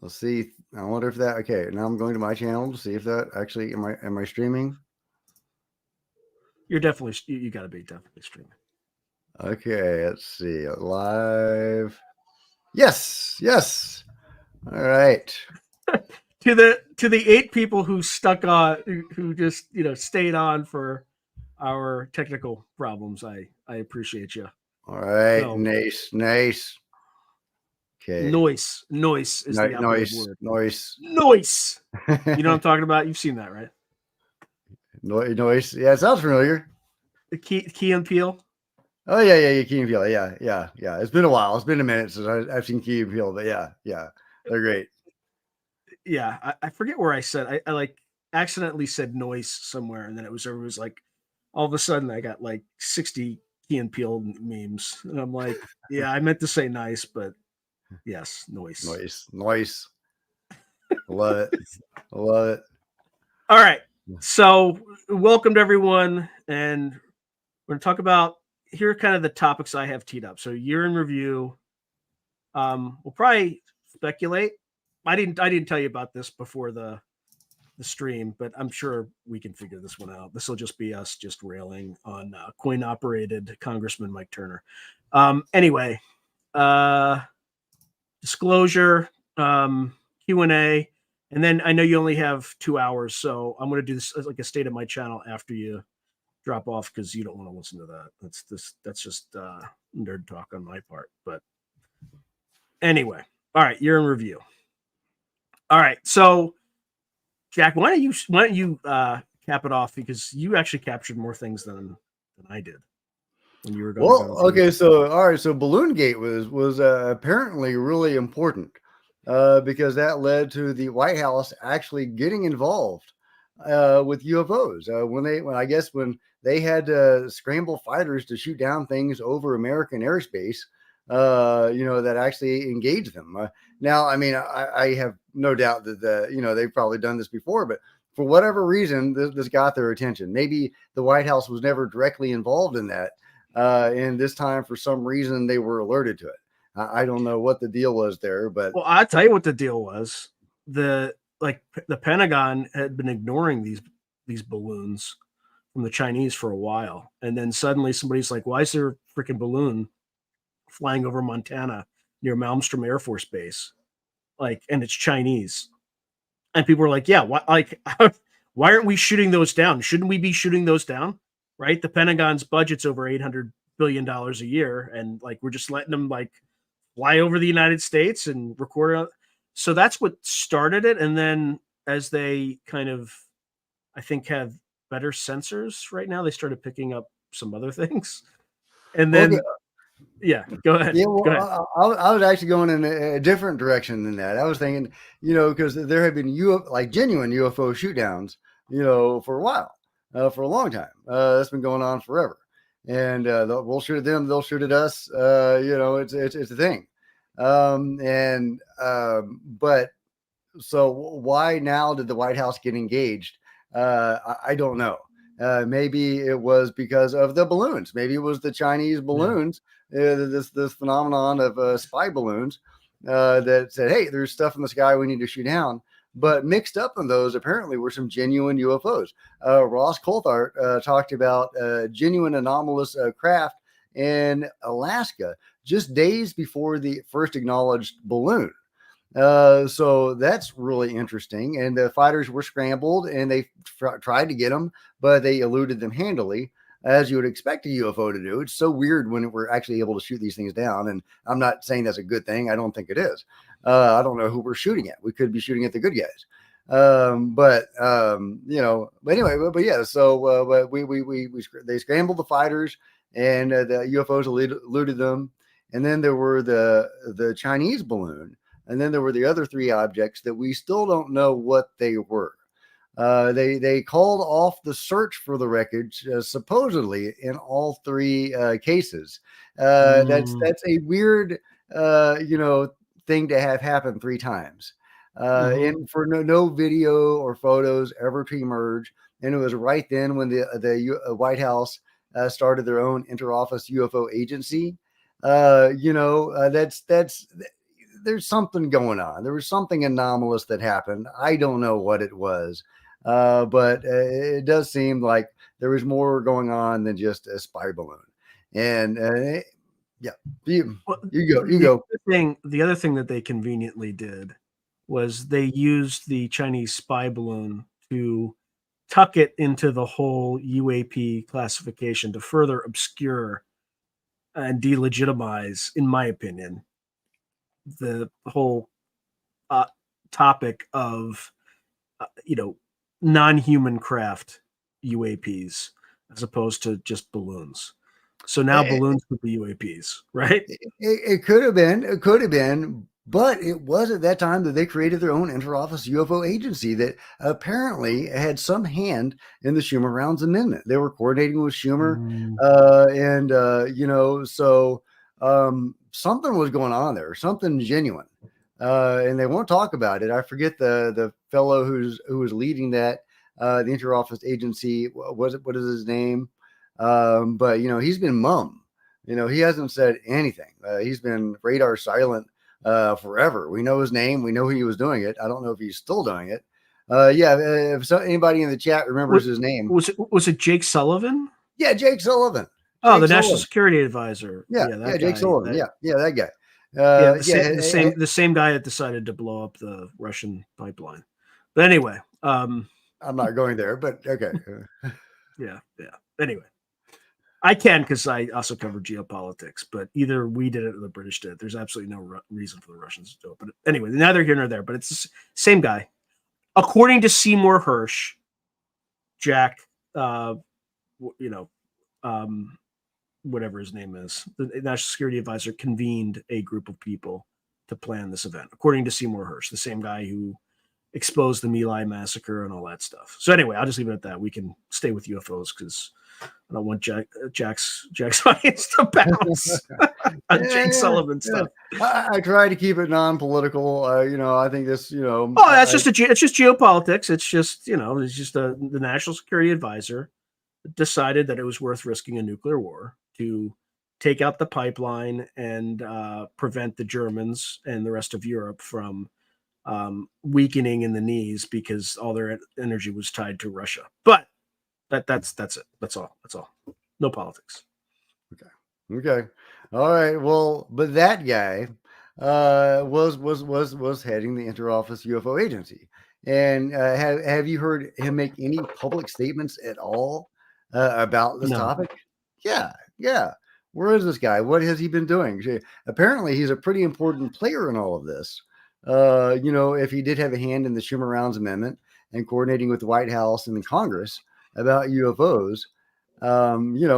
Let's see. I wonder if that. Okay, now I'm going to my channel to see if that actually am I streaming? You're definitely you got to be definitely streaming. Okay, let's see. Live. Yes, yes. All right. To the 8 people who stuck on, who just stayed on for our technical problems, I appreciate you. All right. So Nice, nice. Okay. noise is the operative Noise, word. noise. Noise. You know what I'm talking about? You've seen that, right? Noise. Yeah, it sounds familiar. The Key and Peele. Oh yeah. Key and Peele. Yeah. It's been a while. It's been a minute since I've seen Key and Peele, but yeah, they're great. Yeah, I forget where I said I like accidentally said noise somewhere, and then it was like all of a sudden I got like 60 Key and Peele memes, and I'm like, yeah, I meant to say nice, but yes, noise. Noise. I love it. I love it. All right, so welcome to everyone, and we're gonna talk about here are kind of the topics I have teed up. So year in review. We'll probably speculate. I didn't tell you about this before the stream, but I'm sure we can figure this one out. This will just be us just railing on coin operated Congressman Mike Turner. Anyway, uh, disclosure, Q&A, and then I know you only have 2 hours, so I'm going to do this as like a state of my channel after you drop off because you don't want to listen to that. That's just nerd talk on my part. But anyway, all right, you're in review. All right, so Jack, why don't you cap it off because you actually captured more things than I did when you were going. Well, okay, so all right, so Balloon Gate was apparently really important because that led to the White House actually getting involved with UFOs when they had to scramble fighters to shoot down things over American airspace. That actually engaged them. Now, I mean, I have no doubt that they've probably done this before, but for whatever reason, this got their attention. Maybe the White House was never directly involved in that. And this time, for some reason, they were alerted to it. I don't know what the deal was there, but well, I'll tell you what the deal was. The Pentagon had been ignoring these balloons from the Chinese for a while, and then suddenly somebody's like, "Why is there a freaking balloon flying over Montana near Malmstrom Air Force Base?" Like, and it's Chinese, and people were like, "Yeah, why aren't we shooting those down? Shouldn't we be shooting those down?" Right? The Pentagon's budget's over $800 billion a year, and like we're just letting them like fly over the United States and record. So that's what started it, and then as they kind of, I think, have better sensors right now, they started picking up some other things, and then. okay. Yeah, go ahead. Yeah, well, Go ahead. I was actually going in a different direction than that. I was thinking, because there have been genuine UFO shoot downs, for a while, for a long time. That's been going on forever, and we'll shoot at them, they'll shoot at us. It's a thing. But so why now did the White House get engaged? I don't know. Maybe it was because of the balloons. Maybe it was the Chinese balloons. This phenomenon of spy balloons that said, "Hey, there's stuff in the sky we need to shoot down." But mixed up in those apparently were some genuine UFOs. Ross Coulthart talked about genuine anomalous craft in Alaska just days before the first acknowledged balloon. So that's really interesting. And the fighters were scrambled and they tried to get them, but they eluded them handily, as you would expect a UFO to do. It's so weird when we're actually able to shoot these things down. And I'm not saying that's a good thing. I don't think it is. I don't know who we're shooting at. We could be shooting at the good guys. But anyway, but yeah, so they scrambled the fighters and the UFOs eluded them. And then there were the Chinese balloon. And then there were the other 3 objects that we still don't know what they were. They called off the search for the wreckage supposedly in all 3 cases. That's a weird thing to have happen 3 times. And for no video or photos ever to emerge. And it was right then when the White House started their own interoffice UFO agency. That's there's something going on. There was something anomalous that happened. I don't know what it was, but it does seem like there was more going on than just a spy balloon. And yeah, you go. The other thing that they conveniently did was they used the Chinese spy balloon to tuck it into the whole UAP classification to further obscure and delegitimize, in my opinion, the whole topic of non-human craft UAPs as opposed to just balloons. So now balloons would be UAPs, right? It could have been, but it was at that time that they created their own interoffice UFO agency that apparently had some hand in the Schumer-Rounds Amendment. They were coordinating with Schumer, so something was going on there, something genuine, and they won't talk about it. I forget the fellow who was leading that the interoffice agency. What is his name? But he's been mum. He hasn't said anything. He's been radar silent forever. We know his name. We know he was doing it. I don't know if he's still doing it. If anybody in the chat remembers his name, was it Jake Sullivan? Yeah, Jake Sullivan. Oh, the National Security Advisor. Yeah, Jake Sullivan. That guy. The same guy that decided to blow up the Russian pipeline. But anyway, I'm not going there. But okay. yeah. Anyway. I can because I also cover geopolitics, but either we did it or the British did it. There's absolutely no reason for the Russians to do it. But anyway, neither here nor there, but it's the same guy. According to Seymour Hersh, Jack, whatever his name is, the National Security Advisor convened a group of people to plan this event, according to Seymour Hersh, the same guy who exposed the My Lai massacre and all that stuff. So anyway, I'll just leave it at that. We can stay with UFOs because I don't want Jack's audience to bounce on Jake Sullivan stuff. I try to keep it non-political. I think this, it's just geopolitics. It's just, the National Security Advisor decided that it was worth risking a nuclear war to take out the pipeline and prevent the Germans and the rest of Europe from weakening in the knees because all their energy was tied to Russia. But that's it. That's all. No politics. Okay. All right. Well, but that guy was heading the interoffice UFO agency. And have you heard him make any public statements at all about this topic? Yeah. Where is this guy? What has he been doing? Apparently, he's a pretty important player in all of this. If he did have a hand in the Schumer-Rounds Amendment and coordinating with the White House and the Congress about UFOs,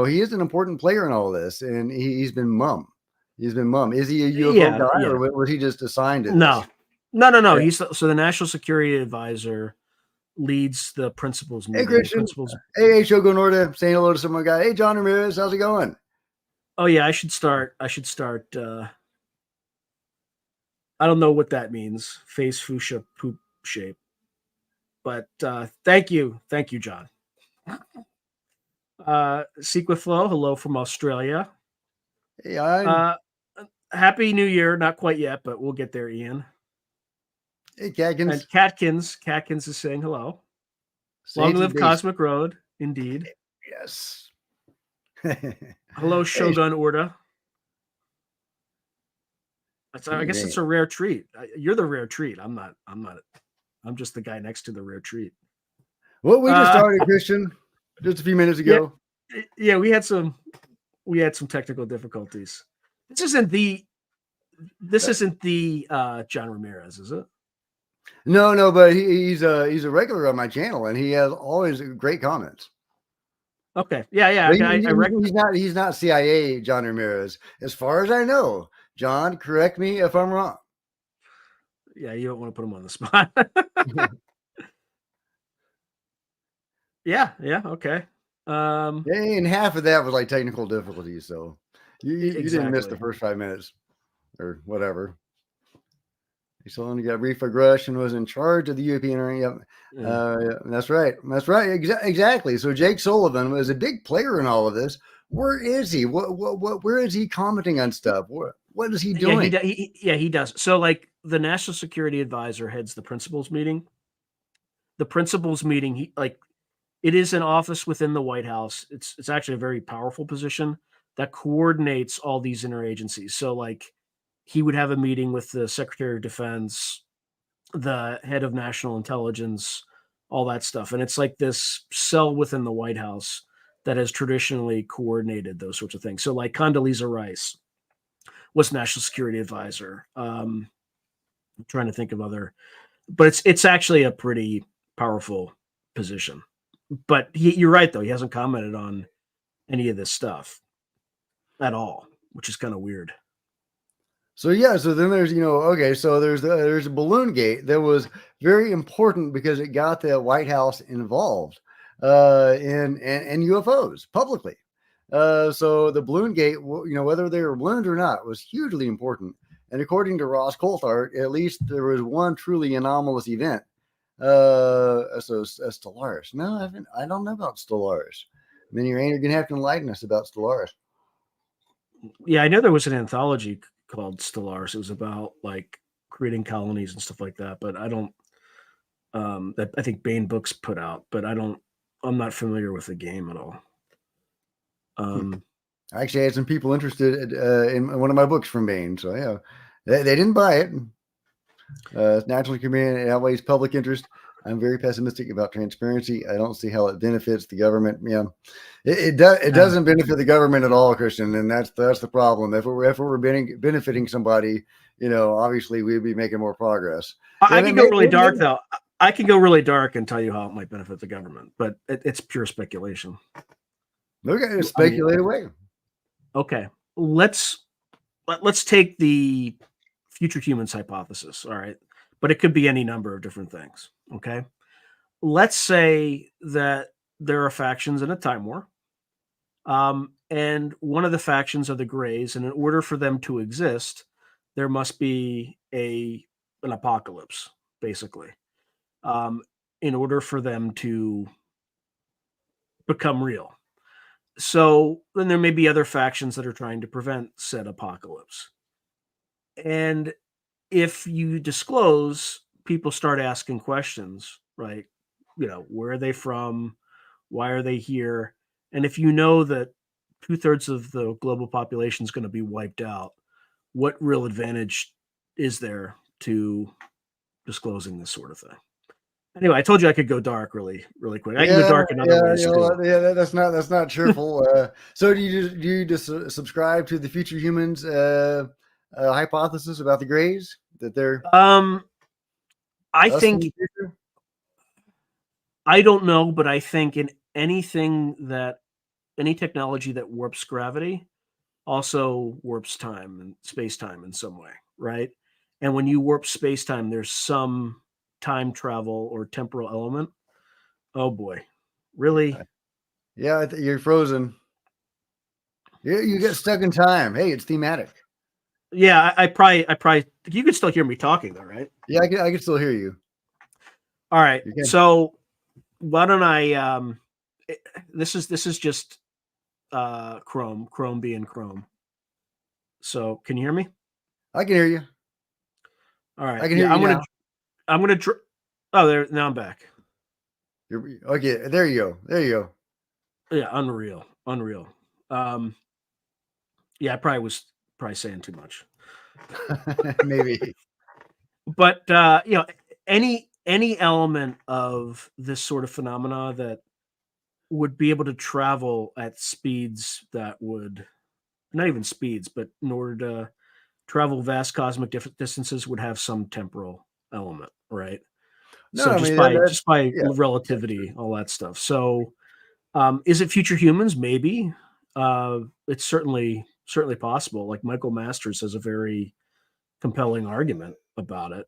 he is an important player in all this, and he's been mum. Is he a UFO guy, or was he just assigned it? No. He's so the National Security Advisor leads the principals. Hey, Christian. Hey, Shogo Norda, saying hello to someone. Guy. Hey, John Ramirez, how's it going? Oh yeah, I should start. I don't know what that means. Face fuchsia poop shape. But thank you, John. Sequa Flow, hello from Australia. Yeah. Happy New Year. Not quite yet, but we'll get there, Ian. Hey, Catkins. And Catkins is saying hello. Long live Cosmic Road, indeed. Yes. Hello, Shogun Orda. I guess it's a rare treat. You're the rare treat. I'm not. I'm just the guy next to the rare treat. Well, we just started, Christian, just a few minutes ago. Yeah, we had some technical difficulties. This isn't the John Ramirez, is it? No, but he's a regular on my channel, and he has always great comments. Okay, yeah. He's not CIA John Ramirez, as far as I know. John, correct me if I'm wrong. Yeah, you don't want to put him on the spot. Yeah, okay. And half of that was like technical difficulties, so you didn't miss the first 5 minutes or whatever. So only got Reef Aggression was in charge of the European area. That's right. Exactly. So Jake Sullivan was a big player in all of this. Where is he? Where is he commenting on stuff? What is he Yeah, doing? he does. So like the National Security Advisor heads the principals meeting. The principals meeting, it is an office within the White House. It's actually a very powerful position that coordinates all these interagencies. So like he would have a meeting with the Secretary of Defense, the head of national intelligence, all that stuff. And it's like this cell within the White House that has traditionally coordinated those sorts of things. So like Condoleezza Rice was National Security Advisor. I'm trying to think of other, but it's actually a pretty powerful position. But you're right though; he hasn't commented on any of this stuff at all, which is kind of weird. So yeah, so then there's okay, so there's a balloon gate that was very important because it got the White House involved in UFOs publicly. So the balloon gate, whether they were balloons or not, was hugely important. And according to Ross Coulthart, at least there was one truly anomalous event. Stellaris. No, I don't know about Stellaris. Then you're gonna have to enlighten us about Stellaris. Yeah, I know there was an anthology called Stellaris. It was about like creating colonies and stuff like that, but I don't. That I think Baen Books put out, but I'm not familiar with the game at all. I actually had some people interested in one of my books from Baen, so yeah, they didn't buy it. It's naturally convenient. It outweighs public interest. I'm very pessimistic about transparency. I don't see how it benefits the government. Yeah, it doesn't benefit the government at all, Christian, and that's the problem. If it were benefiting somebody, obviously we'd be making more progress. I can go really dark though. I can go really dark and tell you how it might benefit the government, but it's pure speculation. Okay, speculate away. Okay, let's take the future humans hypothesis. All right, but it could be any number of different things. Okay, let's say that there are factions in a time war, and one of the factions are the Greys, and in order for them to exist, there must be an apocalypse, basically, in order for them to become real. So then there may be other factions that are trying to prevent said apocalypse. And if you disclose, people start asking questions, right? Where are they from? Why are they here? And if you know that 2/3 of the global population is going to be wiped out, what real advantage is there to disclosing this sort of thing? Anyway, I told you I could go dark really, really quick. I can go dark in other ways too. Yeah, that's not cheerful. So do you just subscribe to the future humans hypothesis about the Greys that they're? I think I don't know, but I think in any technology that warps gravity also warps time and space-time in some way, right? And when you warp space-time, there's some time travel or temporal element. Oh boy, really? Yeah, you're frozen. You get stuck in time. Hey, it's thematic. Yeah, I probably you can still hear me talking though, right? Yeah, I can still hear you. All right. So why don't I this is just Chrome being Chrome. So can you hear me? I can hear you. All right. I can hear you now. I'm gonna oh, now I'm back. Okay, there you go. Yeah, unreal. Yeah, I probably was saying too much. Maybe. But any element of this sort of phenomena that would be able to travel at speeds that would not even speeds, but in order to travel vast cosmic distances would have some temporal element, right? No, So just by relativity, all that stuff. So is it future humans? Maybe. It's certainly possible. Like Michael Masters has a very compelling argument about it,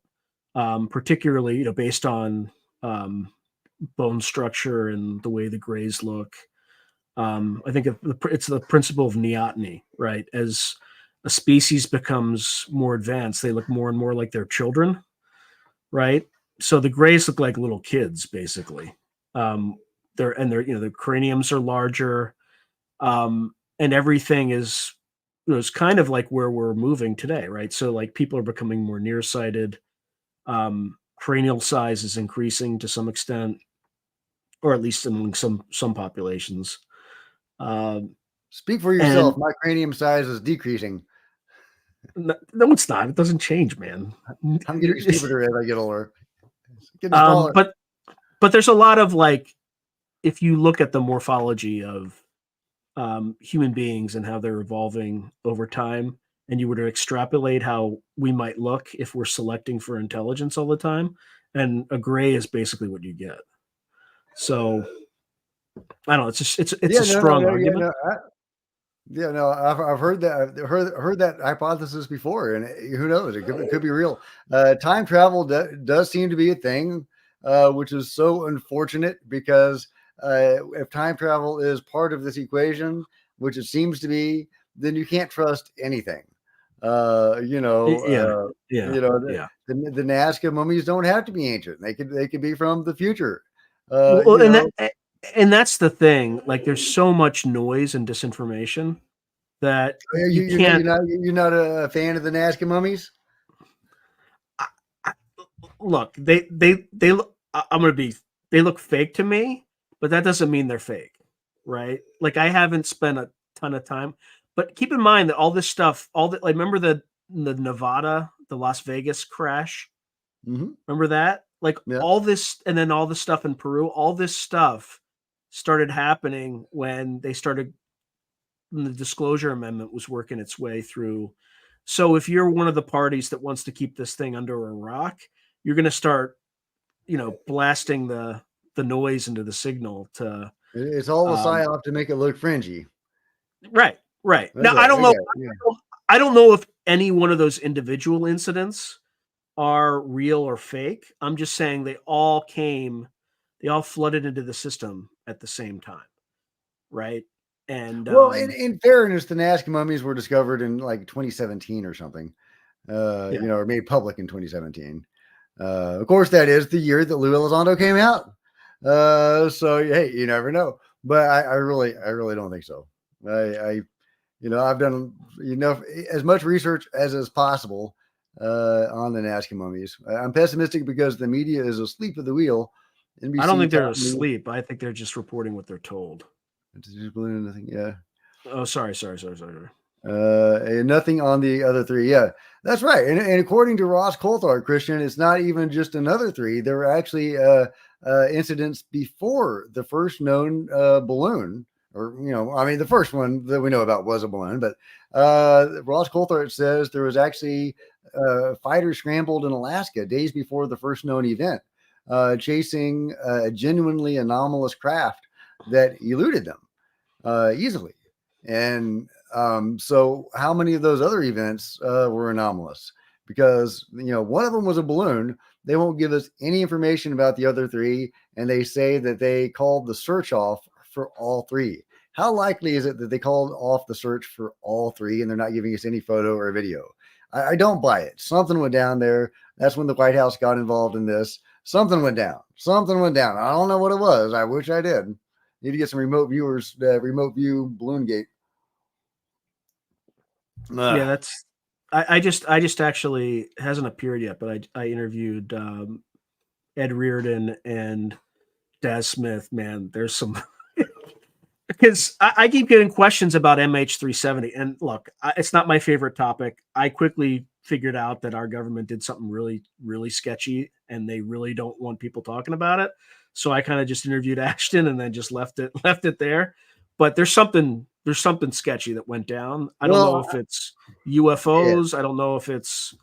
particularly based on bone structure and the way the Greys look. I think it's the principle of neoteny, right? As a species becomes more advanced, they look more and more like their children, right? So the Greys look like little kids, basically. Their craniums are larger, and everything is it's kind of like where we're moving today, right? So like people are becoming more nearsighted. Cranial size is increasing to some extent, or at least among some populations. Speak for And yourself. My cranium size is decreasing. no, it's not. It doesn't change, man. I'm getting stupider as I get older. It's getting smaller. But there's a lot of like, if you look at the morphology of human beings and how they're evolving over time, and you were to extrapolate how we might look if we're selecting for intelligence all the time, and a gray is basically what you get. So I don't know. It's a strong argument. I've heard that. I've heard that hypothesis before, and who knows? It could be real. Time travel does seem to be a thing, which is so unfortunate because if time travel is part of this equation, which it seems to be, then you can't trust anything. Yeah, The Nazca mummies don't have to be ancient. They could be from the future. Well, and that's the thing. Like, there's so much noise and disinformation that you can't. You're not a fan of the Nazca mummies? Look, they look. I'm gonna be. They look fake to me, but that doesn't mean they're fake, right? Like, I haven't spent a ton of time, but keep in mind that all this stuff, like, remember the Nevada, the Las Vegas crash. Mm-hmm. Remember that? Like, all this, and then all the stuff in Peru, all this stuff started happening when the Disclosure Amendment was working its way through. So if you're one of the parties that wants to keep this thing under a rock, you're going to start, blasting the noise into the signal to. It's all a psyop to make it look fringy. Right. Now, I don't know. I don't know if any one of those individual incidents are real or fake. I'm just saying they all flooded into the system at the same time, right? And well, in fairness, the Nazca mummies were discovered in like 2017 or something, or made public in 2017. Of course, that is the year that Lou Elizondo came out. So hey, you never know. But I really don't think so. I've done enough, as much research as is possible on the Nazca mummies. I'm pessimistic because the media is asleep at the wheel. NBC, I don't think they're asleep. I think they're just reporting what they're told. Yeah. Oh, sorry. Nothing on the other three. Yeah, that's right. And according to Ross Coulthard, Christian, it's not even just another three. There were actually incidents before the first known balloon. Or, the first one that we know about was a balloon, but Ross Coulthard says there was actually fighters scrambled in Alaska days before the first known event, chasing a genuinely anomalous craft that eluded them easily. And so how many of those other events were anomalous? Because, one of them was a balloon. They won't give us any information about the other three. And they say that they called the search off for all three. How likely is it that they called off the search for all three and they're not giving us any photo or video? I don't buy it. Something went down there. That's when the White House got involved in this. Something went down. I don't know what it was. I wish I did. Need to get some remote view balloon gate. Yeah, that's. I just actually hasn't appeared yet, but I interviewed Ed Reardon and Daz Smith. Man, there's some. Because I keep getting questions about MH370, and look, it's not my favorite topic. I quickly figured out that our government did something really, really sketchy, and they really don't want people talking about it. So I kind of just interviewed Ashton and then just left it there. But there's something sketchy that went down. I don't know if it's UFOs. Yeah. I don't know if it's,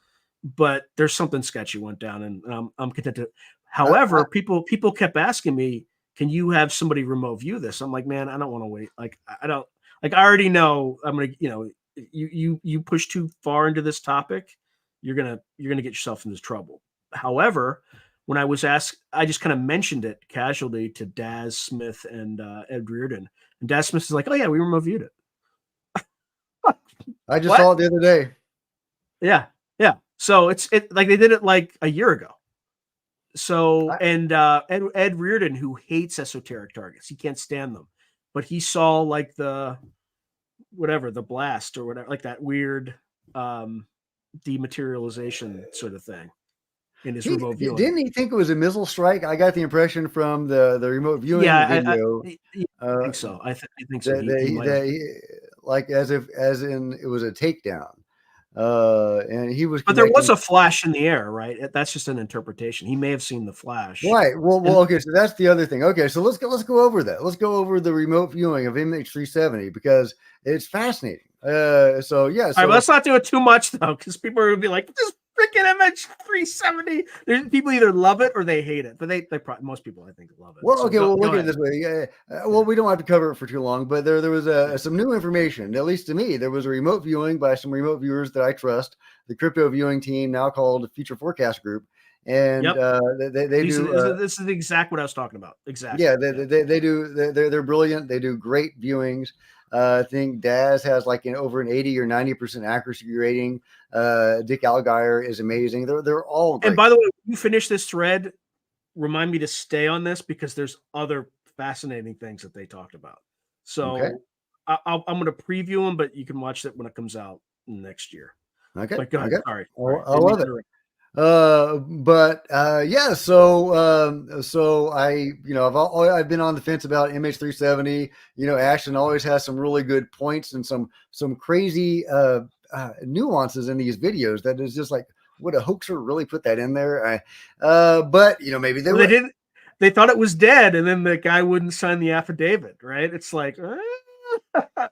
but there's something sketchy went down, and I'm content to. However, people kept asking me, can you have somebody remote view this? I'm like, man, I don't want to wait. Like, I don't, like, I already know I'm going to, you push too far into this topic, you're going to get yourself into trouble. However, when I was asked, I just kind of mentioned it casually to Daz Smith and Ed Reardon, and Daz Smith is like, oh yeah, we remote viewed it. I just saw it the other day. Yeah. So it's like they did it like a year ago. So, and Ed Reardon, who hates esoteric targets, he can't stand them, but he saw like the whatever, the blast or whatever, like that weird dematerialization sort of thing in his remote viewing. Didn't he think it was a missile strike? I got the impression from the remote viewing video. I think so. I think so. Like as in it was a takedown. And he was, but there was a flash in the air, right? That's just an interpretation. He may have seen the flash, right? Well, okay. So that's the other thing. Okay, so let's go over that. Let's go over the remote viewing of MH370 because it's fascinating. So yeah. So all right, let's not do it too much though, because people are gonna be like, "This freaking MH370." There's people either love it or they hate it, but they probably, most people I think love it. Well, so okay. Well, look at it this way. Yeah. Well, we don't have to cover it for too long, but there was some new information. At least to me, there was a remote viewing by some remote viewers that I trust, the crypto viewing team, now called Future Forecast Group, and they do. This is exactly what I was talking about. Exactly. Yeah, they do. They're brilliant. They do great viewings. I think Daz has like over an 80 or 90% accuracy rating. Dick Algeier is amazing. They're all great. And by the way, when you finish this thread, remind me to stay on this because there's other fascinating things that they talked about. So okay. I'm going to preview them, but you can watch it when it comes out next year. Okay. But go ahead. Sorry. I love it. Yeah, so I, I've been on the fence about MH370. Ashton always has some really good points and some crazy nuances in these videos that is just like, would a hoaxer really put that in there? But maybe they didn't. They thought it was dead, and then the guy wouldn't sign the affidavit, right? It's like,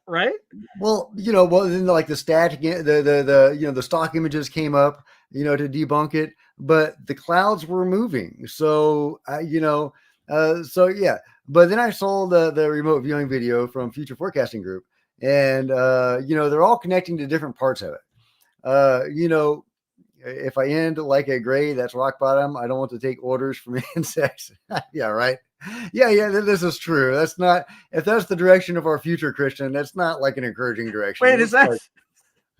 right? Well, then like the static, the stock images came up, to debunk it, but the clouds were moving. So, so yeah. But then I saw the remote viewing video from Future Forecasting Group, and they're all connecting to different parts of it. If I end like a gray, that's rock bottom. I don't want to take orders from insects. Yeah, right. Yeah, this is true. That's not, if that's the direction of our future, Christian, that's not like an encouraging direction. Wait, is that like,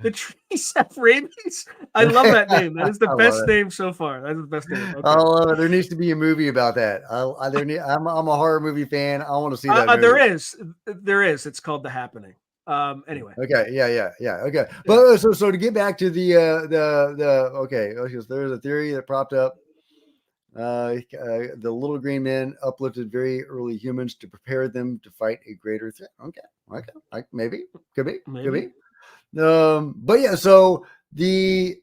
the trees have rabies? I love that name. That is the best name so far. That's the best name. Okay. I love it. There needs to be a movie about that. I'm a horror movie fan. I want to see that. There is. It's called The Happening. Anyway. Okay. Yeah. Okay. But so to get back to the okay, there's a theory that propped up. The little green men uplifted very early humans to prepare them to fight a greater threat. Okay. Like maybe, could be. But yeah, so the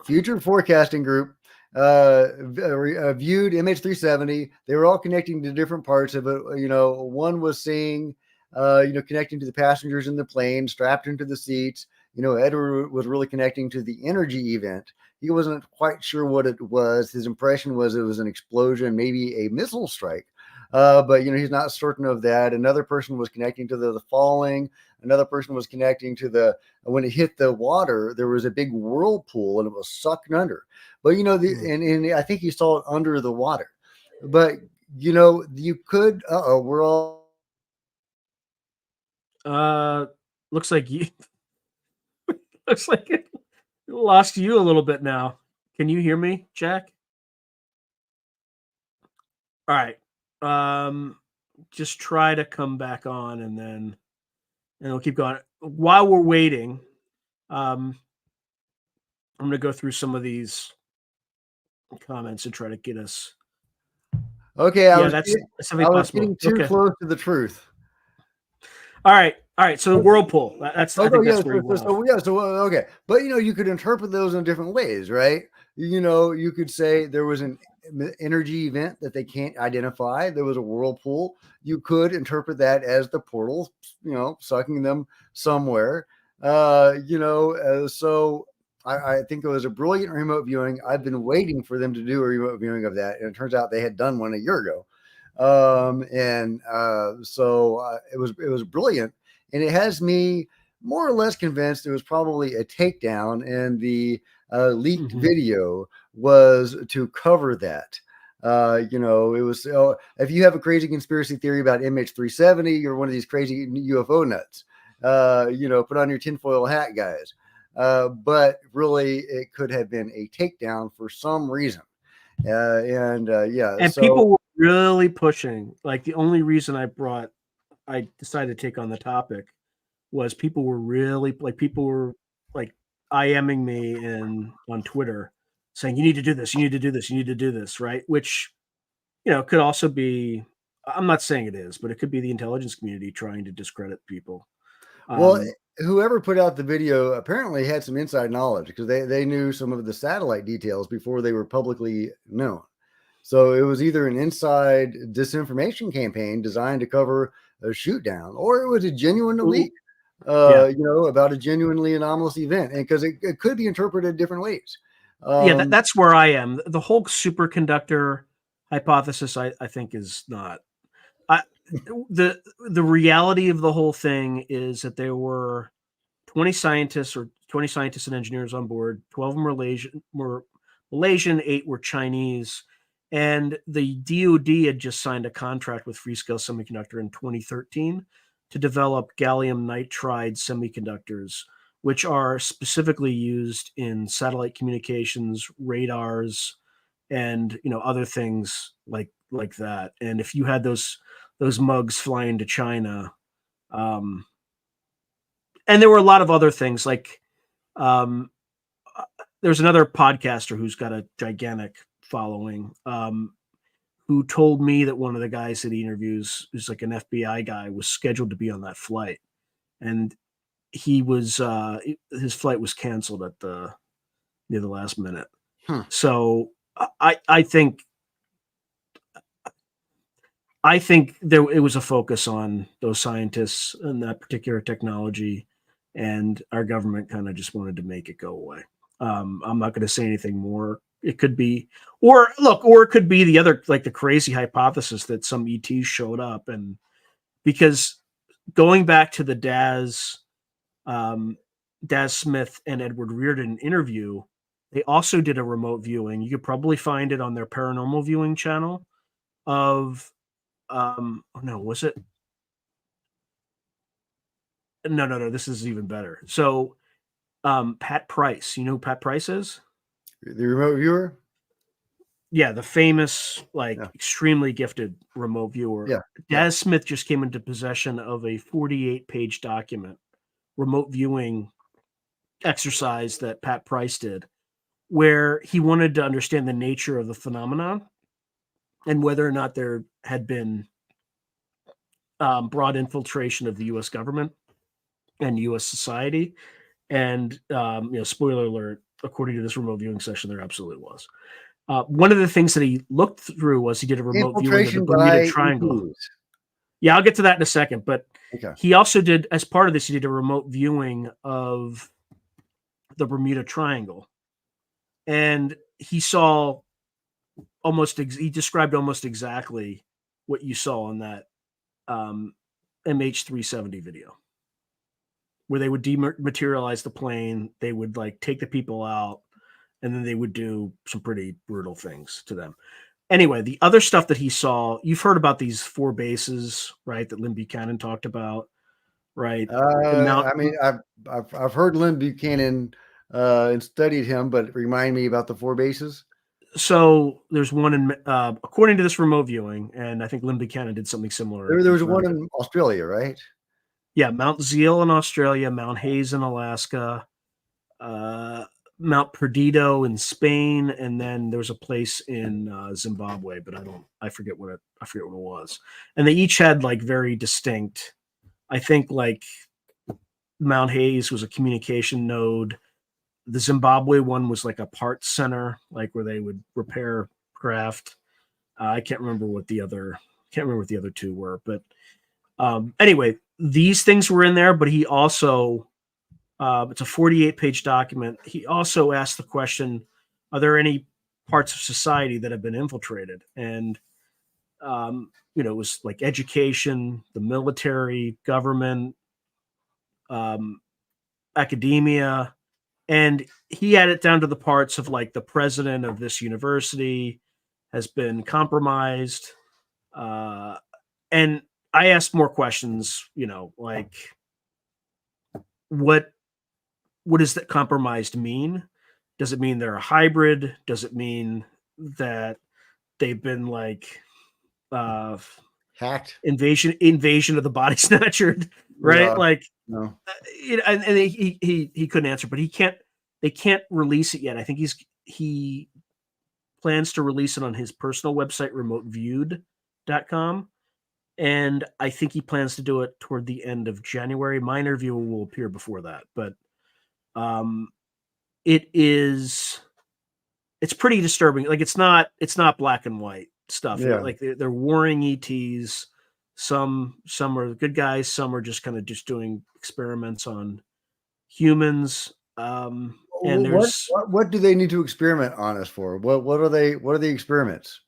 Future Forecasting Group viewed MH370. They were all connecting to different parts of it. One was seeing connecting to the passengers in the plane, strapped into the seats. Edward was really connecting to the energy event. He wasn't quite sure what it was. His impression was it was an explosion, maybe a missile strike. But he's not certain of that. Another person was connecting to the falling. Another person was connecting to when it hit the water, there was a big whirlpool and it was sucked under. But and I think he saw it under the water. But you could. We're all. Looks like you. Looks like it lost you a little bit now. Can you hear me, Jack? All right. Just try to come back on and we'll keep going. While we're waiting, I'm going to go through some of these comments and try to get us. Okay. I was getting too close to the truth. All right. So the whirlpool. That's okay. But you could interpret those in different ways, right? You could say there was an energy event that they can't identify. There was a whirlpool. You could interpret that as the portal, sucking them somewhere. So I think it was a brilliant remote viewing. I've been waiting for them to do a remote viewing of that, and it turns out they had done one a year ago. So it was brilliant, and it has me more or less convinced it was probably a takedown, and the leaked video was to cover that. It was, if you have a crazy conspiracy theory about MH370, you're one of these crazy UFO nuts. Put on your tinfoil hat, guys. But really, it could have been a takedown for some reason. And people were really pushing. Like the only reason I decided to take on the topic was people were IMing me and on Twitter saying, you need to do this, you need to do this, you need to do this, right? Which, could also be, I'm not saying it is, but it could be the intelligence community trying to discredit people. Well, whoever put out the video apparently had some inside knowledge because they knew some of the satellite details before they were publicly known. So it was either an inside disinformation campaign designed to cover a shoot down, or it was a genuine leak, about a genuinely anomalous event. And because it could be interpreted different ways. That's where I am. The whole superconductor hypothesis, I think, is not. The reality of the whole thing is that there were 20 scientists and engineers on board. 12 of them were Malaysian, 8 were Chinese, and the DoD had just signed a contract with Freescale Semiconductor in 2013 to develop gallium nitride semiconductors, which are specifically used in satellite communications, radars, and other things like that. And if you had those mugs flying to China, and there were a lot of other things like there's another podcaster who's got a gigantic following, who told me that one of the guys that he interviews, who's like an FBI guy, was scheduled to be on that flight, and he was his flight was canceled near the last minute. So I think it was a focus on those scientists and that particular technology, and our government kind of just wanted to make it go away. I'm not going to say anything more. It could be, or it could be the other, like the crazy hypothesis that some ETs showed up, and because going back to the Daz Smith and Edward Reardon interview, they also did a remote viewing. You could probably find it on their paranormal viewing channel of, was it? No, this is even better. So, Pat Price, you know who Pat Price is? The remote viewer? Yeah, the famous, extremely gifted remote viewer. Yeah. Daz Smith just came into possession of a 48-page document, remote viewing exercise that Pat Price did, where he wanted to understand the nature of the phenomenon and whether or not there had been broad infiltration of the U.S. government and U.S. society. And, spoiler alert, according to this remote viewing session, there absolutely was. One of the things that he looked through was he did a remote viewing of the Bermuda Triangle. Yeah, I'll get to that in a second. But he also did, as part of this, he did a remote viewing of the Bermuda Triangle. And he saw he described almost exactly what you saw in that MH370 video, where they would dematerialize the plane, they would take the people out, and then they would do some pretty brutal things to them. Anyway, the other stuff that he saw, you've heard about these 4 bases, right? That Lynn Buchanan talked about, right? I've heard Lynn Buchanan and studied him, but remind me about the 4 bases. So there's one in, according to this remote viewing, and I think Lynn Buchanan did something similar. There was one in Australia, right? Yeah, Mount Zeal in Australia, Mount Hayes in Alaska, Mount Perdido in Spain, and then there was a place in Zimbabwe, but I forget what it was. And they each had very distinct. I think Mount Hayes was a communication node. The Zimbabwe one was a parts center, where they would repair craft. I can't remember what the other 2 were, but anyway, these things were in there. But he also, it's a 48-page document. He also asked the question, are there any parts of society that have been infiltrated? And it was education, the military, government, academia. And he had it down to the parts of the president of this university has been compromised. And I asked more questions, what does that compromised mean? Does it mean they're a hybrid? Does it mean that they've been hacked invasion of the body snatcher, right? Yeah. Like, No. and he couldn't answer, but they can't release it yet. I think he plans to release it on his personal website, remoteviewed.com. And I think he plans to do it toward the end of January. My interview will appear before that, but it's pretty disturbing. Like, it's not black and white stuff. Yeah. Like, they're warring ETs. Some are good guys. Some are just kind of just doing experiments on humans. And there's what do they need to experiment on us for? What are the experiments?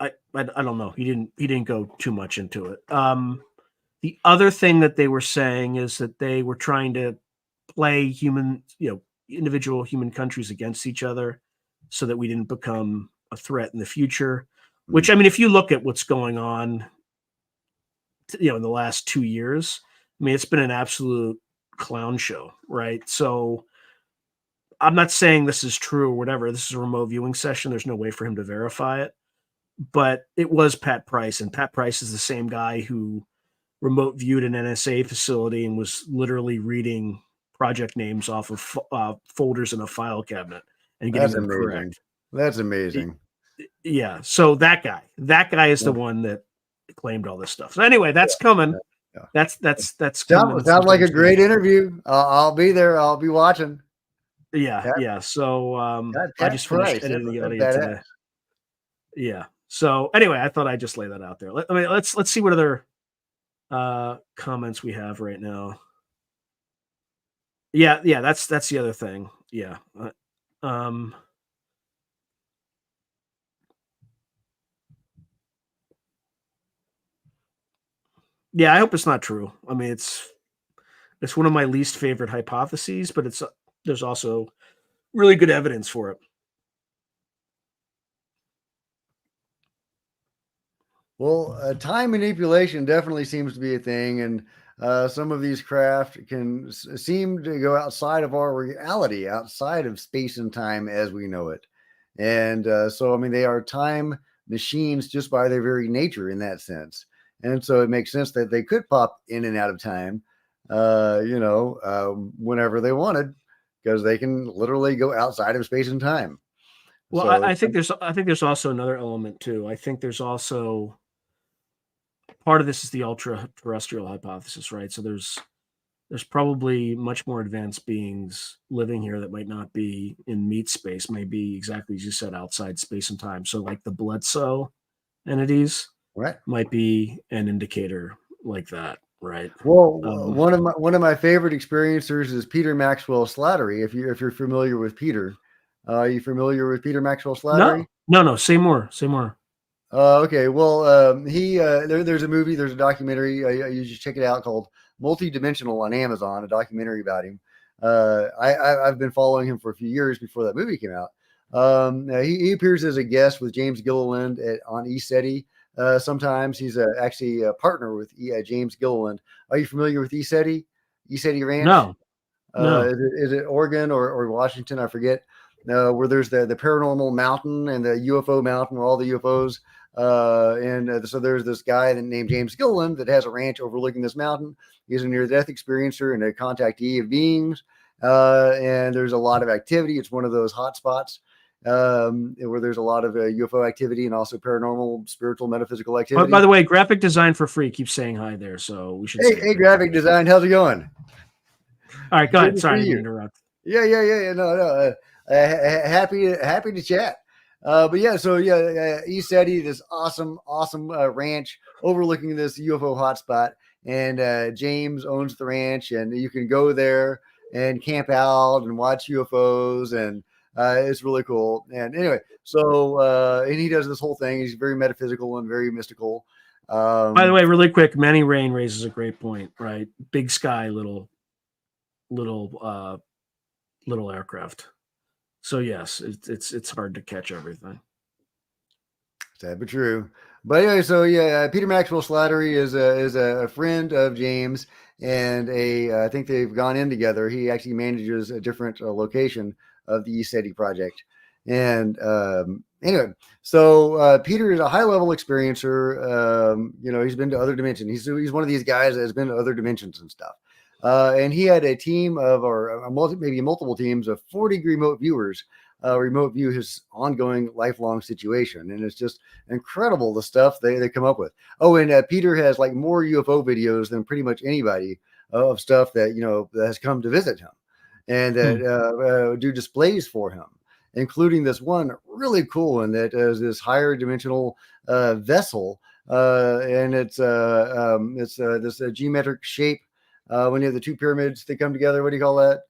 I don't know. He didn't go too much into it. The other thing that they were saying is that they were trying to play individual human countries against each other so that we didn't become a threat in the future. Which, I mean, if you look at what's going on, in the last 2 years, I mean, it's been an absolute clown show, right? So I'm not saying this is true or whatever. This is a remote viewing session. There's no way for him to verify it. But it was Pat Price, and Pat Price is the same guy who remote viewed an NSA facility and was literally reading project names off of folders in a file cabinet and getting them correct. That's amazing. Yeah. So that guy is the one that claimed all this stuff. So anyway, that's coming. Yeah. That's coming. Sounds like a great interview. I'll be there. I'll be watching. Yeah. So I just finished editing the audio today. Yeah. So anyway, I thought I'd just lay that out there. Let's see what other comments we have right now. Yeah, that's the other thing. Yeah. Yeah, I hope it's not true. I mean, it's one of my least favorite hypotheses, but there's also really good evidence for it. Well, time manipulation definitely seems to be a thing, and some of these craft can seem to go outside of our reality, outside of space and time as we know it. And so, I mean, they are time machines just by their very nature in that sense. And so it makes sense that they could pop in and out of time, whenever they wanted, because they can literally go outside of space and time. Well, So I think there's also another element too. I think there's also part of this is the ultra terrestrial hypothesis, right? So there's probably much more advanced beings living here that might not be in meat space, may be exactly as you said, outside space and time. So like the Bledsoe entities might be an indicator like that, right? Well, one of my favorite experiencers is Peter Maxwell Slattery. If you're familiar with Peter, are you familiar with Peter Maxwell Slattery? No. Say more. Okay. Well, there's a movie, there's a documentary. You should check it out called Multidimensional on Amazon. A documentary about him. I've been following him for a few years before that movie came out. He appears as a guest with James Gilliland on ESETI. Sometimes he's actually a partner with James Gilliland. Are you familiar with ESETI Ranch? No. Is it Oregon or Washington? I forget. Where there's the paranormal mountain and the UFO mountain where all the UFOs. So there's this guy named James Gilliland that has a ranch overlooking this mountain. He's a near-death experiencer and a contactee of beings. And there's a lot of activity. It's one of those hot spots where there's a lot of UFO activity and also paranormal, spiritual, metaphysical activity. By the way, graphic design for free keeps saying hi there, so we should. Hey, graphic design, how's it going? All right, go ahead. Sorry to interrupt. Yeah. No. Happy to chat. But yeah, so ESETI, this awesome ranch overlooking this UFO hotspot, and James owns the ranch, and you can go there and camp out and watch UFOs, and it's really cool. And anyway, so and he does this whole thing. He's very metaphysical and very mystical. By the way, really quick, Manny Rain raises a great point, right? Big sky, little aircraft. So yes, it's hard to catch everything. Sad but true. But anyway, so Peter Maxwell Slattery is a friend of James, and I think they've gone in together. He actually manages a different location of the ESETI project, and Anyway, so Peter is a high-level experiencer. He's been to other dimensions. He's one of these guys that has been to other dimensions and stuff. And he had a team of, or maybe multiple teams of 40 remote viewers remote view his ongoing lifelong situation. And it's just incredible the stuff they come up with. Oh, and Peter has like more UFO videos than pretty much anybody of stuff that, that has come to visit him and that do displays for him, including this one really cool one that is this higher dimensional vessel. And it's this geometric shape. When you have the two pyramids, they come together. What do you call that?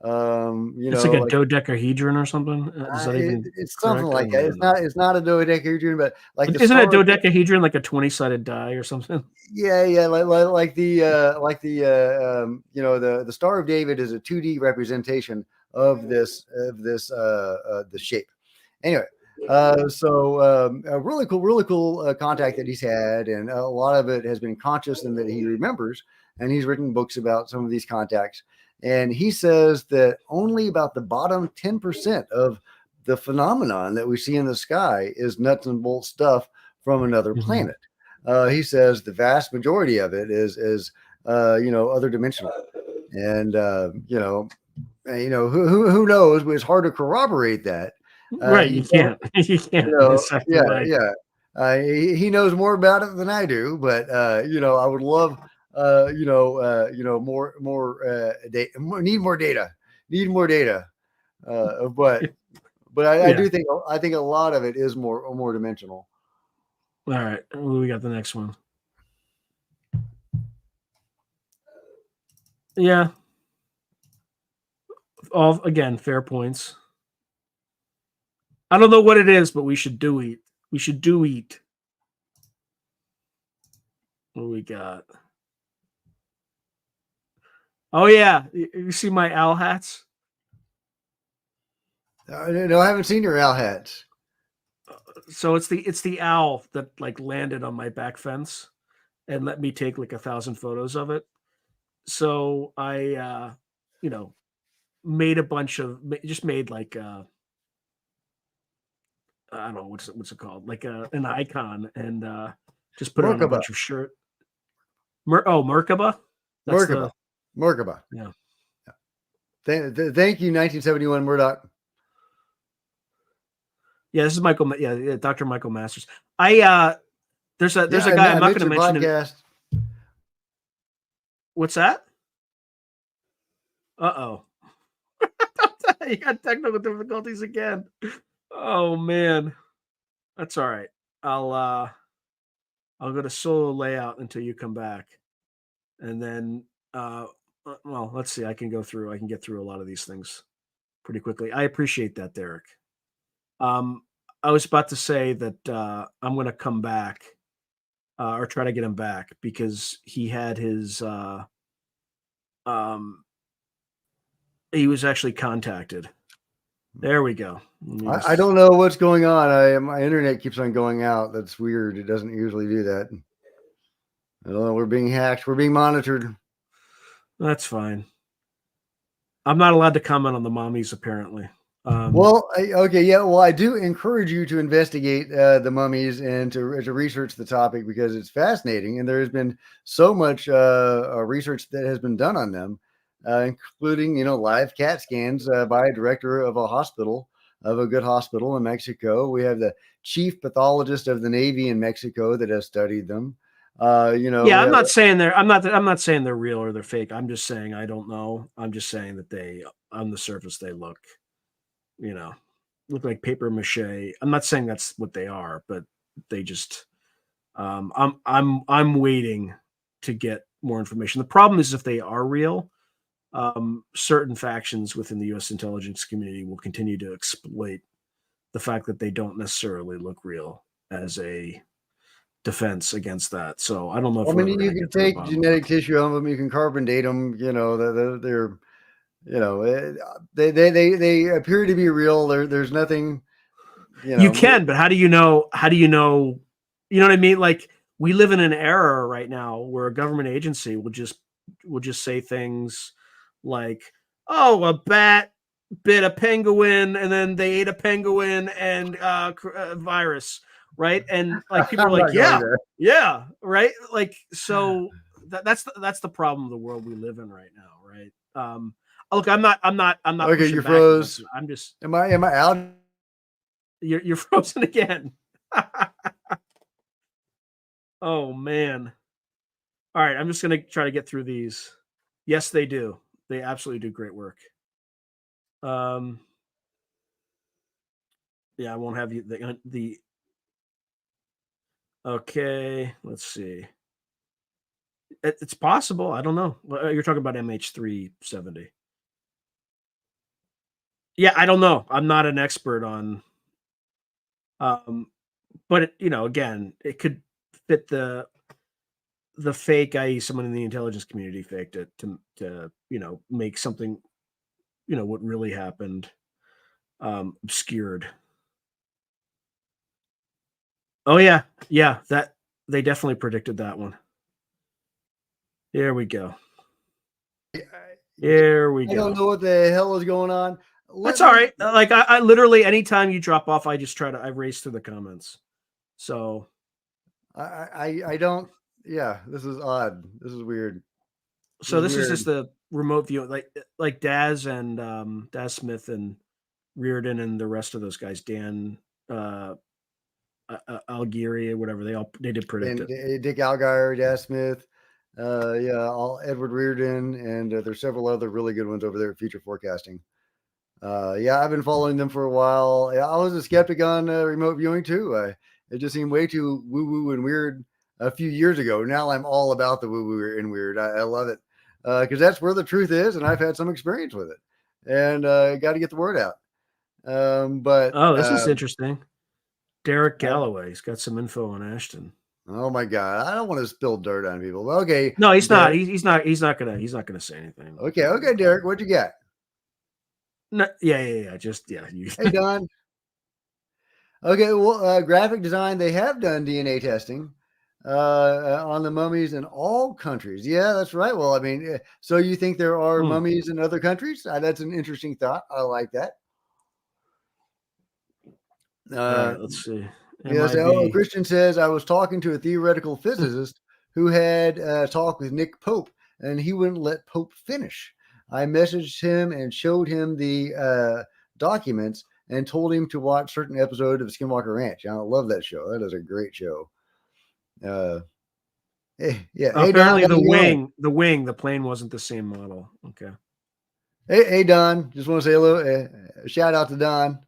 It's like a dodecahedron or something. Is that even it's correct? something like that. It's not a dodecahedron, but like isn't a dodecahedron like a 20-sided die or something? Yeah, like the the Star of David is a 2D representation of the shape. Anyway, a really cool contact that he's had, and a lot of it has been conscious and that he remembers, and he's written books about some of these contacts. And he says that only about the bottom 10% of the phenomenon that we see in the sky is nuts and bolts stuff from another planet. He says the vast majority of it is other dimensional, and who knows? But it's hard to corroborate that. Right, you can't. You can't. He knows more about it than I do, but I would love need more data. But I do think a lot of it is more dimensional. All right, we got the next one. Yeah. All again, fair points. I don't know what it is, but we should do eat. We should do eat. What we got? Oh yeah, you see my owl hats? No, I haven't seen your owl hats. So it's the owl that like landed on my back fence and let me take like 1,000 photos of it. So I made a bunch of made like I don't know what's it called, like an icon, and just put it on a bunch of shirt. Merkaba. Merkaba. Yeah. Thank you, 1971 Murdoch. Yeah, this is Michael. Yeah, Dr. Michael Masters. There's a guy. I'm not going to mention podcast. Him. What's that? Uh-oh. You got technical difficulties again. Oh man. That's all right. I'll go to solo layout until you come back. And then well, let's see. I can get through a lot of these things pretty quickly. I appreciate that, Derek. I was about to say that I'm going to come back or try to get him back because he had his he was actually contacted. There we go. I don't know what's going on. My internet keeps on going out. That's weird. It doesn't usually do that. I don't know. We're being hacked. We're being monitored. That's fine. I'm not allowed to comment on the mummies, apparently. I do encourage you to investigate the mummies and to research the topic because it's fascinating, and there has been so much research that has been done on them, including live CAT scans by a director of a good hospital in Mexico. We have the chief pathologist of the Navy in Mexico that has studied them. I'm not saying I'm not saying they're real or they're fake. I'm just saying I don't know. I'm just saying that they, on the surface, they look like paper mache. I'm not saying that's what they are, but they just I'm waiting to get more information. The problem is if they are real, certain factions within the US intelligence community will continue to exploit the fact that they don't necessarily look real as a defense against that. So I don't know if you can take genetic tissue of them, you can carbon date them, they're they appear to be real. There's nothing, you can, but how do you know? You know what I mean? Like we live in an era right now where a government agency will just say things like, "Oh, a bat bit a penguin, and then they ate a penguin and virus, right? And like people are I'm like, not going yeah, there. yeah, right. Like so that's the problem of the world we live in right now, right? Look, I'm not Okay, pushing you back against froze. it. I'm just Am I out? you're frozen again. Oh man. All right, I'm just gonna try to get through these. Yes, they do. They absolutely do great work. Um, yeah, I won't have you the okay. Let's see. It's possible. I don't know. You're talking about MH370. Yeah, I don't know. I'm not an expert on. Um, but again, it could fit the fake, i.e., someone in the intelligence community faked it to make something what really happened obscured. Oh yeah, yeah. That they definitely predicted that one. Here we go. Here we I don't go. know what the hell is going on. That's Let all me. right. Like I literally anytime you drop off, I just I race through the comments. So I don't. Yeah, this is odd. This is weird. This so is this is weird. just the remote view, like Daz and Daz Smith and Reardon and the rest of those guys, Dan Algieri, whatever they did predict And it. Dick Algeier, Daz Smith, yeah, all Edward Reardon, and there's several other really good ones over there at Future Forecasting. Yeah, I've been following them for a while. Yeah, I was a skeptic on remote viewing too. It just seemed way too woo woo and weird a few years ago. Now I'm all about the woo woo and weird. I love it because that's where the truth is, and I've had some experience with it, and got to get the word out. But Oh, this is interesting. Derek uh, Galloway. He's got some info on Ashton. oh my God, I don't want to spill dirt on people. But okay, No, he's not. Derek. He's not gonna say anything. Okay, Derek, what you got? No, yeah. Just yeah. Hey, Don. Okay, well, graphic design, they have done DNA testing on the mummies in all countries. Yeah, that's right. Well, I mean, so you think there are mummies in other countries? That's an interesting thought. I like that. All right, let's see. Yes. Oh, Christian says, I was talking to a theoretical physicist who had a talk with Nick Pope, and he wouldn't let Pope finish. I messaged him and showed him the documents and told him to watch certain episode of Skinwalker Ranch. I love that show. That is a great show. Yeah. Hey, Don, Apparently how's it going? the plane wasn't the same model. Okay. Hey, Don. Just want to say hello. Shout out to Don.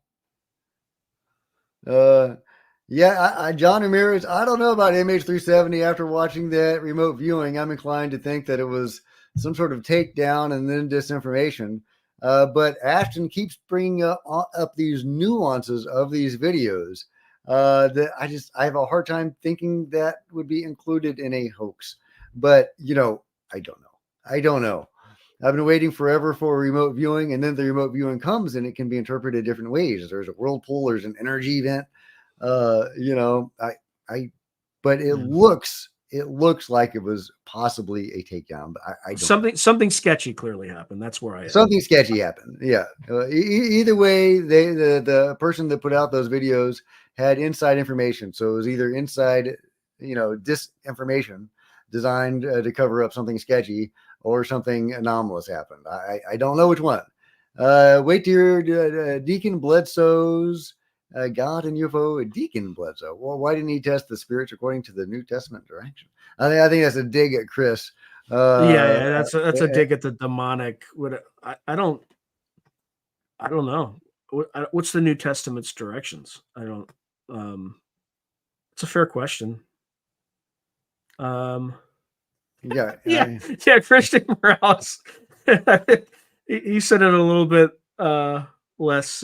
Yeah, John Ramirez. I don't know about MH370. After watching that remote viewing, I'm inclined to think that it was some sort of takedown and then disinformation. But Ashton keeps bringing up these nuances of these videos that I have a hard time thinking that would be included in a hoax. But I don't know. I don't know. I've been waiting forever for a remote viewing, and then the remote viewing comes, and it can be interpreted different ways. There's a whirlpool. There's an energy event. But it looks like it was possibly a takedown, but I don't. Something sketchy clearly happened. That's where I am. Something sketchy happened. Yeah. Either way, the person that put out those videos had inside information, so it was either inside, disinformation designed to cover up something sketchy or something anomalous happened. I don't know which one. Wait to hear Deacon Bledsoe's God and UFO Deacon Bledsoe. Well, why didn't he test the spirits according to the New Testament direction? I think that's a dig at Chris. Yeah. That's a dig at the demonic. I don't know. What's the New Testament's directions? I don't. It's a fair question. Yeah. Yeah. Christian Morales. he said it a little bit less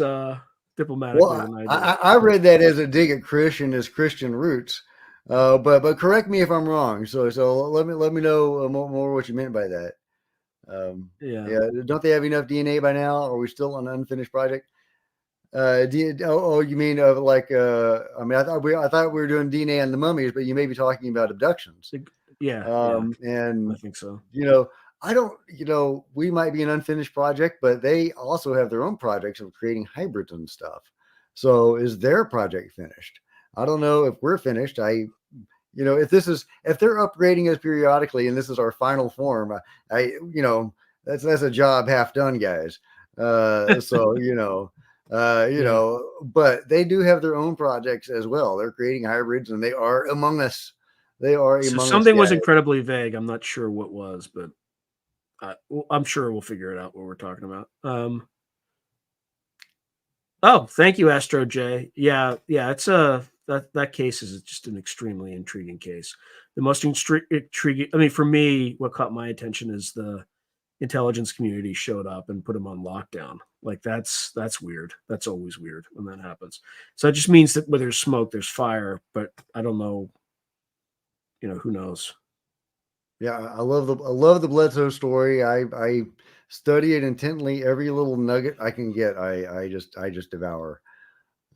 diplomatically than I did. I read that as a dig at Christian as Christian roots. But correct me if I'm wrong. So let me know more what you meant by that. Yeah. Don't they have enough DNA by now? Are we still on an unfinished project? You mean of like? I mean, I thought we were doing DNA on the mummies, but you may be talking about abductions. Yeah. And I think so. I don't, we might be an unfinished project, but they also have their own projects of creating hybrids and stuff. So is their project finished? I don't know if we're finished. If they're upgrading us periodically and this is our final form, that's a job half done, guys. But they do have their own projects as well. They're creating hybrids and they are among us. They are So among us, something was guys. incredibly vague. I'm not sure what was, but I'm sure we'll figure it out what we're talking about. Oh, thank you, Astro J. Yeah, it's that case is just an extremely intriguing case. The most intriguing. I mean, for me, what caught my attention is the intelligence community showed up and put them on lockdown. Like that's weird. That's always weird when that happens. So it just means that where there's smoke, there's fire. But I don't know. Who knows? Yeah, I love the Bledsoe story. I study it intently. Every little nugget I can get, I just devour.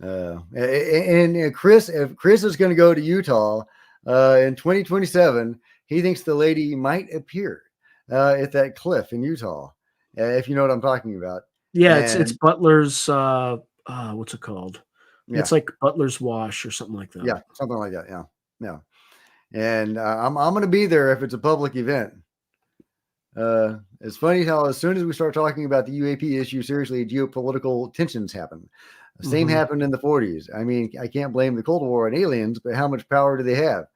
And Chris, if Chris is going to go to Utah in 2027, he thinks the lady might appear at that cliff in Utah. If you know what I'm talking about. Yeah, it's Butler's. What's it called? Yeah. It's like Butler's Wash or something like that. Yeah, something like that. Yeah. And I'm going to be there if it's a public event. It's funny how as soon as we start talking about the UAP issue seriously, geopolitical tensions happen. The same happened in the 40s. I mean, I can't blame the Cold War on aliens, but how much power do they have?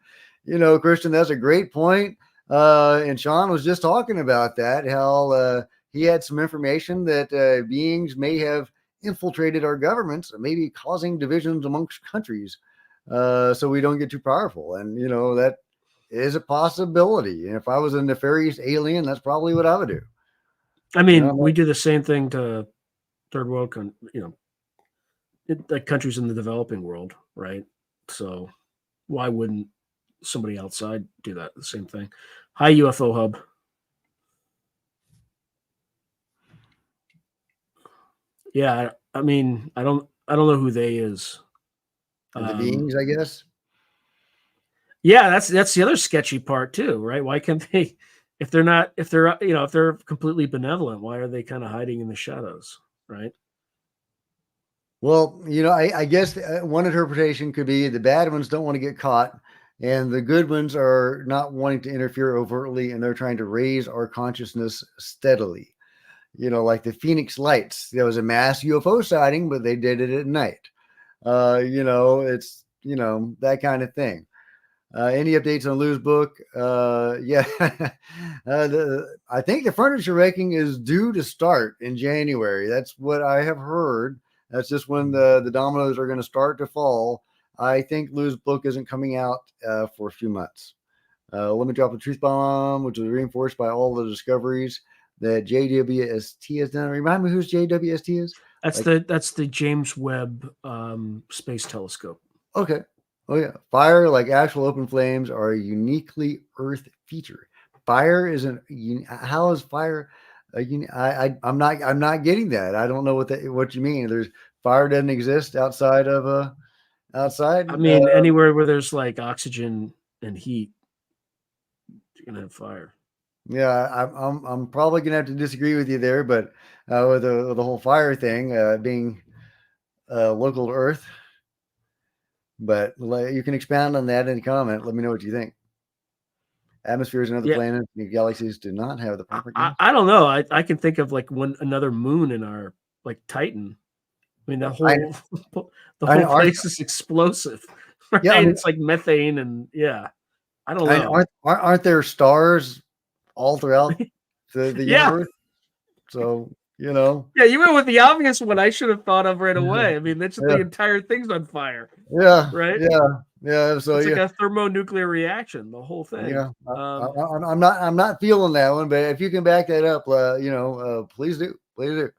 Christian, that's a great point. And Sean was just talking about that, how he had some information that beings may have infiltrated our governments, maybe causing divisions amongst countries. So we don't get too powerful. And, that is a possibility. And if I was a nefarious alien, that's probably what I would do. I mean, we do the same thing to third world, like countries in the developing world, right? So why wouldn't somebody outside do that? The same thing. Hi, UFO Hub. Yeah, I mean, I don't know who they is. The beings, I guess. Yeah, that's the other sketchy part too, right? Why can't they, if they're completely benevolent, why are they kind of hiding in the shadows, right? Well, I guess one interpretation could be the bad ones don't want to get caught, and the good ones are not wanting to interfere overtly, and they're trying to raise our consciousness steadily. Like the Phoenix Lights, there was a mass UFO sighting, but they did it at night. It's that kind of thing. Any updates on Lou's book? Yeah, I think the furniture wrecking is due to start in January. That's what I have heard. That's just when the dominoes are going to start to fall. I think Lou's book isn't coming out for a few months. Let me drop a truth bomb, which was reinforced by all the discoveries that JWST has done. Remind me who's JWST is? That's the James Webb Space Telescope. Okay. Oh yeah, fire, like actual open flames, are a uniquely Earth feature. Fire isn't. How is fire? I'm not getting that. I don't know what you mean. There's fire doesn't exist outside of outside. I mean, anywhere where there's like oxygen and heat, you're gonna have fire. Yeah, I'm probably gonna have to disagree with you there, but with the whole fire thing being local to Earth. But you can expand on that in a comment. Let me know what you think. Atmospheres and other planets and galaxies do not have the proper. I don't know. I can think of like another moon in our like Titan. I mean, the whole place is explosive. Right? Yeah, it's like methane and I don't know. Aren't there stars all throughout the universe? So Yeah, you went with the obvious one I should have thought of right away. I mean, that's the entire thing's on fire. Yeah. Right. Yeah. So it's like a thermonuclear reaction. The whole thing. Yeah. I'm not feeling that one, but if you can back that up, please do. Please do.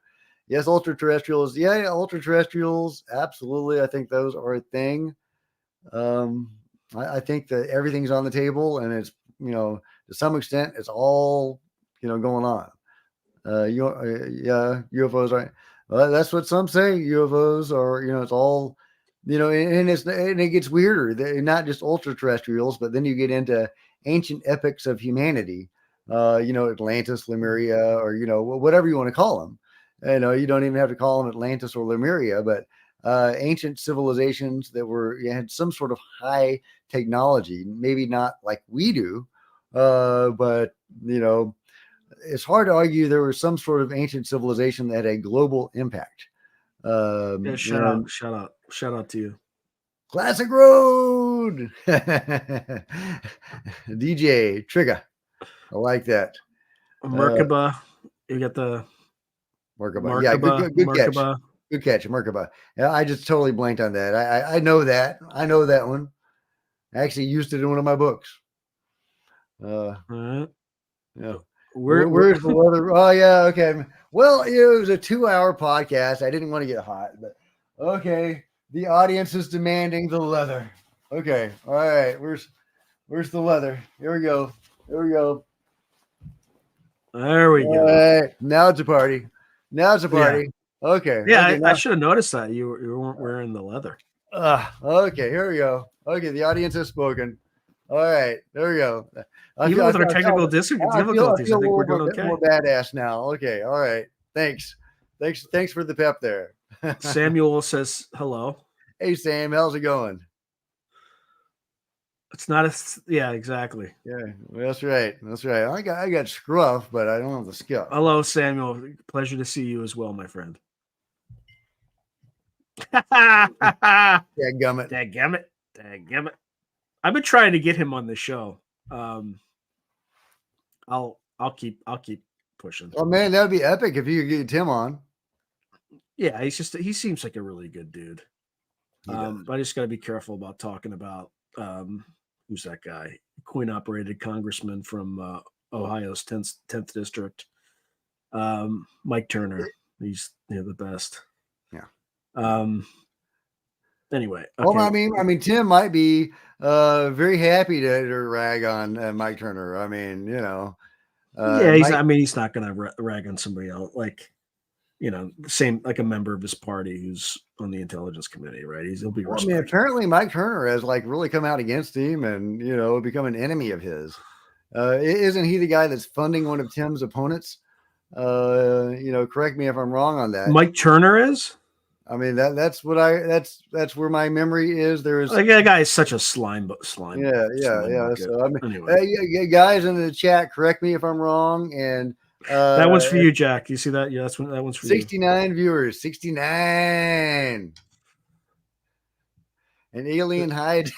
Yes, ultra terrestrials. Yeah, ultra terrestrials. Absolutely. I think those are a thing. I think that everything's on the table, and it's to some extent it's all going on. UFOs are. Well, that's what some say. UFOs are. It's all. And it gets weirder. They're not just ultra terrestrials, but then you get into ancient epics of humanity, Atlantis, Lemuria, or, whatever you want to call them. You don't even have to call them Atlantis or Lemuria, but ancient civilizations that had some sort of high technology, maybe not like we do, but, it's hard to argue there was some sort of ancient civilization that had a global impact. Shout out to you. Classic Road. DJ Trigger. I like that. Merkaba. You got the Merkaba. Yeah, good catch. Good catch, Merkaba. Yeah, I just totally blanked on that. I know that. I know that one. I actually used it in one of my books. Yeah. Where's the weather? Oh, yeah. Okay. Well, it was a 2-hour podcast. I didn't want to get hot, but okay. The audience is demanding the leather. Okay. All right. Where's the leather? Here we go. There we go. All right. Now it's a party. Okay. Yeah, okay, I should have noticed that you weren't wearing the leather. Okay. Here we go. Okay. The audience has spoken. All right. There we go. Even with our technical difficulties, I think we're doing okay. More badass now. Okay. All right. Thanks for the pep there. Samuel says hello. Hey, Sam. How's it going? It's not yeah, exactly. Yeah, that's right. I got scruff, but I don't have the skill. Hello, Samuel. Pleasure to see you as well, my friend. Dadgummit. I've been trying to get him on the show. I'll keep pushing. Oh man, that would be epic if you could get Tim on. Yeah, he seems like a really good dude. But I just got to be careful about talking about who's that guy? Coin-operated congressman from Ohio's 10th district, Mike Turner. He's the best. Yeah. Anyway. Okay. Well, I mean, Tim might be very happy to rag on Mike Turner. I mean, yeah, he's not going to rag on somebody else, like, same, like a member of his party who's on the intelligence committee, right? He'll be respected. Apparently Mike Turner has really come out against him and, become an enemy of his. Isn't he the guy that's funding one of Tim's opponents? Correct me if I'm wrong on that. Mike Turner is? I mean, that's where my memory is. There's that guy is such a slime. Yeah. So anyway, guys in the chat, correct me if I'm wrong. And that one's for you, Jack. You see that? Yeah, that one's for 69 viewers. 69. An alien hide.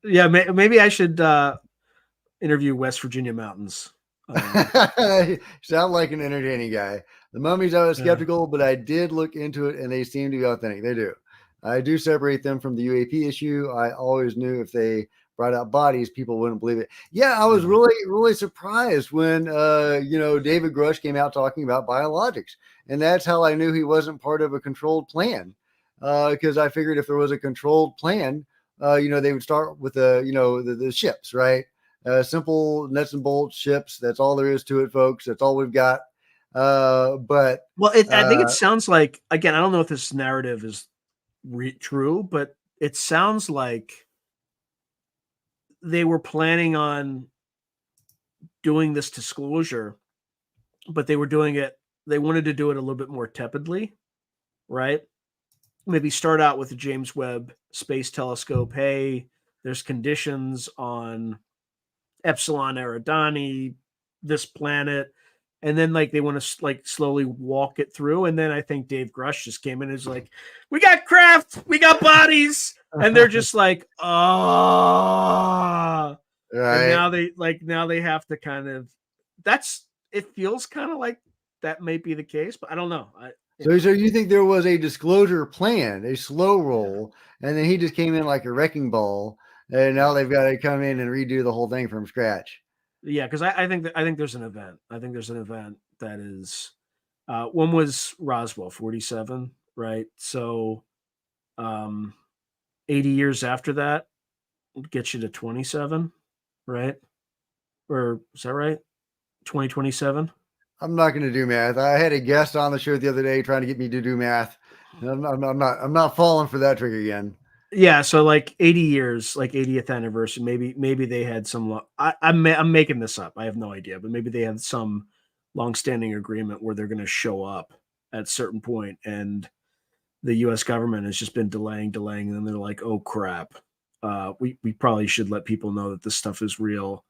Yeah, maybe I should interview West Virginia Mountains. Sound like an entertaining guy. The mummies, I was skeptical, but I did look into it, and they seem to be authentic. They do. I do separate them from the UAP issue. I always knew if they brought out bodies, people wouldn't believe it. Yeah, I was really, really surprised when, David Grush came out talking about biologics. And that's how I knew he wasn't part of a controlled plan. Because I figured if there was a controlled plan, they would start with the ships, right? Simple nuts and bolts ships. That's all there is to it, folks. That's all we've got. I think it sounds like, again, I don't know if this narrative is true, but it sounds like they were planning on doing this disclosure, but they wanted to do it a little bit more tepidly, right? Maybe start out with the James Webb Space Telescope. Hey, there's conditions on Epsilon Eridani, this planet. And then they want to slowly walk it through. And then I think Dave Grush just came in and is like, we got craft, we got bodies. And they're just like, oh, right. And now they have to kind of, it feels kind of like that may be the case, but I don't know. So you think there was a disclosure plan, a slow roll, and then he just came in like a wrecking ball, and now they've got to come in and redo the whole thing from scratch. Yeah, because I think there's an event. I think there's an event that is, one was Roswell 47, right? So, 80 years after that gets you to 27, right? Or is that right? 2027. I'm not going to do math. I had a guest on the show the other day trying to get me to do math. I'm not falling for that trick again. Yeah, so like 80 years, like 80th anniversary. Maybe they had some. I'm making this up. I have no idea, but maybe they had some long-standing agreement where they're going to show up at a certain point, and the U.S. government has just been delaying, and then they're like, "Oh crap, we probably should let people know that this stuff is real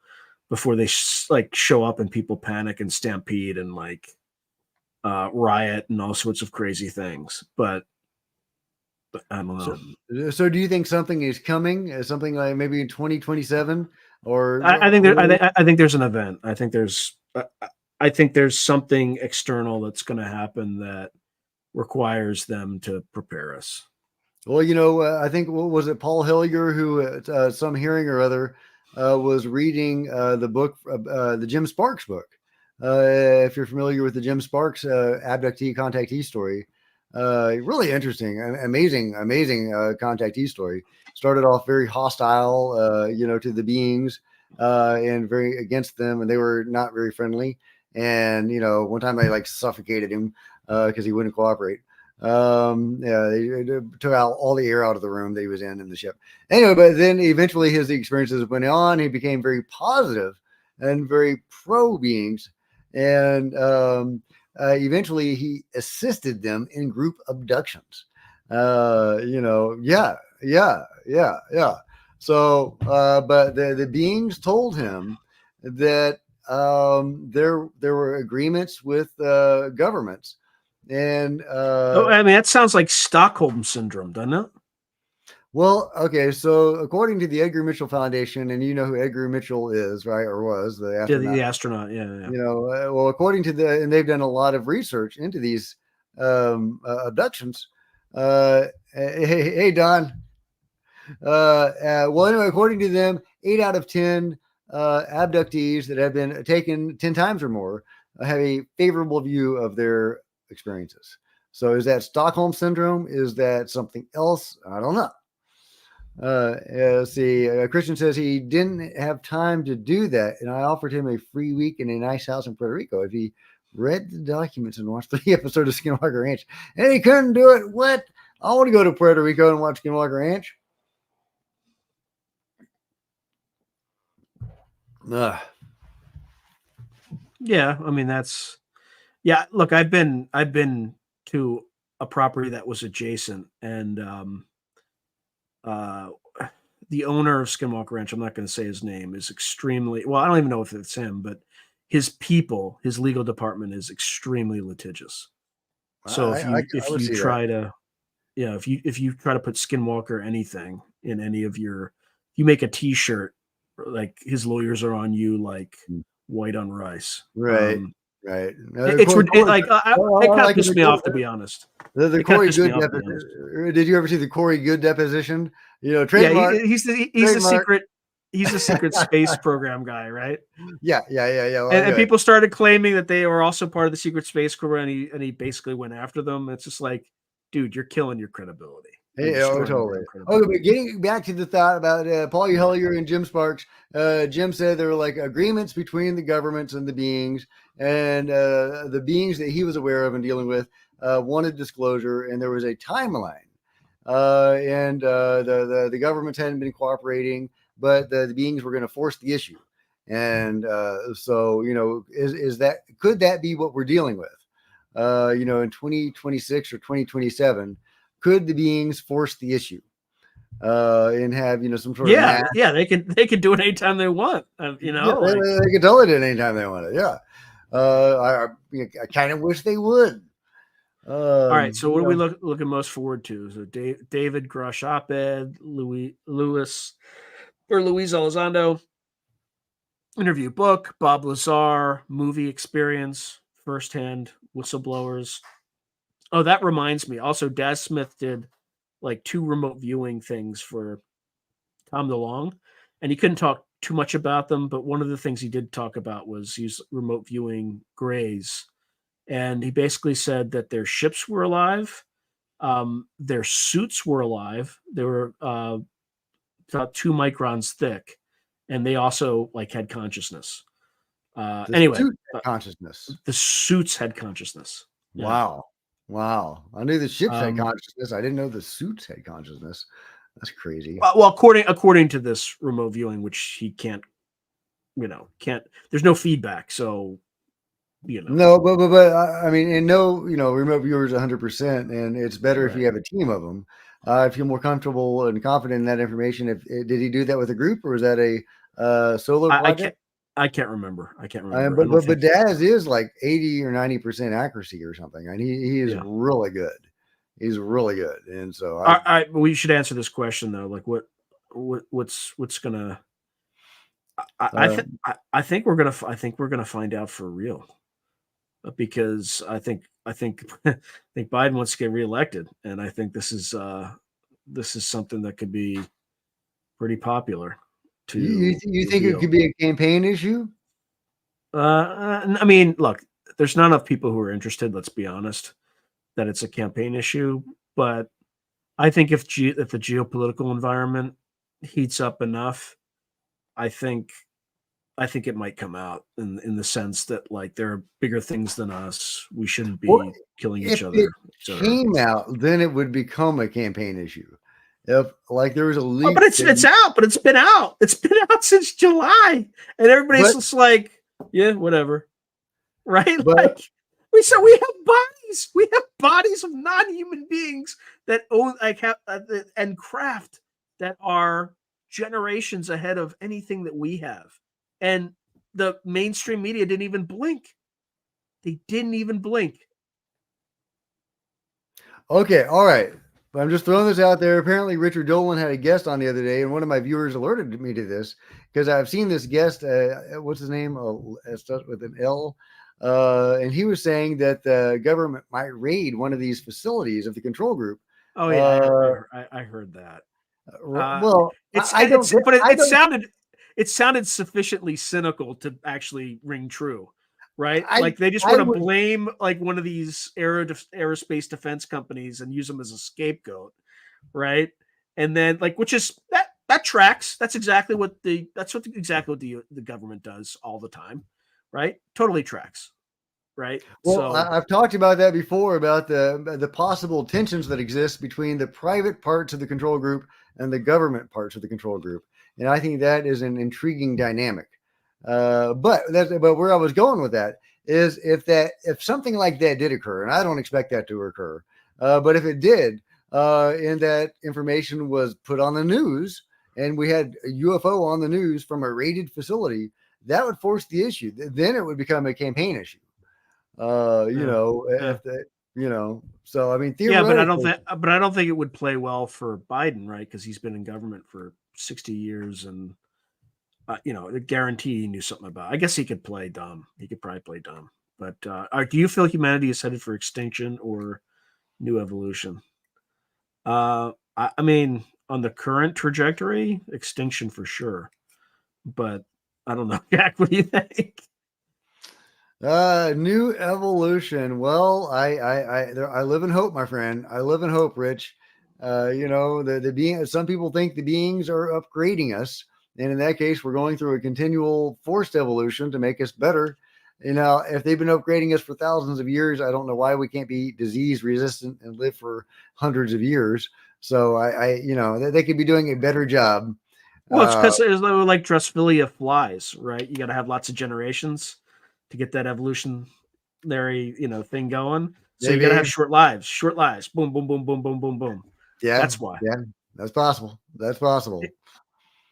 before they like show up and people panic and stampede and like riot and all sorts of crazy things." But I don't know. So do you think something is coming? Something like maybe in 2027, I think there's an event. I think there's something external that's going to happen that requires them to prepare us. Well, I think what was it, Paul Hillier, who at some hearing or other was reading the book, the Jim Sparks book. If you're familiar with the Jim Sparks abductee contactee story, really interesting, amazing contactee story. Started off very hostile, to the beings and very against them, and they were not very friendly. And one time they like suffocated him because he wouldn't cooperate. Yeah, they took out all the air out of the room that he was in the ship. Anyway, but then eventually his experiences went on. He became very positive and very pro beings, and eventually he assisted them in group abductions. Yeah. So, but the beings told him that there were agreements with governments. And I mean, that sounds like Stockholm syndrome, doesn't it? well, okay. So according to the Edgar Mitchell Foundation, and you know who Edgar Mitchell is, right? Or was the astronaut? The astronaut, yeah. Well, according to and they've done a lot of research into these abductions. Hey, Don. Well, anyway, according to them, 8 out of 10 abductees that have been taken 10 times or more have a favorable view of their experiences. So is that Stockholm syndrome? Is that something else? I don't know. See, Christian says he didn't have time to do that, and I offered him a free week in a nice house in Puerto Rico if he read the documents and watched the episode of Skinwalker Ranch. And he couldn't do it. What? I want to go to Puerto Rico and watch Skinwalker Ranch. Yeah, I mean look, I've been to a property that was adjacent, and the owner of Skinwalker Ranch, I'm not going to say his name, is extremely well. I don't even know if it's him, but his legal department is extremely litigious. So if you try to put Skinwalker anything in any of your, you make a T-shirt, like his lawyers are on you like white on rice. Right. Right. It kind of pissed me off, to be honest. The Corey Good deposition. Did you ever see the Corey Good deposition? Trademark. Yeah, he's the secret space program guy, right? Yeah. Well, and people started claiming that they were also part of the secret space program, and he basically went after them. It's just like, dude, you're killing your credibility. Totally. Okay, but getting back to the thought about Paul Hellier and Jim Sparks, Jim said there were like agreements between the governments and the beings, and the beings that he was aware of and dealing with wanted disclosure, and there was a timeline. And the governments hadn't been cooperating, but the beings were going to force the issue. And so, could that be what we're dealing with? In 2026 or 2027, could the beings force the issue and have some sort of they can do it anytime they want. They can totally do it anytime they want it. Yeah, I kind of wish they would. All right, so what are we looking most forward to? So David Grush op-ed, Luis Elizondo interview book, Bob Lazar movie experience, firsthand whistleblowers. Oh, that reminds me. Also, Daz Smith did like 2 remote viewing things for Tom DeLonge, and he couldn't talk too much about them, but one of the things he did talk about was he's remote viewing grays. And he basically said that their ships were alive, their suits were alive. They were about 2 microns thick, and they also like had consciousness. Consciousness. The suits had consciousness. Yeah. Wow. I knew the ships had consciousness. I didn't know the suits had consciousness. That's crazy. Well, according to this remote viewing, which he can't, there's no feedback. So, No, but I mean, and no, remote viewers 100%, and it's better if you have a team of them. I feel more comfortable and confident in that information. Did he do that with a group, or is that a solo project? I can't remember. I can't remember. But Daz is like 80 or 90% accuracy or something, and he is really good. He's really good, and so we should answer this question though. Like, what's gonna? I think we're gonna find out for real, because I think Biden wants to get reelected, and I think this is something that could be pretty popular. You think it could be a campaign issue? I mean, look, there's not enough people who are interested. Let's be honest, that it's a campaign issue. But I think if the geopolitical environment heats up enough, I think it might come out in the sense that, like, there are bigger things than us. We shouldn't be killing each other. If it came out, then it would become a campaign issue. If like there was a leak, but it's out. But it's been out. It's been out since July, and everybody's just like, yeah, whatever, right? Like we have bodies. We have bodies of non-human beings that own and craft that are generations ahead of anything that we have. And the mainstream media didn't even blink. They didn't even blink. Okay, all right. But I'm just throwing this out there. Apparently, Richard Dolan had a guest on the other day, and one of my viewers alerted me to this because I've seen this guest. What's his name? It starts with an L. And he was saying that the government might raid one of these facilities of the control group. Oh yeah, I heard that. Well, it sounded sufficiently cynical to actually ring true, right? Like they just want to blame like one of these aerospace defense companies and use them as a scapegoat, right? And then which is that tracks. That's exactly what the government does all the time, right? Totally tracks. Right. Well, I've talked about that before, about the possible tensions that exist between the private parts of the control group and the government parts of the control group, and I think that is an intriguing dynamic. But where I was going with that is if something like that did occur, and I don't expect that to occur, but if it did, and that information was put on the news, and we had a UFO on the news from a raided facility, that would force the issue. Then it would become a campaign issue. So I mean, theoretically, but I don't think it would play well for Biden, right? Because he's been in government for 60 years, and the guarantee he knew something about. I guess he could play dumb. He could probably play dumb. But do you feel humanity is headed for extinction or new evolution? I mean, on the current trajectory, extinction for sure. But I don't know, Jack. What do you think? New evolution. Well, I live in hope, my friend. I live in hope, Rich. The being. Some people think the beings are upgrading us, and in that case, we're going through a continual forced evolution to make us better. If they've been upgrading us for thousands of years, I don't know why we can't be disease resistant and live for hundreds of years. So they could be doing a better job. Well, it's because it's like Drosophila flies, right? You got to have lots of generations to get that evolutionary, thing going. So you got to have short lives. Boom, boom, boom, boom, boom, boom, boom. Yeah, that's why. Yeah, that's possible.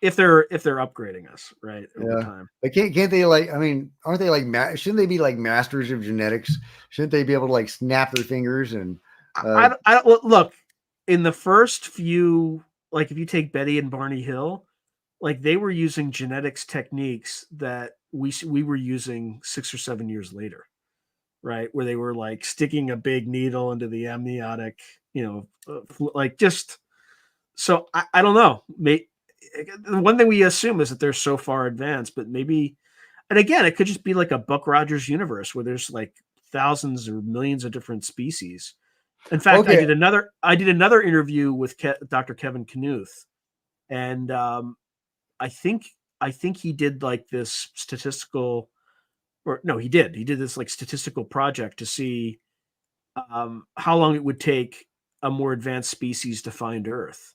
If they're upgrading us, right, over time. But can't they aren't they shouldn't they be like masters of genetics? Shouldn't they be able to snap their fingers and? I look, in the first few, if you take Betty and Barney Hill, they were using genetics techniques that we were using 6 or 7 years later, right? Where they were sticking a big needle into the amniotic, just. So I don't know. The one thing we assume is that they're so far advanced, but maybe, and again, it could just be like a Buck Rogers universe where there's thousands or millions of different species. In fact, okay. I did another interview with Dr. Kevin Knuth, and I think he did this statistical, he did this statistical project to see how long it would take a more advanced species to find Earth.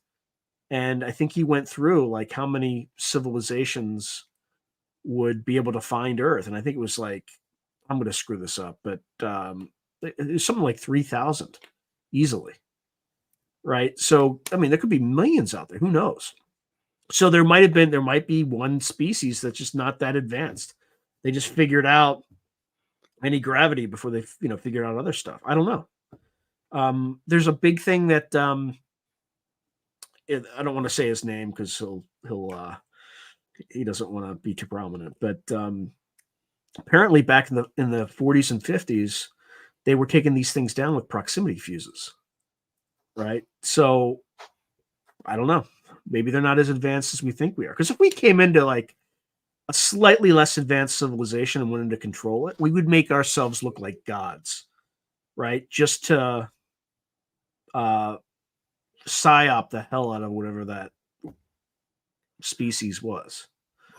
And I think he went through like how many civilizations would be able to find Earth. And I think it was like, I'm going to screw this up, but it was something like 3,000 easily. Right. So, I mean, there could be millions out there. Who knows? So there might be one species that's just not that advanced. They just figured out anti-gravity before they, figured out other stuff. I don't know. There's a big thing that I don't want to say his name because he doesn't want to be too prominent. But apparently, back in the 40s and 50s, they were taking these things down with proximity fuses. Right. So I don't know. Maybe they're not as advanced as we think we are. Because if we came into like a slightly less advanced civilization and wanted to control it, we would make ourselves look like gods, right? Just to psyop the hell out of whatever that species was.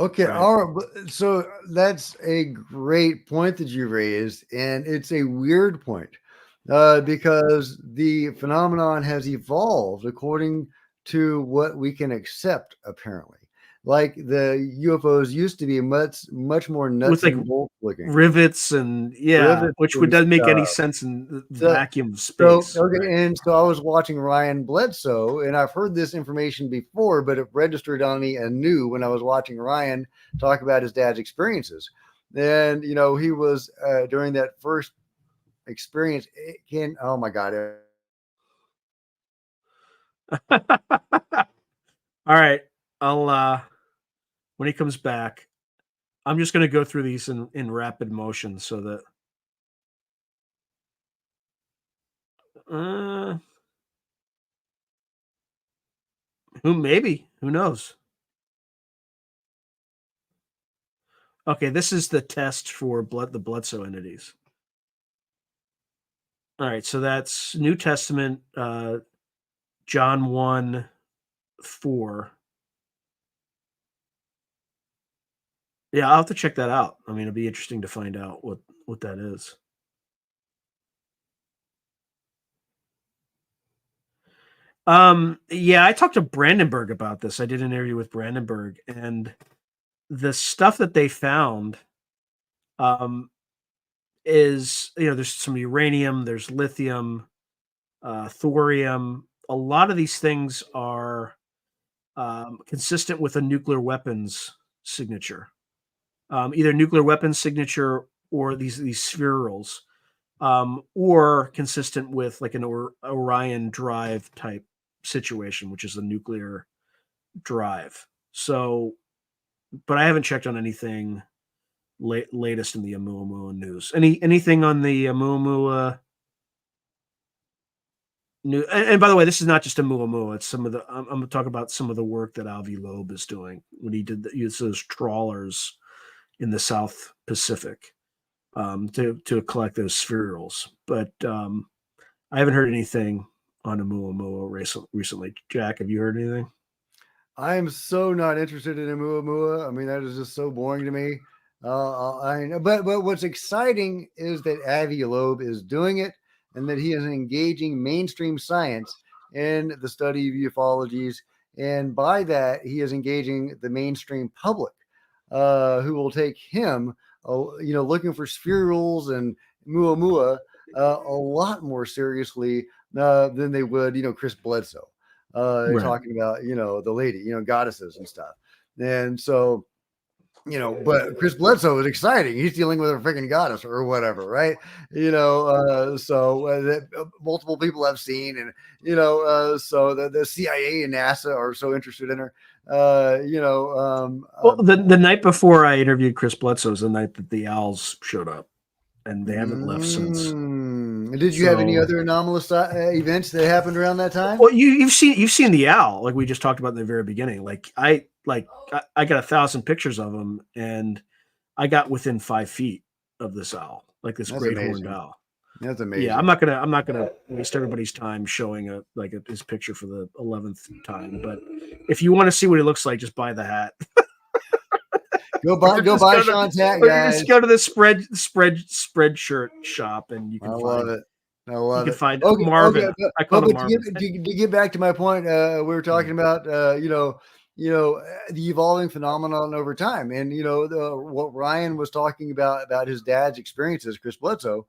Okay, right? all right. So that's a great point that you raised, and it's a weird point because the phenomenon has evolved according to what we can accept, apparently. Like the UFOs used to be much more nuts With like and bolts looking. rivets and Rivets which and doesn't make any stuff. sense in the So, vacuum of So, space. okay, right? and so I was watching Ryan Bledsoe, and I've heard this information before, but it registered on me anew when I was watching Ryan talk about his dad's experiences. And, he was during that first experience, oh my God. All right. I'll when he comes back, I'm just going to go through these in rapid motion so that who knows? Okay, this is the test for the Bledsoe entities. All right, so that's New Testament, John 1:4. Yeah, I'll have to check that out. I mean, it'd be interesting to find out what that is. Yeah, I talked to Brandenburg about this. I did an interview with Brandenburg, and the stuff that they found is, there's some uranium, there's lithium, thorium. A lot of these things are consistent with a nuclear weapons signature, either nuclear weapons signature or these spherals, or consistent with like an Orion drive type situation, which is a nuclear drive. So, but I haven't checked on anything latest in the Oumuamua news. Anything on the Oumuamua new? And by the way, this is not just Oumuamua. It's some of the. I'm going to talk about some of the work that Avi Loeb is doing when he used those trawlers in the South Pacific to collect those spherals. But I haven't heard anything on Oumuamua recently. Jack, have you heard anything? I am so not interested in Oumuamua. I mean, that is just so boring to me. But what's exciting is that Avi Loeb is doing it, and that he is engaging mainstream science in the study of ufologies, and by that he is engaging the mainstream public, who will take him, looking for spherules and Muamua a lot more seriously than they would, Chris Bledsoe. Right. Talking about, the lady, goddesses and stuff. And so, but Chris Bledsoe is exciting. He's dealing with a freaking goddess or whatever, right? That multiple people have seen, and so the CIA and NASA are so interested in her. Well, the night before I interviewed Chris Bledsoe was the night that the owls showed up, and they haven't left since. Did you have any other anomalous events that happened around that time? Well, you've seen the owl, like we just talked about in the very beginning. I got 1,000 pictures of him, and I got within 5 feet of this owl, like this great horned owl. That's amazing. Yeah, I'm not gonna waste everybody's time showing his picture for the 11th time. But if you want to see what he looks like, just buy the hat. Go buy Sean's hat, guys. Just go to the spread shirt shop, and you can. I love it. I love can it. find Okay, Marvin. okay, I call him but Marvin. to get back to my point, we were talking about the evolving phenomenon over time, and what Ryan was talking about his dad's experiences, Chris Bledsoe,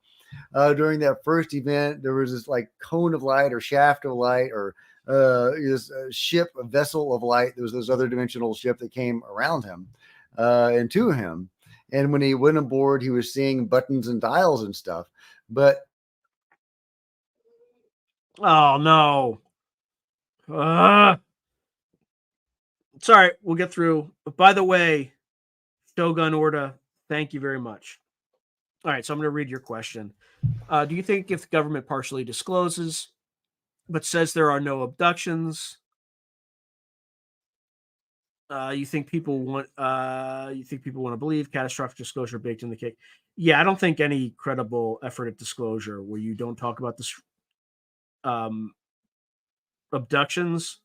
during that first event. There was this like cone of light or shaft of light or this ship, a vessel of light. There was this other dimensional ship that came around him and to him. And when he went aboard, he was seeing buttons and dials and stuff. But Oh no. Sorry, we'll get through. But by the way, Shogun Orta, thank you very much. All right, so I'm going to read your question. Do you think if the government partially discloses but says there are no abductions, you think people want to believe catastrophic disclosure baked in the cake? Yeah, I don't think any credible effort at disclosure where you don't talk about this abductions.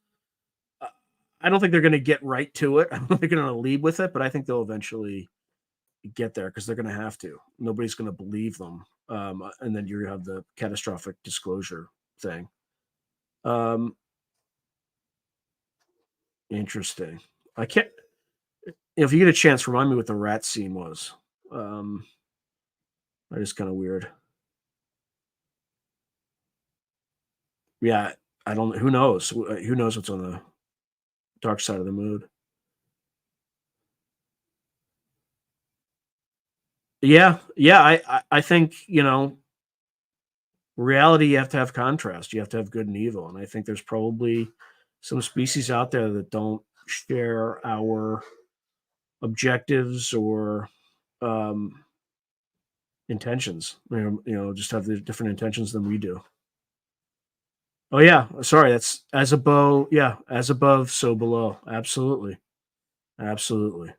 I don't think they're going to get right to it. I don't think they're going to lead with it, but I think they'll eventually get there because they're going to have to. Nobody's going to believe them, and then you have the catastrophic disclosure thing. Interesting. I can't. If you get a chance, remind me what the rat scene was. That is kind of weird. Yeah, I don't. Who knows? Who knows what's on the dark side of the moon? Yeah, yeah. I think reality. You have to have contrast. You have to have good and evil, and I think there's probably some species out there that don't share our objectives or intentions. Just have the different intentions than we do. Oh yeah, sorry. That's as above. Yeah, as above, so below. Absolutely, absolutely.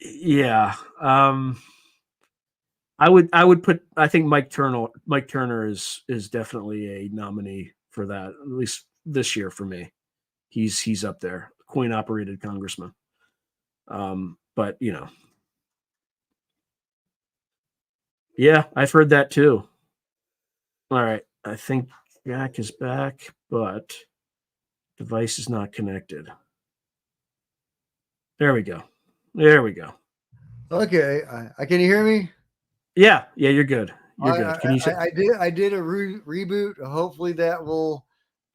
Yeah. I would put. I think Mike Turner is definitely a nominee for that. At least this year for me. He's up there. Coin operated congressman. But yeah, I've heard that too. All right. I think Jack is back, but device is not connected. There we go. There we go. okay, can you hear me? Yeah, you're good. You're good. Can you say I did a reboot. Hopefully that will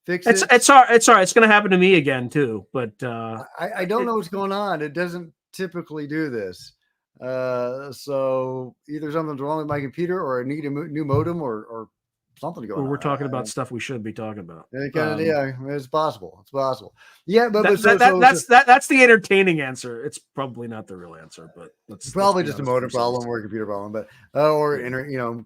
fix it's it. it's all right. It's all right. It's going to happen to me again too. But I don't know what's going on. It doesn't typically do this. So either something's wrong with my computer, or I need a new modem, or something going we're on. talking about stuff we shouldn't be talking about. Yeah, it's possible. It's possible. Yeah, but That's the entertaining answer. It's probably not the real answer, but probably just a modem problem or a computer problem, but or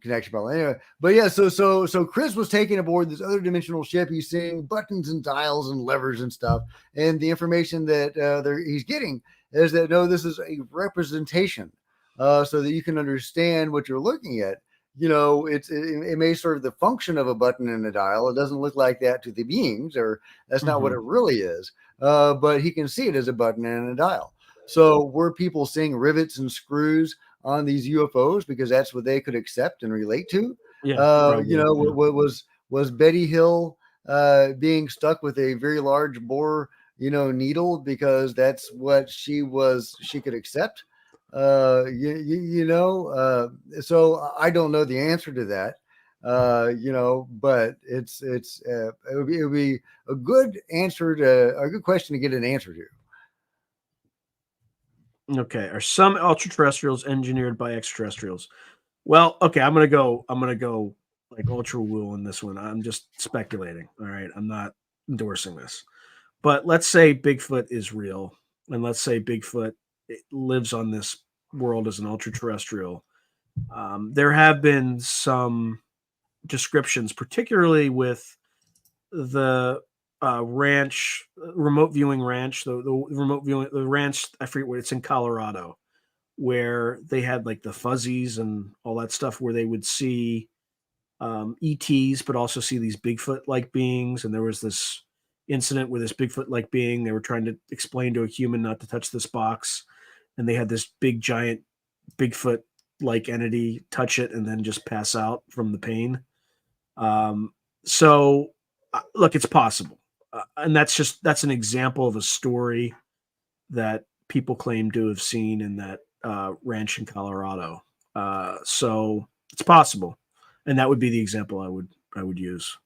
connection problem. Anyway, but yeah, so Chris was taking aboard this other dimensional ship. He's seeing buttons and dials and levers and stuff, and the information that he's getting is that no, this is a representation, so that you can understand what you're looking at. It may serve the function of a button and a dial. It doesn't look like that to the beings, or that's not what it really is. But he can see it as a button and a dial. So were people seeing rivets and screws on these UFOs because that's what they could accept and relate to? Yeah, what was Betty Hill being stuck with a very large bore, needle because that's what she could accept? So I don't know the answer to that. But it would be a good question to get an answer to. Okay. Are some ultra terrestrials engineered by extraterrestrials? Well, okay, I'm gonna go like ultra woo in this one. I'm just speculating. All right. I'm not endorsing this. But let's say Bigfoot is real, and let's say Bigfoot lives on this world as an ultra terrestrial. There have been some descriptions, particularly with the ranch, remote viewing ranch, the ranch. I forget what it's in Colorado, where they had like the fuzzies and all that stuff, where they would see ETs, but also see these Bigfoot like beings. And there was this incident with this Bigfoot like being. They were trying to explain to a human not to touch this box, and they had this big giant Bigfoot like entity touch it and then just pass out from the pain. So look, it's possible. And that's an example of a story that people claim to have seen in that ranch in Colorado. So it's possible. And that would be the example I would use.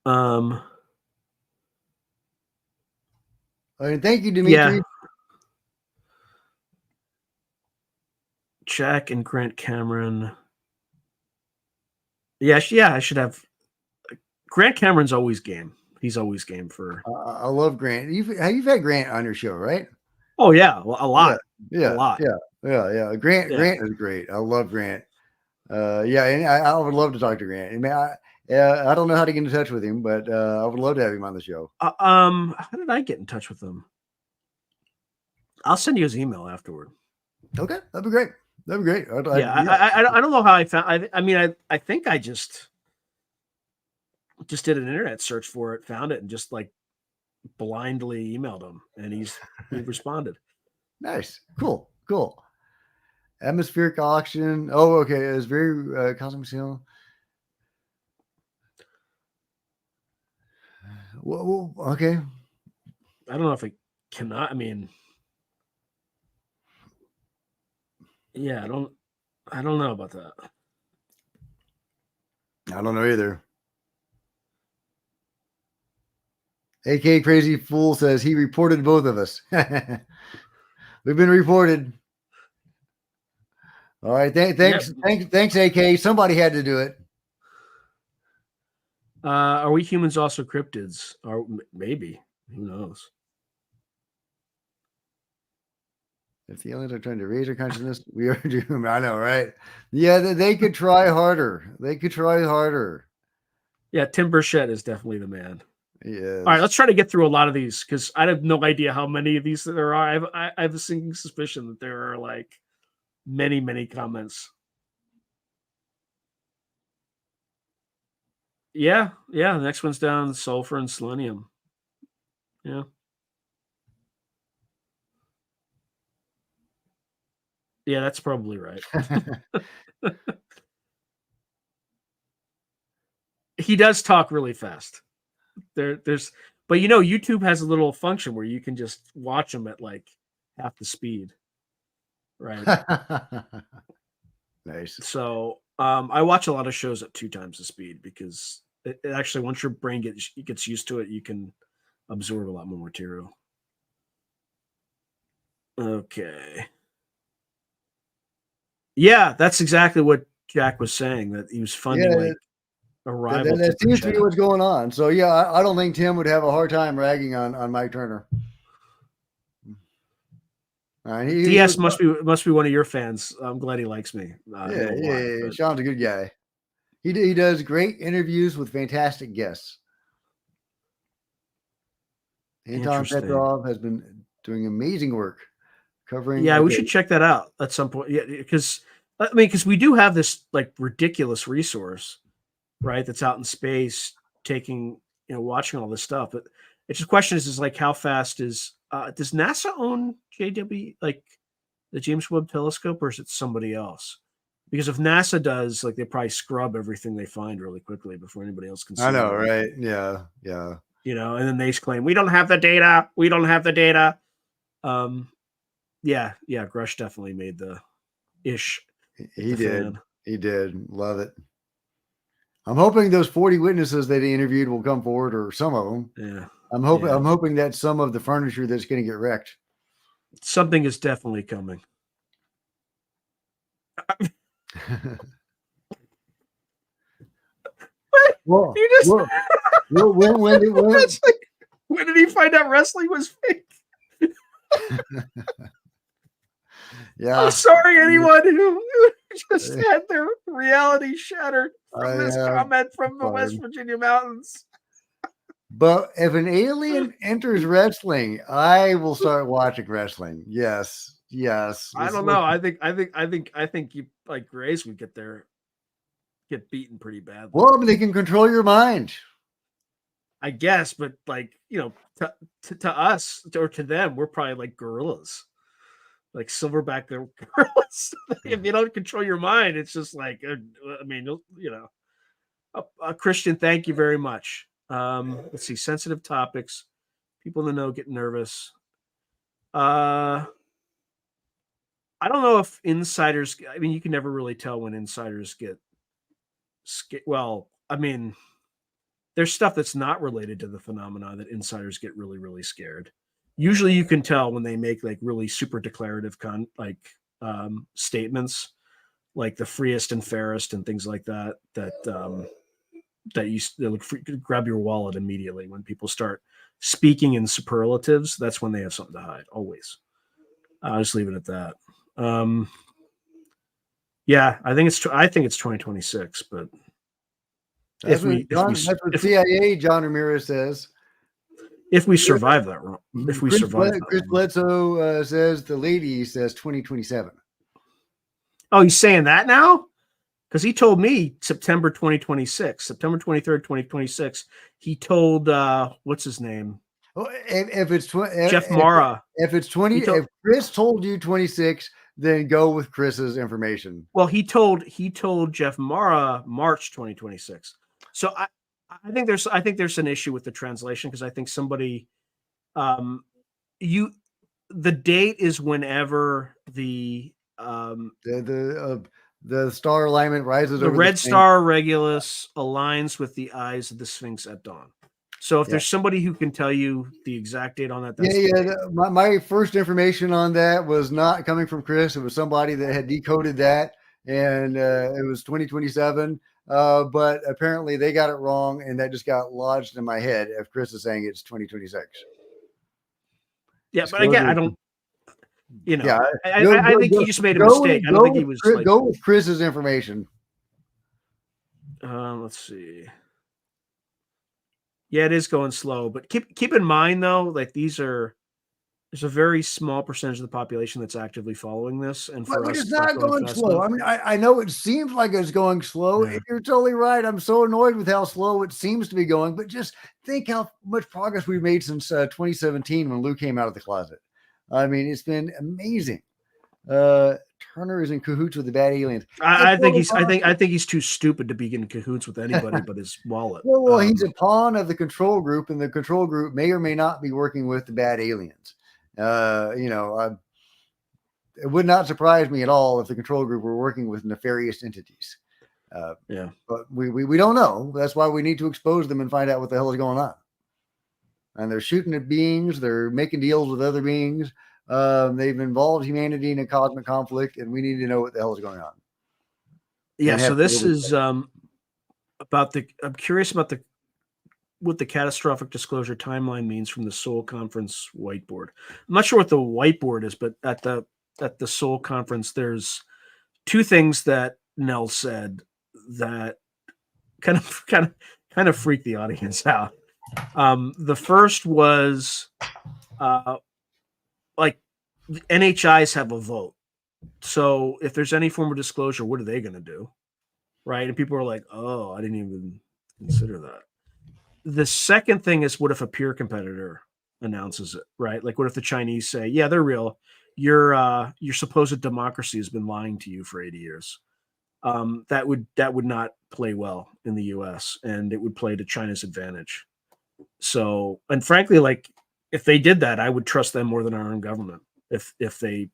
I mean, thank you, Dimitri. Yeah. Jack and Grant Cameron. Yeah, I should have. Grant Cameron's always game. He's always game for. I love Grant. You've had Grant on your show, right? Oh yeah, a lot. Yeah, a lot. Yeah. Grant is great. I love Grant. Yeah, and I would love to talk to Grant. I mean, I don't know how to get in touch with him, but I would love to have him on the show. How did I get in touch with him? I'll send you his email afterward. Okay, that'd be great. That'd be great. I don't know how I found. I mean, I think I just did an internet search for it, found it, and just like blindly emailed him, and he responded. Nice, cool. Atmospheric auction. Oh, okay. It's very cosmic seal. Well, okay. I don't know if it cannot. I mean, yeah, I don't know about that. I don't know either. AK Crazy Fool says he reported both of us. We've been reported. All right. Thanks, AK. Somebody had to do it. Are we humans also cryptids? Or maybe. Who knows? If the aliens are trying to raise our consciousness, we are doomed. I know, right? Yeah, they could try harder. Yeah, Tim Burchett is definitely the man. Yeah. All right, let's try to get through a lot of these because I have no idea how many of these there are. I have a sinking suspicion that there are like many, many comments. Yeah. The next one's down sulfur and selenium. Yeah. Yeah, that's probably right. He does talk really fast. But YouTube has a little function where you can just watch him at like half the speed. Right. Nice. So I watch a lot of shows at 2 times the speed because it actually, once your brain gets used to it, you can absorb a lot more material. Okay. Yeah, that's exactly what Jack was saying, that he was funding like a rival. That seems to be what's going on. So yeah, I don't think Tim would have a hard time ragging on Mike Turner. DS must be one of your fans. I'm glad he likes me. Yeah. Sean's a good guy. He does great interviews with fantastic guests. Anton Petrov has been doing amazing work covering. Yeah, we should check that out at some point. Yeah, because we do have this like ridiculous resource, right? That's out in space, watching all this stuff. But it's just question is like how fast does NASA own JW, like the James Webb Telescope, or is it somebody else? Because if NASA does, like, they probably scrub everything they find really quickly before anybody else can see. I know, right? Yeah. And then they claim we don't have the data. Yeah, Grush definitely made the ish. He did. Love it. I'm hoping those 40 witnesses that he interviewed will come forward, or some of them. Yeah. I'm hoping that some of the furniture that's going to get wrecked. Something is definitely coming. When did he find out wrestling was fake? Yeah. I'm sorry, anyone who just had their reality shattered from this comment from the West Virginia mountains. But if an alien enters wrestling, I will start watching wrestling. Yes. I don't know. I think you, like, Grace would get beaten pretty badly. Well, they can control your mind. I guess, but like, to us or to them, we're probably like gorillas, like silverback gorillas. If you don't control your mind, it's just like, I mean, Christian, thank you very much. Let's see, sensitive topics. People in the know get nervous. I don't know if insiders. I mean, you can never really tell when insiders get. Well, I mean, there's stuff that's not related to the phenomena that insiders get really, really scared. Usually, you can tell when they make like really super declarative statements, like the freest and fairest and things like that. They'll grab your wallet immediately when people start speaking in superlatives. That's when they have something to hide. Always. I'll just leave it at that. Yeah, I think it's 2026, but That's what CIA John Ramirez says. If we survive that, Chris Bledsoe says the lady says 2027. Oh, he's saying that now? Because he told me September 2026, September 23rd, 2026. He told what's his name? Well, if it's Jeff Mara. If it's 20, if Chris told you 26, then go with Chris's information. Well, he told Jeff Mara March 2026. So I think there's an issue with the translation, because I think somebody the date is whenever the star alignment rises. The red star Regulus aligns with the eyes of the Sphinx at dawn. So if there's somebody who can tell you the exact date on that, that's my first information on that was not coming from Chris. It was somebody that had decoded that, and it was 2027. But apparently they got it wrong, and that just got lodged in my head. If Chris is saying it's 2026. Yeah, but again, I don't. I think he just made a mistake. I don't think he was. Go with Chris's information. Let's see. Yeah, it is going slow, but keep in mind though, like there's a very small percentage of the population that's actively following this, and for us, it's not going slow. I mean, I know it seems like it's going slow. Yeah. You're totally right. I'm so annoyed with how slow it seems to be going, but just think how much progress we've made since 2017 when Lou came out of the closet. I mean, it's been amazing. Turner is in cahoots with the bad aliens. I think he's too stupid to be in cahoots with anybody but his wallet. Well, he's a pawn of the control group, and the control group may or may not be working with the bad aliens. It would not surprise me at all if the control group were working with nefarious entities. But we don't know. That's why we need to expose them and find out what the hell is going on. And they're shooting at beings. They're making deals with other beings. They've involved humanity in a cosmic conflict, and we need to know what the hell is going on. Yeah. So this is about I'm curious about what the catastrophic disclosure timeline means from the Seoul Conference whiteboard. I'm not sure what the whiteboard is, but at the Seoul Conference, there's two things that Nell said that kind of freaked the audience out. The first was like the NHIs have a vote. So if there's any form of disclosure, what are they going to do? Right. And people are like, oh, I didn't even consider that. The second thing is, what if a peer competitor announces it, right? Like what if the Chinese say, yeah, they're real. Your supposed democracy has been lying to you for 80 years. That would not play well in the US, and it would play to China's advantage. So, and frankly, like if they did that, I would trust them more than our own government. If they,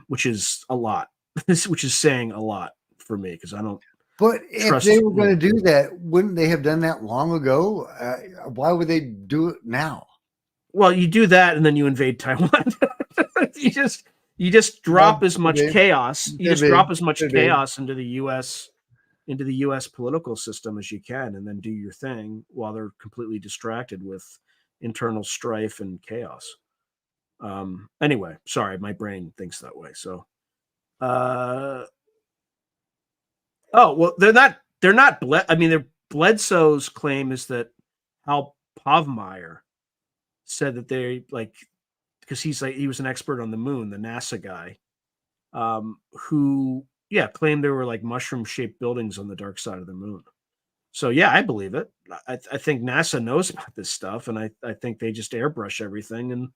which is a lot, which is saying a lot for me, because I don't. But if they were going to do that, wouldn't they have done that long ago? Why would they do it now? Well, you do that, and then you invade Taiwan. you just drop as much chaos. You just drop as much chaos into the U.S. political system as you can, and then do your thing while they're completely distracted with internal strife and chaos. Anyway, sorry, my brain thinks that way. So, they're not. Bledsoe's claim is that Hal Pavmeyer said that they because he was an expert on the moon, the NASA guy, who claimed there were like mushroom-shaped buildings on the dark side of the moon. So yeah, I believe it. I think NASA knows about this stuff, and I think they just airbrush everything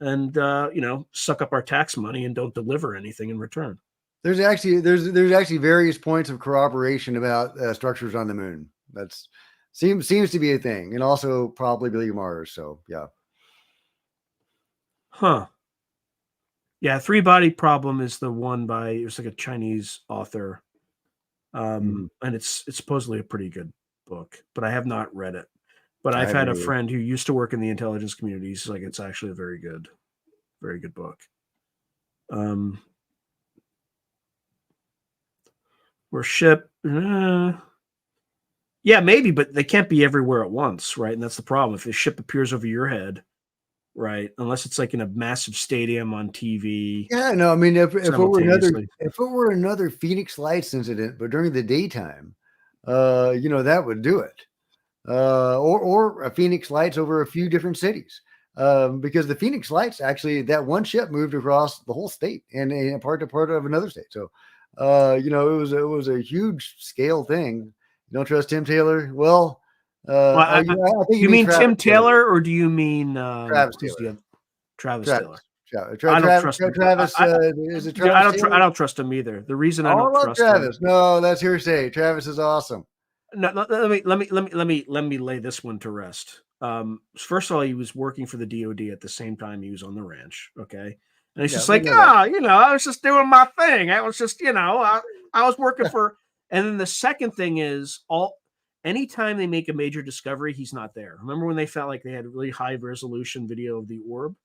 and suck up our tax money and don't deliver anything in return. There's actually various points of corroboration about structures on the moon. That's seems to be a thing, and also probably Mars. So yeah. Huh. Yeah, Three Body Problem is the one by, it was like a Chinese author. And it's supposedly a pretty good book, but I have not read it. But I I've had haven't a either. friend who used to work in the intelligence community. He's like, it's actually a very good book. Or ship, yeah, maybe, but they can't be everywhere at once, right? And that's the problem. If the ship appears over your head, right, unless it's like in a massive stadium on TV. Yeah, no, I mean, if it simultaneously. were another Phoenix Lights incident, but during the daytime, that would do it. Or a Phoenix Lights over a few different cities. Because the Phoenix Lights, actually, that one ship moved across the whole state and a part of another state. So, it was a huge scale thing. You don't trust Tim Taylor? Well, Well, I think you mean Travis Tim Taylor, or do you mean Travis who's the Taylor. other? Travis Travis. Taylor. Tra- I don't Tra- trust Tra- him. Travis, is it Travis Taylor? I don't trust him either. The reason I Oh, I don't love trust him. Travis. No, that's hearsay. Travis is awesome. No, let me lay this one to rest. First of all, he was working for the DoD at the same time he was on the ranch. Okay, and he's Yeah, just we like, know that. I was just doing my thing. I was just, I was working for. And then the second thing is, anytime they make a major discovery, he's not there. Remember when they felt like they had really high resolution video of the orb?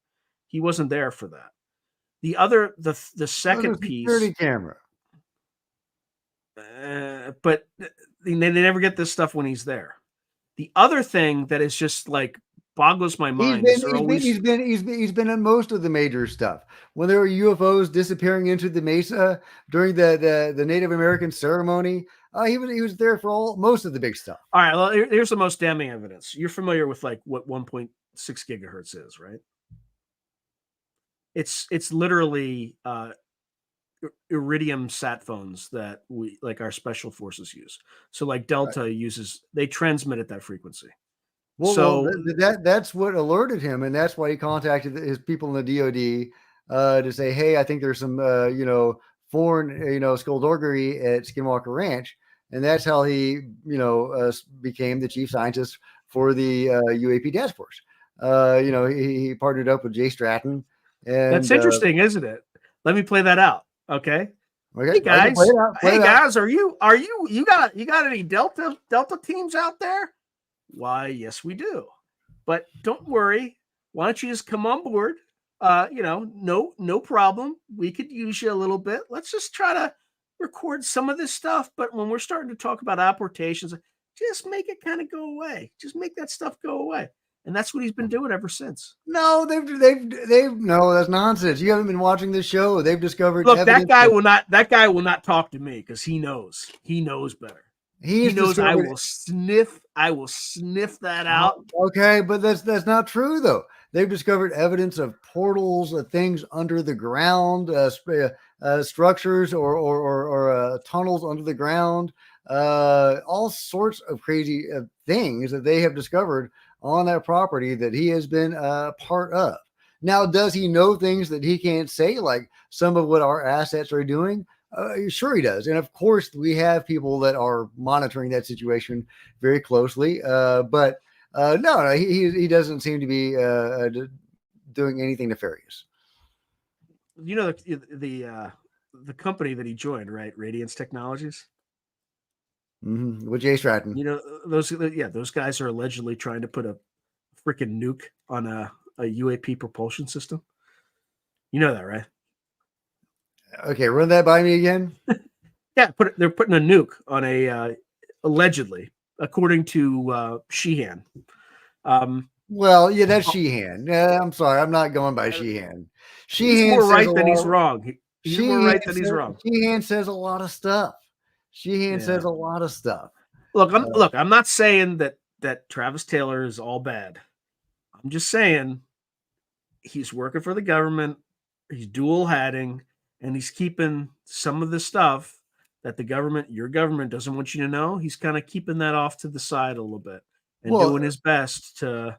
He wasn't there for that. The other, the second piece, security camera. but they never get this stuff when he's there. The other thing that is just like boggles my mind is he's been in most of the major stuff. When there were UFOs disappearing into the mesa during the Native American ceremony, he was there for most of the big stuff. All right, well, here's the most damning evidence. You're familiar with like what 1.6 gigahertz is, right? It's literally iridium sat phones that we, like, our special forces use. So like Delta uses, they transmit at that frequency. Well, that's what alerted him, and that's why he contacted his people in the DoD to say, "Hey, I think there's some foreign skullduggery at Skinwalker Ranch," and that's how he became the chief scientist for the UAP task force. He partnered up with Jay Stratton, and that's interesting, isn't it? Let me play that out. Okay. Okay, hey guys, play it out. are you got any Delta teams out there? Why, yes, we do. But don't worry. Why don't you just come on board? No problem. We could use you a little bit. Let's just try to record some of this stuff. But when we're starting to talk about apportations, just make it kind of go away. Just make that stuff go away. And that's what he's been doing ever since. No, they've no, that's nonsense. You haven't been watching this show. They've discovered. Look, that guy will not talk to me because he knows better. He knows I will sniff that out. Okay, but that's not true though. They've discovered evidence of portals, things under the ground, structures or tunnels under the ground, all sorts of crazy things that they have discovered on that property that he has been part of. Now, does he know things that he can't say, like some of what our assets are doing? Sure he does. And of course, we have people that are monitoring that situation very closely. But no, he doesn't seem to be doing anything nefarious. You know, the company that he joined, right? Radiance Technologies. Mm-hmm. With Jay Stratton. You know, those guys are allegedly trying to put a freaking nuke on a UAP propulsion system. You know that, right? Okay, run that by me again. Yeah, they're putting a nuke on a allegedly, according to Sheehan. Well, yeah, that's Sheehan. I'm sorry, I'm not going by Sheehan. He's more right than he's wrong. He's more right than he's wrong. Sheehan says a lot of stuff. Says a lot of stuff. Look, I'm not saying that Travis Taylor is all bad. I'm just saying he's working for the government. He's dual hatting, and he's keeping some of the stuff that your government doesn't want you to know, he's kind of keeping that off to the side a little bit and Well, doing his best to.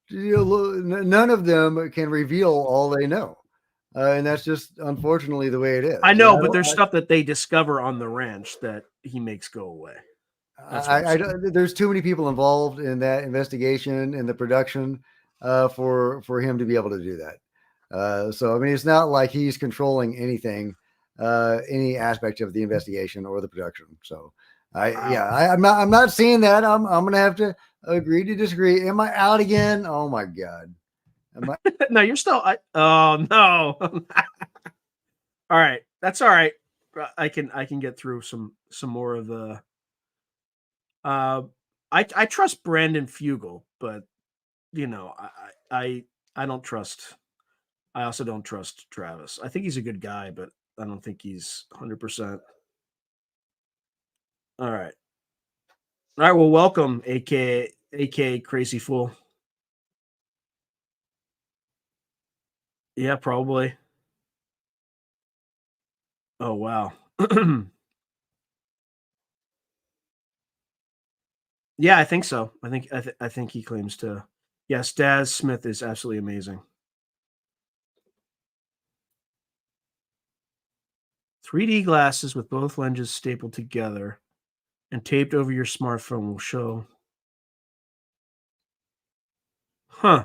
None of them can reveal all they know, and that's just unfortunately the way it is. I know, but there's stuff that they discover on the ranch that he makes go away. There's too many people involved in that investigation and the production for him to be able to do that. So I mean, it's not like he's controlling anything, any aspect of the investigation or the production. So I'm not seeing that. I'm gonna have to agree to disagree. Am I out again? Oh my god. No, you're still. Oh no. All right, that's all right. I can get through some more of the. I trust Brandon Fugel, but I don't trust. I also don't trust Travis. I think he's a good guy, but I don't think he's 100%. All right. All right. Well, welcome, aka Crazy Fool. Yeah, probably. Oh wow. Yeah, I think so. I think he claims to. Yes, Daz Smith is absolutely amazing. 3D glasses with both lenses stapled together and taped over your smartphone will show. Huh.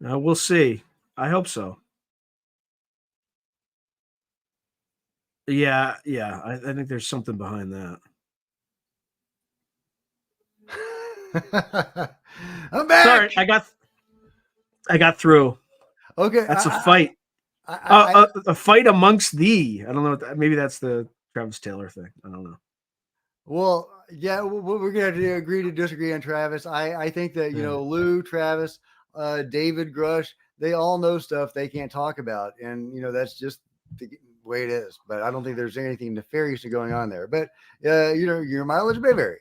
Now we'll see. I hope so. Yeah. I think there's something behind that. I'm back. Sorry, I got through. Okay, that's a fight. A fight amongst thee. I don't know. Maybe that's the Travis Taylor thing. I don't know. Well, yeah, we're gonna have to agree to disagree on Travis. I think that Lou, Travis, David Grush, they all know stuff they can't talk about, and that's just the way it is. But I don't think there's anything nefarious going on there. But your mileage may vary.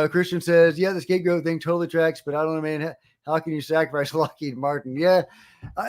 Christian says, yeah, the scapegoat thing totally tracks, but I don't know, man. How can you sacrifice Lockheed Martin? Yeah,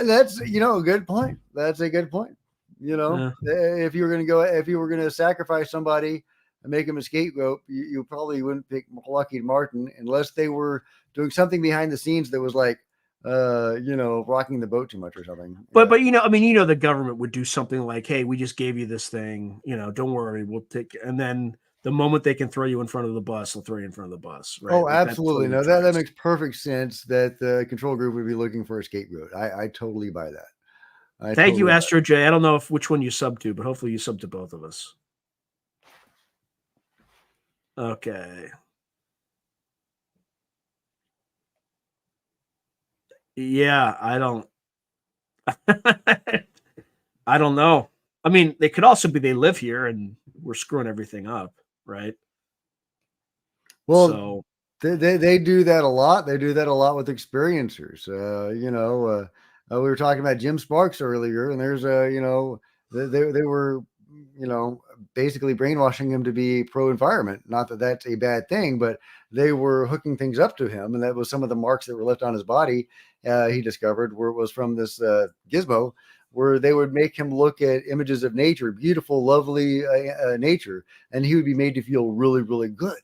that's a good point. That's a good point. If you were going to sacrifice somebody and make them a scapegoat, you probably wouldn't pick Lockheed Martin unless they were doing something behind the scenes that was like, rocking the boat too much or something. But the government would do something like, hey, we just gave you this thing, don't worry, we'll take it. And then the moment they can throw you in front of the bus, they'll throw you in front of the bus. Right? Oh, absolutely. No, that makes perfect sense that the control group would be looking for a scapegoat. I totally buy that. Thank you, Astro J. I don't know which one you sub to, but hopefully you sub to both of us. Okay. Yeah, I don't know. I mean, they could also be they live here and we're screwing everything up, right? Well, they do that a lot. They do that a lot with experiencers. We were talking about Jim Sparks earlier, and there's they were basically brainwashing him to be pro-environment. Not that that's a bad thing, but they were hooking things up to him, and that was some of the marks that were left on his body. He discovered where it was from this gizmo, where they would make him look at images of nature, beautiful, lovely nature, and he would be made to feel really, really good.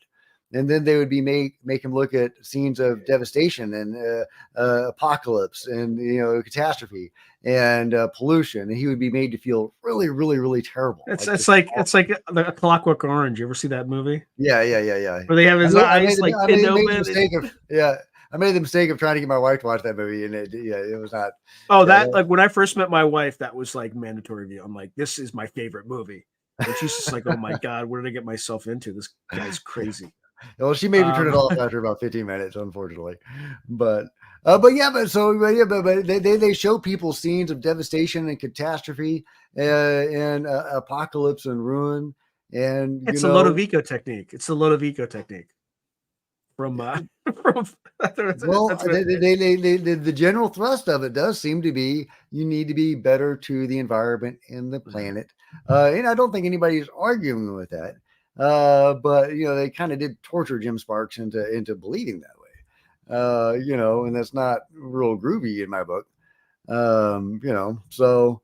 And then they would be make him look at scenes of devastation and apocalypse and catastrophe and pollution, and he would be made to feel really, really, really terrible. It's like a Clockwork Orange. You ever see that movie? Yeah. Where they have his eyes like pinned open. I made the mistake of trying to get my wife to watch that movie, and it was not. Oh, like when I first met my wife, that was like mandatory view. I'm like, this is my favorite movie, and she's just like, oh my god, what did I get myself into? This guy's crazy. Well, she made me turn it off after about 15 minutes, unfortunately. But they show people scenes of devastation and catastrophe and apocalypse and ruin. And it's a Ludovico technique. It's the Ludovico technique. From the general thrust of it does seem to be you need to be better to the environment and the planet. And I don't think anybody's arguing with that. But they kind of did torture Jim Sparks into believing that way. And that's not real groovy in my book. So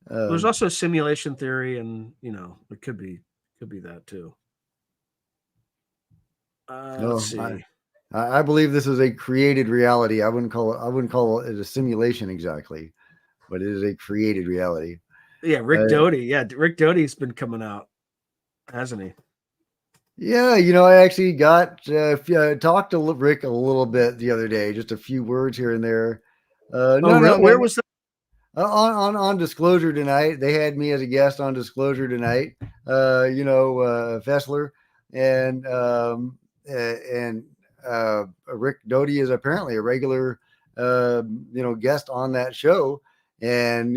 There's also simulation theory, and it could be that too. Let's see. I believe this is a created reality. I wouldn't call it a simulation exactly, but it is a created reality. Yeah, Rick Doty. Yeah, Rick Doty's been coming out, hasn't he? Yeah, I actually talked to Rick a little bit the other day, just a few words here and there. Where was that? On Disclosure Tonight. They had me as a guest on Disclosure Tonight. Fessler and Rick Doty is apparently a regular guest on that show. And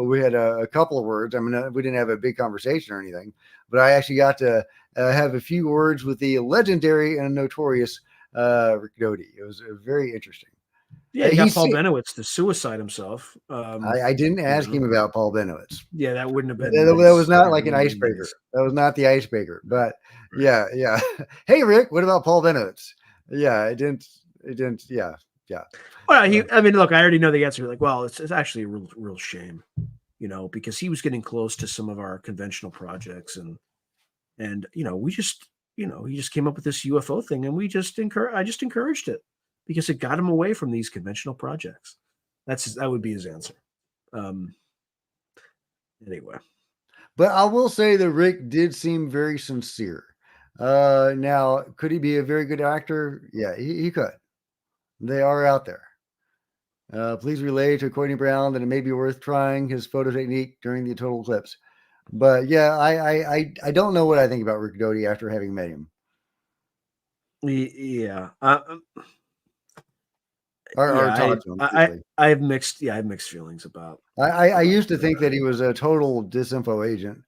we had a couple of words. I mean, we didn't have a big conversation or anything, but I actually got to have a few words with the legendary and notorious Rick Doty. It was very interesting. Yeah, he got Paul Benowitz to suicide himself. I didn't ask him about Paul Benowitz. Yeah, that wouldn't have been. That was not like an icebreaker. That was not the icebreaker. But yeah. Hey, Rick, what about Paul Benowitz? Yeah, it didn't. Yeah. Well, I mean, look, I already know the answer. Like, well, it's actually a real shame, because he was getting close to some of our conventional projects, and we just, he just came up with this UFO thing, and I just encouraged it because it got him away from these conventional projects. That would be his answer. Anyway, but I will say that Rick did seem very sincere. Now, could he be a very good actor? Yeah, he could. They are out there. Please relay to Courtney Brown that it may be worth trying his photo technique during the total eclipse. But yeah, I don't know what I think about Rick Doty after having met him. Yeah. I have mixed feelings about. I used to think that he was a total disinfo agent.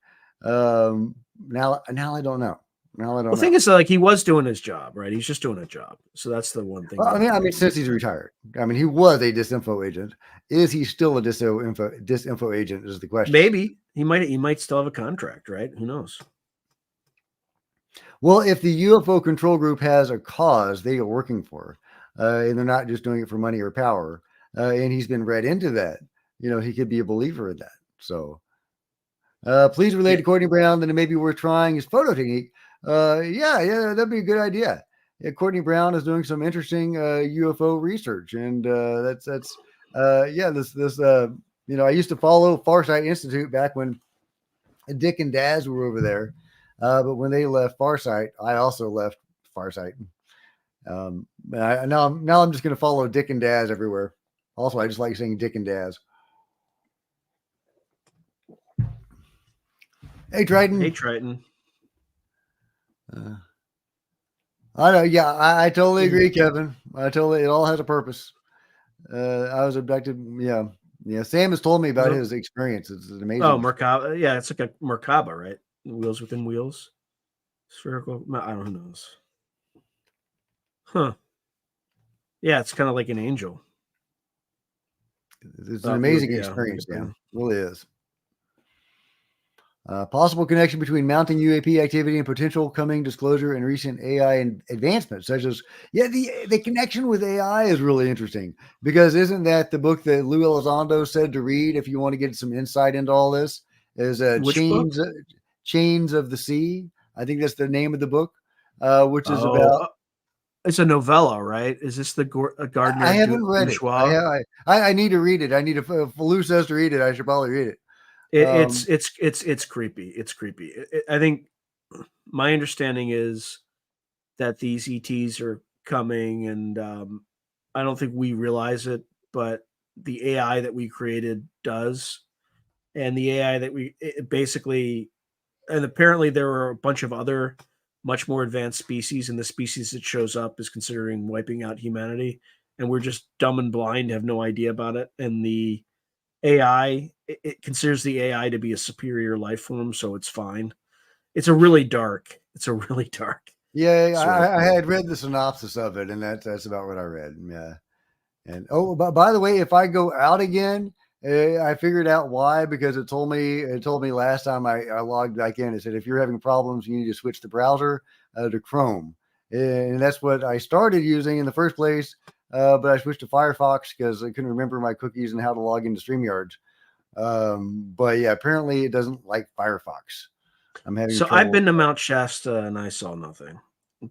Now I don't know. The thing is, like, he was doing his job, right? He's just doing a job. So that's the one thing. Well, I mean, since he's retired, I mean, he was a disinfo agent. Is he still a disinfo agent? Is the question. Maybe he might still have a contract, right? Who knows? Well, if the UFO control group has a cause they are working for, and they're not just doing it for money or power, and he's been read into that, he could be a believer in that. So, please relate to Courtney Brown that it may be worth trying his photo technique. Yeah, that'd be a good idea. Yeah, Courtney Brown is doing some interesting UFO research, and this I used to follow Farsight Institute back when Dick and Daz were over there, but when they left Farsight, I also left Farsight. Now I'm just going to follow Dick and Daz everywhere. Also, I just like saying Dick and Daz. Hey, Triton. Hey, Triton. I know. Yeah, I totally agree, Kevin. It all has a purpose. I was abducted. Yeah. Sam has told me about his experience. It's amazing. Oh, Merkaba. Yeah, it's like a Merkaba, right? Wheels within wheels. Spherical. I don't know. Huh. Yeah, it's kind of like an angel. It's an amazing experience, Dan. It really is. Possible connection between mounting UAP activity and potential coming disclosure and recent AI advancements, such as the connection with AI is really interesting, because isn't that the book that Lou Elizondo said to read if you want to get some insight into all this? Is Chains of the Sea? I think that's the name of the book, which is about. It's a novella, right? Is this the Gardner? I haven't read it. I need to read it. If Lou says to read it, I should probably read it. It's creepy. It's creepy. I think my understanding is that these ETs are coming, and I don't think we realize it, but the AI that we created does, and the AI that basically, and apparently there are a bunch of other much more advanced species, and the species that shows up is considering wiping out humanity, and we're just dumb and blind, have no idea about it, and the AI, it considers the AI to be a superior life form, so it's fine. It's a really dark. Yeah, I had read the synopsis of it, and that's about what I read. Yeah, and by the way, if I go out again, I figured out why, because it told me last time I logged back in. It said if you're having problems, you need to switch the browser to Chrome, and that's what I started using in the first place. But I switched to Firefox because I couldn't remember my cookies and how to log into StreamYards. But yeah, apparently it doesn't like Firefox. I'm having So trouble. I've been to Mount Shasta and I saw nothing,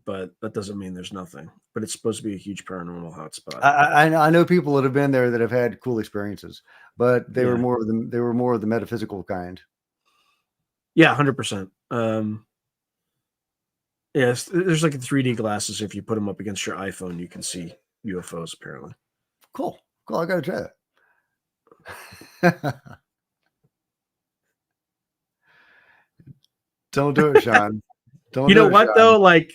but that doesn't mean there's nothing. But it's supposed to be a huge paranormal hotspot. I know people that have been there that have had cool experiences, but they were Yeah. more of the metaphysical kind. Yeah, 100%. Yes, there's like 3D glasses. If you put them up against your iPhone, you can see UFOs. Apparently, Cool. I gotta try that. Don't do it, Sean. Don't you do know it, what Sean. though? Like,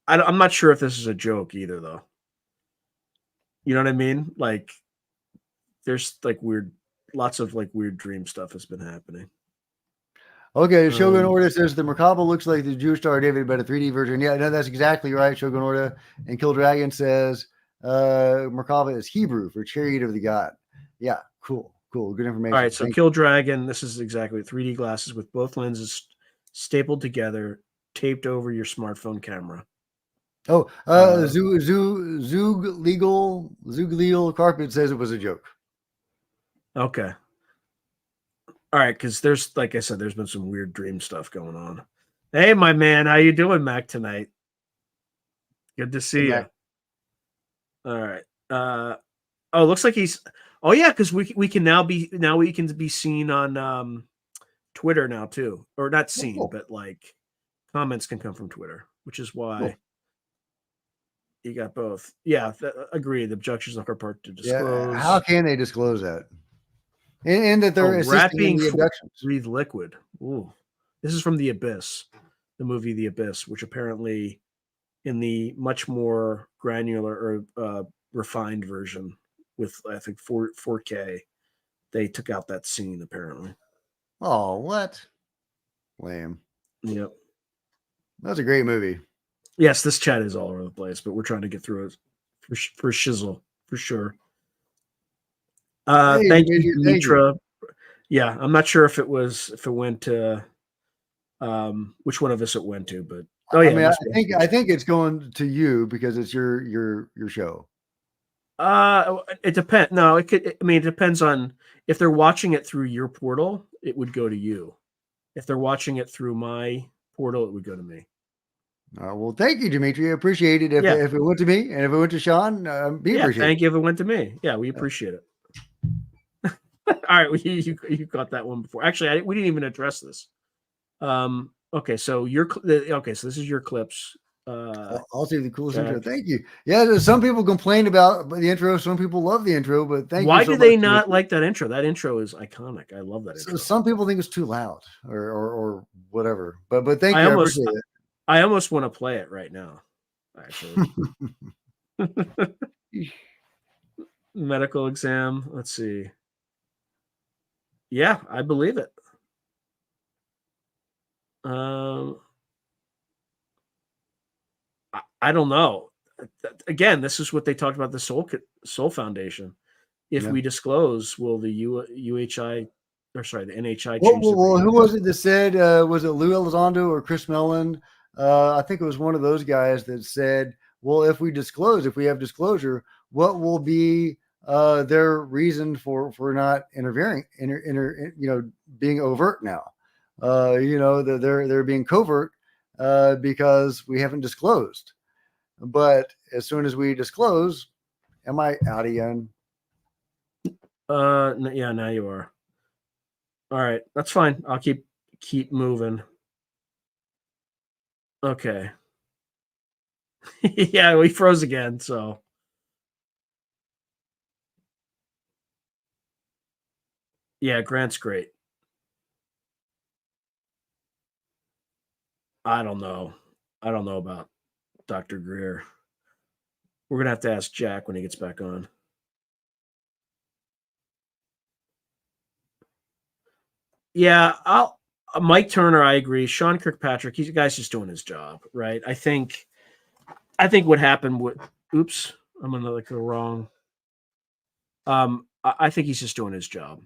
I'm not sure if this is a joke either, though. You know what I mean? Like, there's like lots of like weird dream stuff has been happening. Okay, Shogun Orta says the Merkaba looks like the Jewish Star of David, but a 3D version. Yeah, no, that's exactly right, Shogun Orta. And Kill Dragon says Merkaba is Hebrew for chariot of the god. Yeah, cool. Good information. All right, so Kill Dragon, this is exactly 3D glasses with both lenses stapled together, taped over your smartphone camera. Oh, Zug Legal Carpet says it was a joke. Okay. All right, because there's, like I said, there's been some weird dream stuff going on. Hey, my man, how you doing, Mac, tonight? Good to see you. All right. Oh, looks like he's. Oh yeah, because we can now we can be seen on Twitter now too, or not seen, but like comments can come from Twitter, which is why you got both. Yeah, agree. The objections on our part to disclose. Yeah, how can they disclose that? And that they're assisting in the abductions. Breathe liquid. Ooh, this is from The Abyss, the movie The Abyss, which apparently, in the much more granular or refined version with I think 4K, they took out that scene apparently. Oh, what? Lame. Yep. That's a great movie. Yes, this chat is all over the place, but we're trying to get through it for shizzle for sure. Hey, thank you, Mitra. Yeah, I'm not sure if it went to which one of us it went to, but I mean, I think it's going to you because it's your show. It depends. No, it could. I mean, it depends on if they're watching it through your portal, it would go to you. If they're watching it through my portal, it would go to me. Well, thank you, Dimitri. I appreciate it. If it went to me and if it went to Sean, thank you. If it went to me, we appreciate it. All right, you got that one before. Actually, we didn't even address this. Okay, so so this is your clips. I'll see the coolest intro. Thank you. Yeah, some people complain about the intro. Some people love the intro, but thank you. Why do they not like that intro? That intro is iconic. I love that intro. Some people think it's too loud or whatever. But thank you. I appreciate it. I almost want to play it right now. Actually, medical exam. Let's see. Yeah, I believe it. I don't know. Again, this is what they talked about the Soul Foundation. If we disclose, will the UHI or sorry, the NHI change? Well, who was it that said? Was it Lou Elizondo or Chris Mellon? I think it was one of those guys that said, "Well, if we have disclosure, what will be their reason for not interfering? Being overt now. They're being covert because we haven't disclosed. But as soon as we disclose, am I out again? Yeah, now you are. All right, that's fine. I'll keep moving. Okay. Yeah, we froze again, so. Yeah, Grant's great. I don't know about Dr. Greer. We're going to have to ask Jack when he gets back on. Yeah, Mike Turner, I agree. Sean Kirkpatrick, the guy's just doing his job, right? I think what happened with oops, I'm on the wrong. I think he's just doing his job.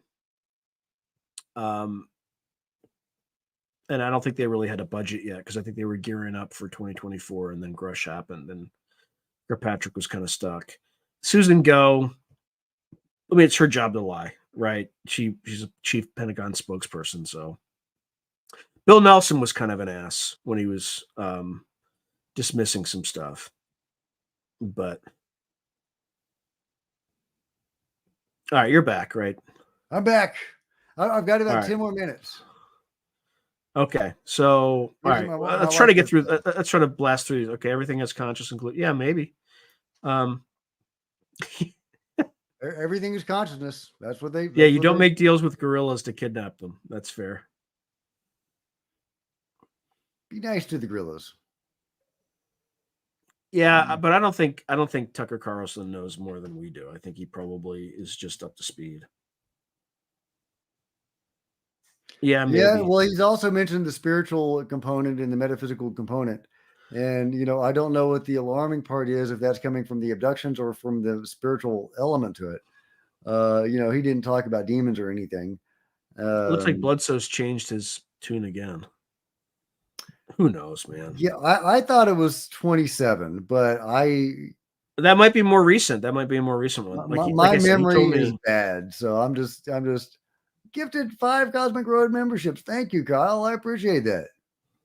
And I don't think they really had a budget yet because I think they were gearing up for 2024, and then Grush happened, and Kirkpatrick was kind of stuck. Susan Go, I mean, it's her job to lie. right? She's a chief Pentagon spokesperson. So Bill Nelson was kind of an ass when he was dismissing some stuff. But all right, you're back, right? I'm back. I've got about All right. 10 more minutes. Okay, so all right, let's try to get through. Let's try to blast through these. Okay, everything is conscious include. Yeah, maybe. Everything is consciousness. That's what they. Yeah, you don't make deals with gorillas to kidnap them. That's fair. Be nice to the gorillas. Yeah, but I don't think Tucker Carlson knows more than we do. I think he probably is just up to speed. Yeah, maybe. Yeah, well, he's also mentioned the spiritual component and the metaphysical component. And, I don't know what the alarming part is, if that's coming from the abductions or from the spiritual element to it. He didn't talk about demons or anything. Looks like Bloodsoe's changed his tune again. Who knows, man? Yeah, I thought it was 27, but that might be more recent. That might be a more recent one. My memory is bad, so I'm just gifted 5 Cosmic Road memberships. Thank you, Kyle. I appreciate that.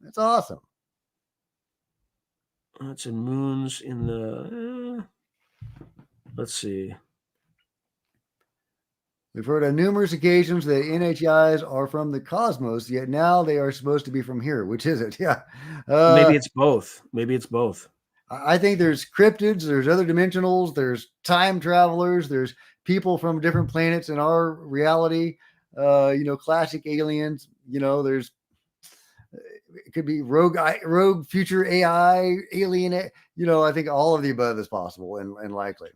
That's awesome. That's in moons in the. Let's see. We've heard on numerous occasions that NHIs are from the cosmos, yet now they are supposed to be from here. Which is it? Yeah. Maybe it's both. Maybe it's both. I think there's cryptids, there's other dimensionals, there's time travelers, there's people from different planets in our reality, classic aliens, there's, it could be rogue future AI, alien, I think all of the above is possible and likely.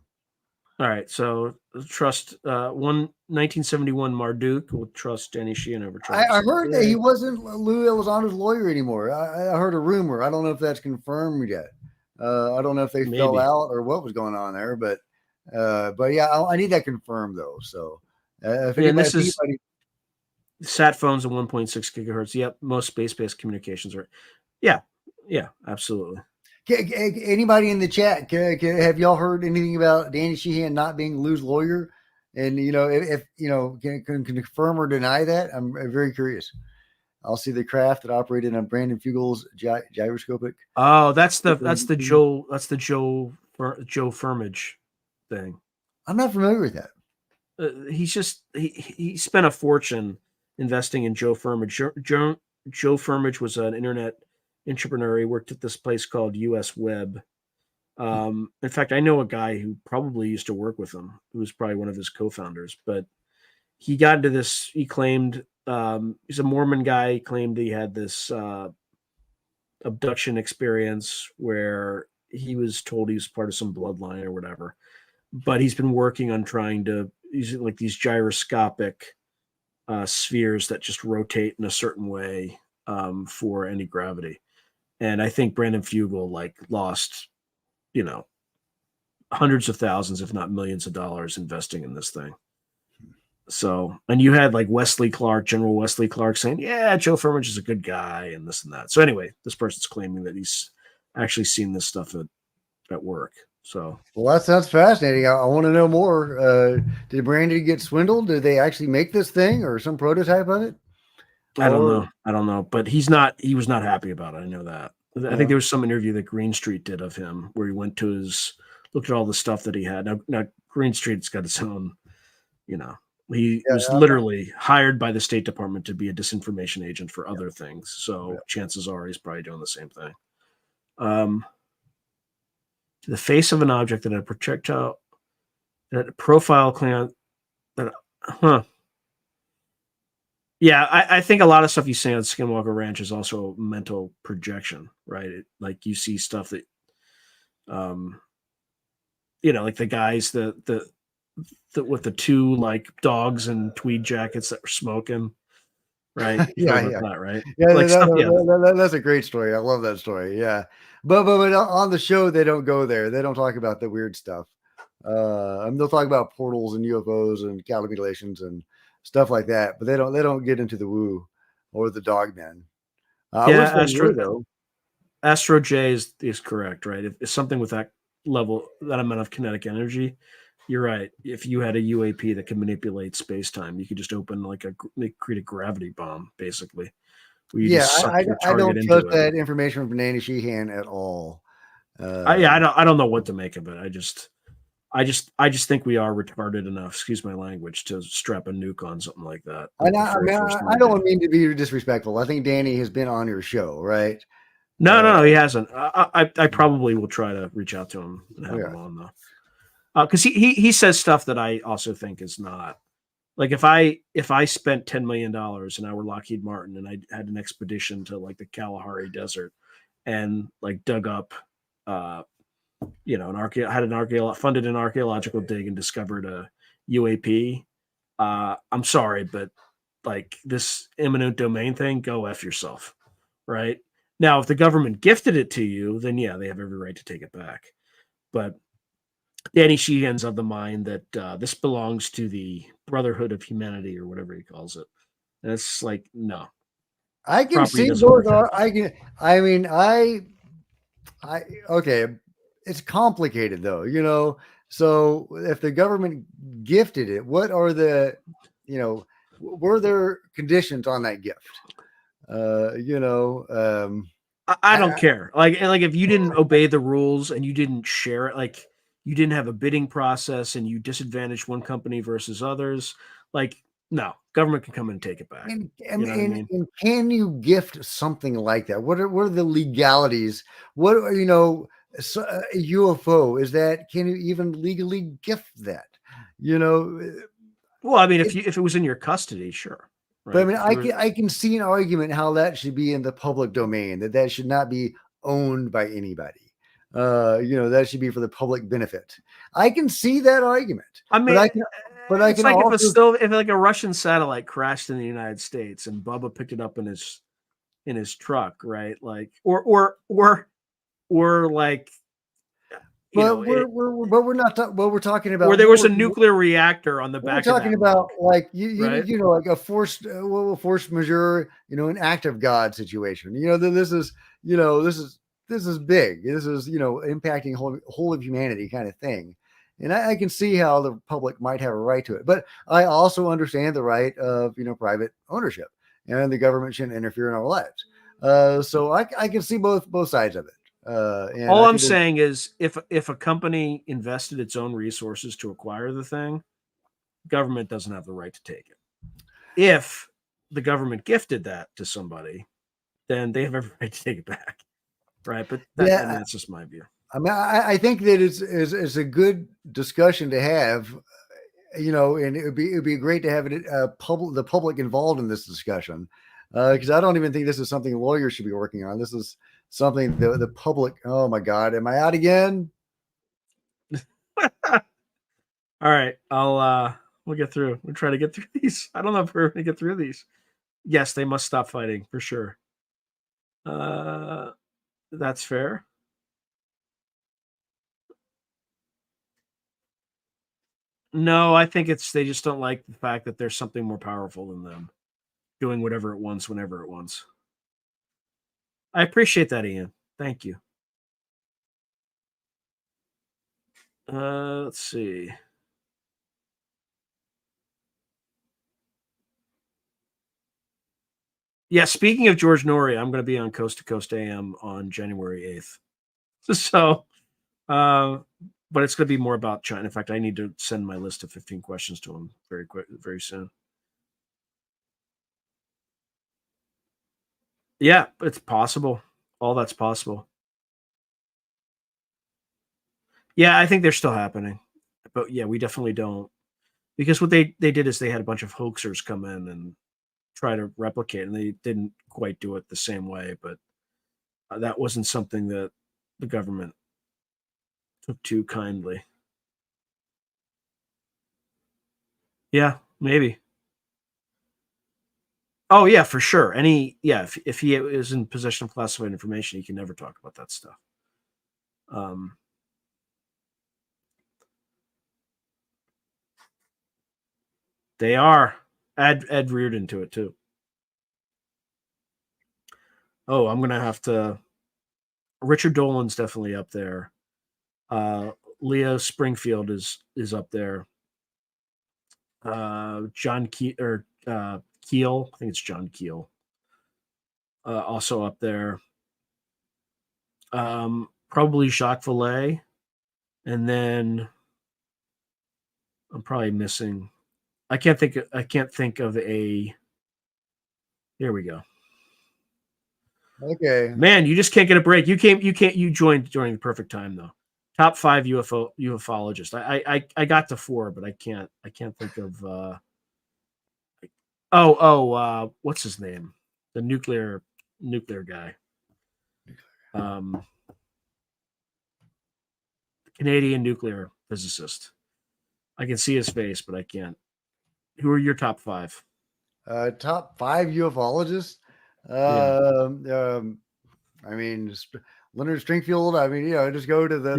All right, so trust 1971 Marduk will trust Danny Sheehan over Trump. I heard that he wasn't Lou Elizondo's lawyer anymore. I heard a rumor. I don't know if that's confirmed yet. I don't know if they fell out or what was going on there, but yeah, I need that confirmed though. So if anybody, sat phones at 1.6 gigahertz. Yep, most space-based communications are. Yeah, absolutely. Anybody in the chat, have y'all heard anything about Danny Sheehan not being Lou's lawyer? And if can confirm or deny that, I'm very curious. I'll see the craft that operated on Brandon Fugel's gyroscopic. Oh, that's the Joe Firmage thing. I'm not familiar with that. He spent a fortune investing in Joe Firmage. Joe Firmage was an internet entrepreneur. He worked at this place called US Web. In fact, I know a guy who probably used to work with him, who was probably one of his co-founders, but he got into this. He claimed he's a Mormon guy. He claimed he had this abduction experience where he was told he was part of some bloodline or whatever. But he's been working on trying to use like these gyroscopic spheres that just rotate in a certain way for anti-gravity. And I think Brandon Fugel lost, hundreds of thousands, if not millions of dollars investing in this thing. So, and you had General Wesley Clark saying, yeah, Joe Firmage is a good guy and this and that. So anyway, this person's claiming that he's actually seen this stuff at work. So, well, that sounds fascinating. I want to know more. Did Brandon get swindled? Did they actually make this thing or some prototype of it? I don't know, but he was not happy about it. I know that. I think there was some interview that Green Street did of him where he went to looked at all the stuff that he had. Now Green Street's got its own, he was literally hired by the State Department to be a disinformation agent for other things. So chances are he's probably doing the same thing. The face of an object that a projectile, that a profile clan, Yeah, I think a lot of stuff you say on Skinwalker Ranch is also mental projection, right? Like you see stuff that, like the guys that with the 2 dogs and tweed jackets that were smoking, right? That, right? Yeah, that's a great story. I love that story. Yeah, but on the show they don't go there. They don't talk about the weird stuff. They'll talk about portals and UFOs and cattle mutilations and stuff like that, but they don't get into the woo or the dogmen. Astro J is correct, right? If something with that level, that amount of kinetic energy, You're right. If you had a UAP that can manipulate space time, you could just open create a gravity bomb, basically, where you Yeah, just suck your I target don't trust into it. that information from Danny Sheehan at all. I don't know what to make of it. I just think we are retarded enough, excuse my language, to strap a nuke on something like that. Like And the I very mean, first thing I they did. don't mean to be disrespectful. I think Danny has been on your show, right? No, he hasn't. I probably will try to reach out to him and have Yeah. him on though, because he says stuff that I also think is not like if I spent $10 million and I were Lockheed Martin and I had an expedition to like the Kalahari Desert and like dug up, funded an archaeological dig and discovered a UAP. I'm sorry, but like this eminent domain thing, go F yourself. Right. Now, if the government gifted it to you, then yeah, they have every right to take it back. But Danny Sheehan's of the mind that this belongs to the Brotherhood of Humanity or whatever he calls it. And it's like, no, I can property see doesn't both. work that way. I mean, okay. It's complicated though, So if the government gifted it, what are were there conditions on that gift? I don't I, care. Like if you didn't obey the rules and you didn't share it, like you didn't have a bidding process and you disadvantaged one company versus others, like no, government can come and take it back. You know what I mean? and can you gift something like that? What are the legalities? What are, a UFO is that? Can you even legally gift that? You know, Well, I mean, it, if it was in your custody, sure, but I right? mean, If there was, I can see an argument how that should be in the public domain. That should not be owned by anybody. That should be for the public benefit. I can see that argument, I but mean, I it's can like also if like a Russian satellite crashed in the United States and Bubba picked it up in his truck, right? Like, or like, you But know, it, we're not what we're talking or about there was more. a nuclear reactor on the We're back of talking that mug, about like right? like a force majeure, an act of God situation. This is big. This is impacting whole of humanity kind of thing. And I can see how the public might have a right to it, but I also understand the right of private ownership, and the government shouldn't interfere in our lives. So I can see both sides of it. And All I I'm think there's saying is, if a company invested its own resources to acquire the thing, government doesn't have the right to take it. If the government gifted that to somebody, then they have every right to take it back, right? But I mean, yeah. that's just my view. I mean, I think that it's a good discussion to have, and it would be great to have the public involved in this discussion, because I don't even think this is something lawyers should be working on. This is something the public. Oh my God, am I out again? All right, we'll get through. We'll try to get through these. I don't know if we're going to get through these. Yes, they must stop fighting for sure. Uh, that's fair. No, I think it's they just don't like the fact that there's something more powerful than them doing whatever it wants whenever it wants. I appreciate that, Ian. Thank you. Let's see. Yeah, speaking of George Norrie, I'm going to be on Coast to Coast AM on January 8th. So, uh, but it's going to be more about China. In fact, I need to send my list of 15 questions to him very quick, very soon. Yeah, it's possible. All that's possible. Yeah, I think they're still happening. But yeah, we definitely don't because what they did is they had a bunch of hoaxers come in and try to replicate, and they didn't quite do it the same way. But that wasn't something that the government took too kindly. Yeah, maybe. Oh yeah, for sure. If he is in possession of classified information, he can never talk about that stuff. Um, they are. Add Ed Reardon to it too. Oh, I'm gonna have to. Richard Dolan's definitely up there. Leo Springfield is up there. John Keel, Keel, I think it's John Keel, also up there. Probably Jacques Vallée, and then I'm probably missing. I can't think of a. Here we go. Okay. Man, you just can't get a break. You joined during the perfect time though. Top 5 ufologists. I got to 4, but I can't think of what's his name? The nuclear guy. Canadian nuclear physicist. I can see his face, but I can't. Who are your top 5? Top 5 ufologists. I mean, Leonard Stringfield. I mean, just go to the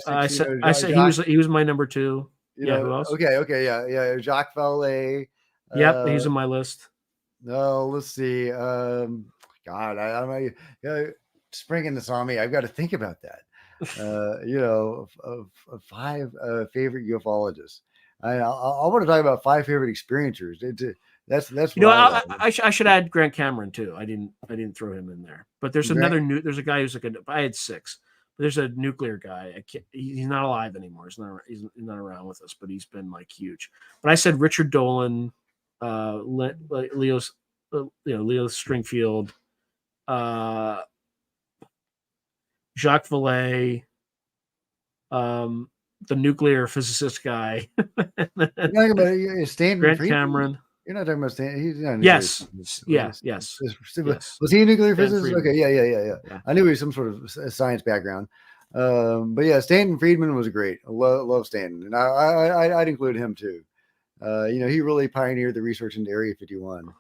classics. I said he was my number 2. Who else? Okay, yeah, Jacques Vallée. Yep, he's on my list. No, let's see. God, springing this on me. I've got to think about that. Of 5 favorite ufologists. I want to talk about 5 favorite experiencers. That's I should add Grant Cameron too. I didn't throw him in there. But there's there's a guy who's like I had 6. But there's a nuclear guy. He's not alive anymore. He's not around with us, but he's been like huge. But I said Richard Dolan, Leo Stringfield, Jacques Vallée, the nuclear physicist guy. You're talking about Stanton Grant Friedman? Cameron. You're not talking about Stanton. He's not. Yes. Was he a nuclear physicist? Friedman. Okay, yeah. I knew he was some sort of science background. But yeah, Stanton Friedman was great. I love Stanton, and I'd include him too. He really pioneered the research into Area 51.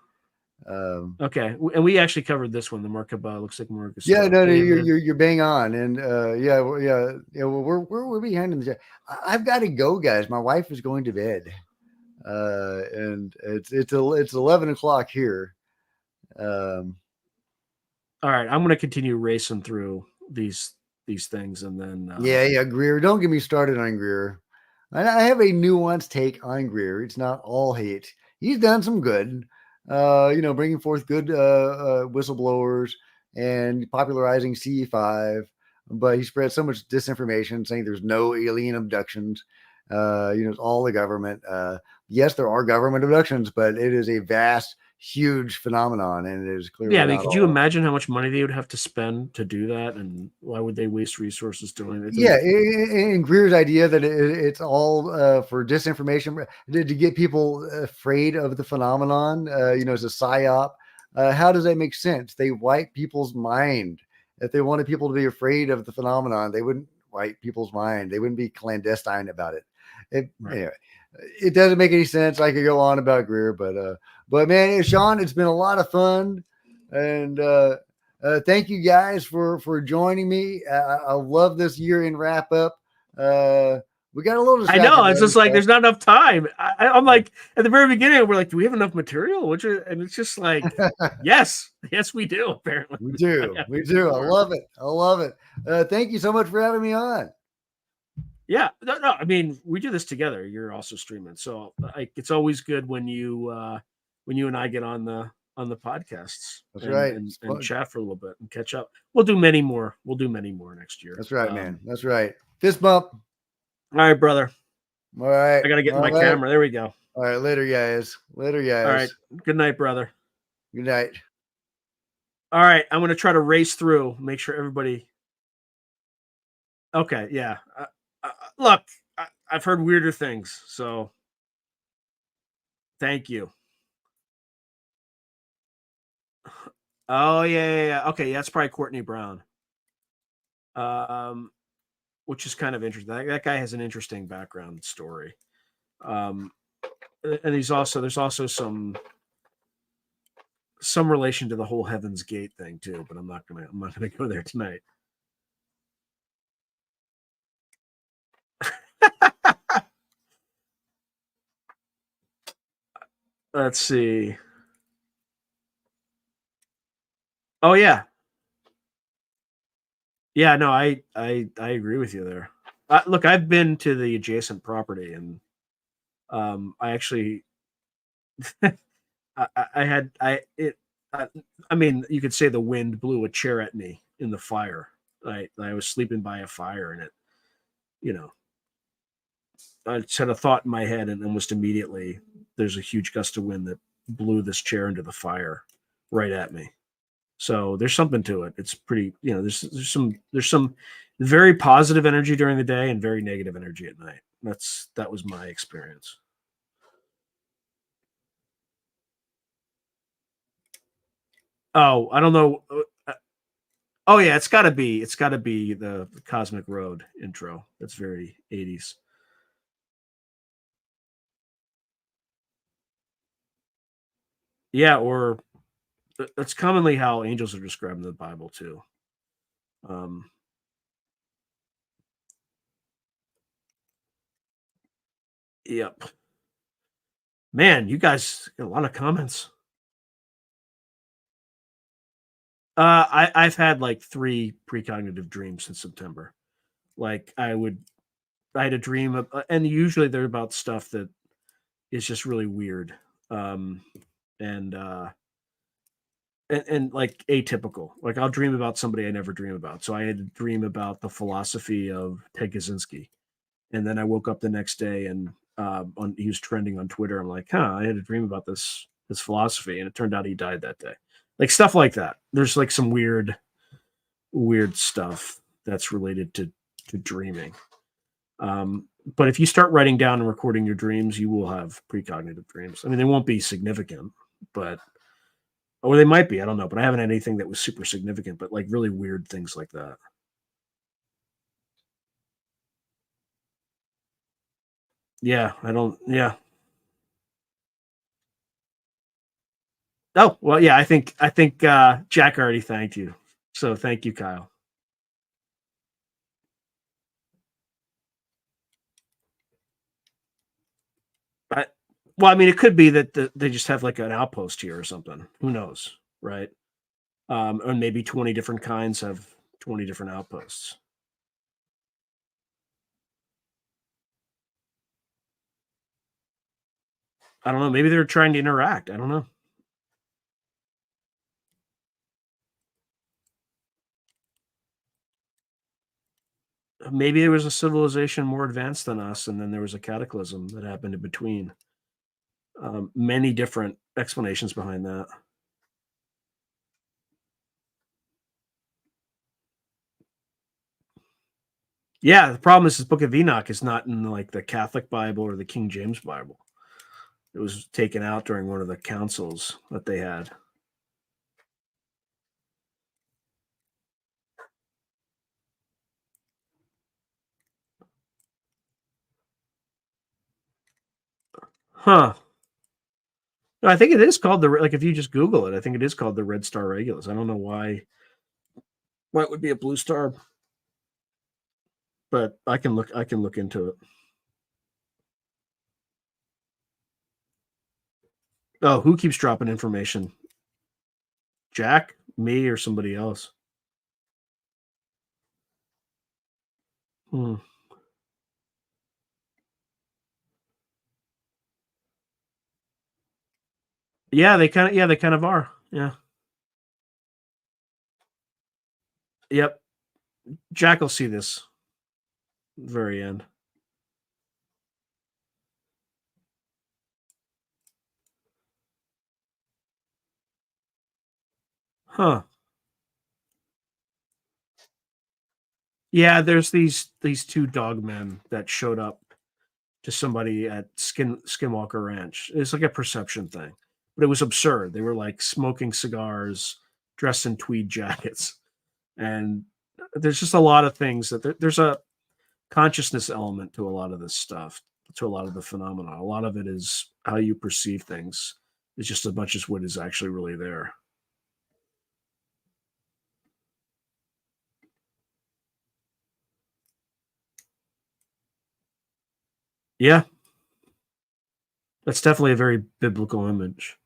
Okay, and we actually covered this one. The Mark looks like Marcus. Yeah, no, you're bang on, and we're behind in the. I've got to go, guys. My wife is going to bed, and it's 11 o'clock here. All right, I'm going to continue racing through these things, and then Greer. Don't get me started on Greer. I have a nuanced take on Greer. It's not all hate. He's done some good. Bringing forth good whistleblowers and popularizing CE5, but he spread so much disinformation saying there's no alien abductions. It's all the government. Yes, there are government abductions, but it is a vast, huge phenomenon, and it is clearly. Yeah, I mean, could you imagine how much money they would have to spend to do that, and why would they waste resources doing it? Yeah, and Greer's idea that it's all for disinformation to get people afraid of the phenomenon. It's a psyop. How does that make sense? They wipe people's mind. If they wanted people to be afraid of the phenomenon, they wouldn't wipe people's mind. They wouldn't be clandestine about it. Anyway, it doesn't make any sense. I could go on about Greer, but man, Sean, it's been a lot of fun, and thank you guys for joining me. I love this year-in wrap up. We got a little. I know it's just like there's not enough time. I'm like at the very beginning, we're like, do we have enough material? And it's just like, yes, we do. Apparently, we do. I love it. Thank you so much for having me on. Yeah, no. I mean, we do this together. You're also streaming, so it's always good when you and I get on the podcasts. That's right. And chat for a little bit and catch up. We'll do many more. Next year. That's right, man. That's right. Fist bump. All right, brother. All right. I got to get my camera. There we go. All right. Later, guys. All right. Good night, brother. Good night. All right. I'm going to try to race through, make sure everybody. Okay. Yeah. Look, I've heard weirder things. So thank you. Oh, yeah. Okay. That's probably Courtney Brown. Which is kind of interesting. That guy has an interesting background story. And there's also some relation to the whole Heaven's Gate thing too, but I'm not gonna go there tonight. Let's see. Oh yeah. Yeah, no, I agree with you there. Look, I've been to the adjacent property, and I actually, I had, I mean, you could say the wind blew a chair at me in the fire. I was sleeping by a fire, and it, you know, I just had a thought in my head, and almost immediately there's a huge gust of wind that blew this chair into the fire right at me. So there's something to it. It's pretty, there's some very positive energy during the day and very negative energy at night. That was my experience. Oh, I don't know. Oh yeah, it's got to be the Cosmic Road intro. That's very 80s. Yeah, or that's commonly how angels are described in the Bible too. Um, yep. Man, you guys got a lot of comments. I've had like 3 precognitive dreams since September. Like I had a dream of, and usually they're about stuff that is just really weird, um, and and like atypical. Like I'll dream about somebody I never dream about. So I had a dream about the philosophy of Ted Kaczynski, and then I woke up the next day and he was trending on Twitter. I'm like, huh, I had a dream about this philosophy, and it turned out he died that day. Like stuff like that. There's like some weird stuff that's related to dreaming. But if you start writing down and recording your dreams, you will have precognitive dreams. I mean, they won't be significant, but or they might be. I don't know. But I haven't had anything that was super significant, but like really weird things like that. Yeah, I don't. Yeah. Oh well, yeah. I think Jack already thanked you, so thank you, Kyle. But well, I mean, it could be that they just have like an outpost here or something. Who knows, right? Or maybe 20 different kinds have 20 different outposts. I don't know. Maybe they're trying to interact. I don't know. Maybe there was a civilization more advanced than us, and then there was a cataclysm that happened in between. Many different explanations behind that. Yeah, the problem is this Book of Enoch is not in like the Catholic Bible or the King James Bible. It was taken out during one of the councils that they had. Huh. No, I think it is called like if you just Google it, I think it is called the Red Star Regulus. I don't know why it would be a blue star, but I can look into it. Oh, who keeps dropping information? Jack, me, or somebody else? Hmm. Yeah, they kind of are. Yeah. Yep. Jack will see this very end. Huh. Yeah, there's these 2 dog men that showed up to somebody at Skinwalker Ranch. It's like a perception thing. But it was absurd. They were like smoking cigars, dressed in tweed jackets. And there's just a lot of things that there's a consciousness element to a lot of this stuff, to a lot of the phenomena. A lot of it is how you perceive things. It's just as much as what is actually really there. Yeah, that's definitely a very biblical image.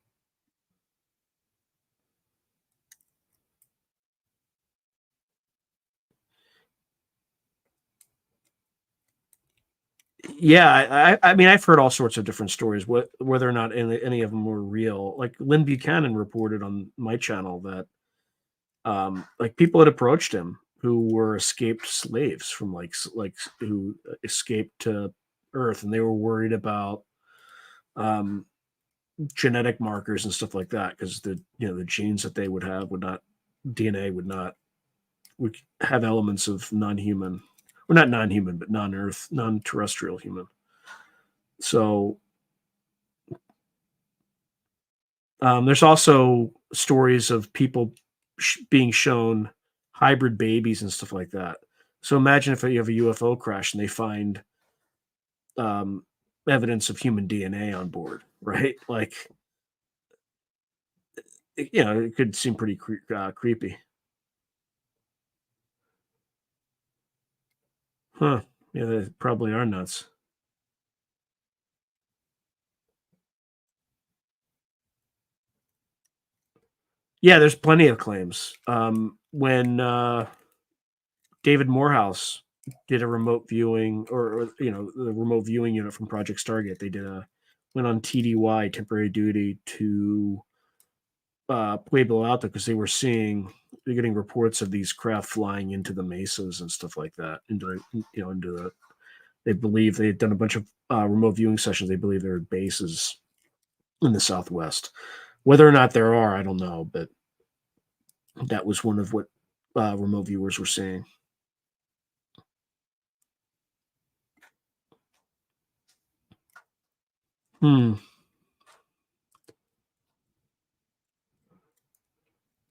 Yeah, I mean, I've heard all sorts of different stories, whether or not any of them were real. Like Lynn Buchanan reported on my channel that like people had approached him who were escaped slaves from who escaped to Earth, and they were worried about um, genetic markers and stuff like that because the genes that they would have would not DNA would have elements of non-human, or not non-human, but non-Earth, non-terrestrial human. So there's also stories of people being shown hybrid babies and stuff like that. So imagine if you have a UFO crash and they find um, evidence of human DNA on board, right? Like, it could seem pretty creepy. Huh. Yeah, they probably are nuts. Yeah, there's plenty of claims. When David Morehouse did a remote viewing, or the remote viewing unit from Project Stargate. They went on TDY, temporary duty, to Pueblo Alto because they're getting reports of these craft flying into the mesas and stuff like that. They believe they had done a bunch of remote viewing sessions. They believe there are bases in the Southwest. Whether or not there are, I don't know, but that was one of what remote viewers were saying. Hmm.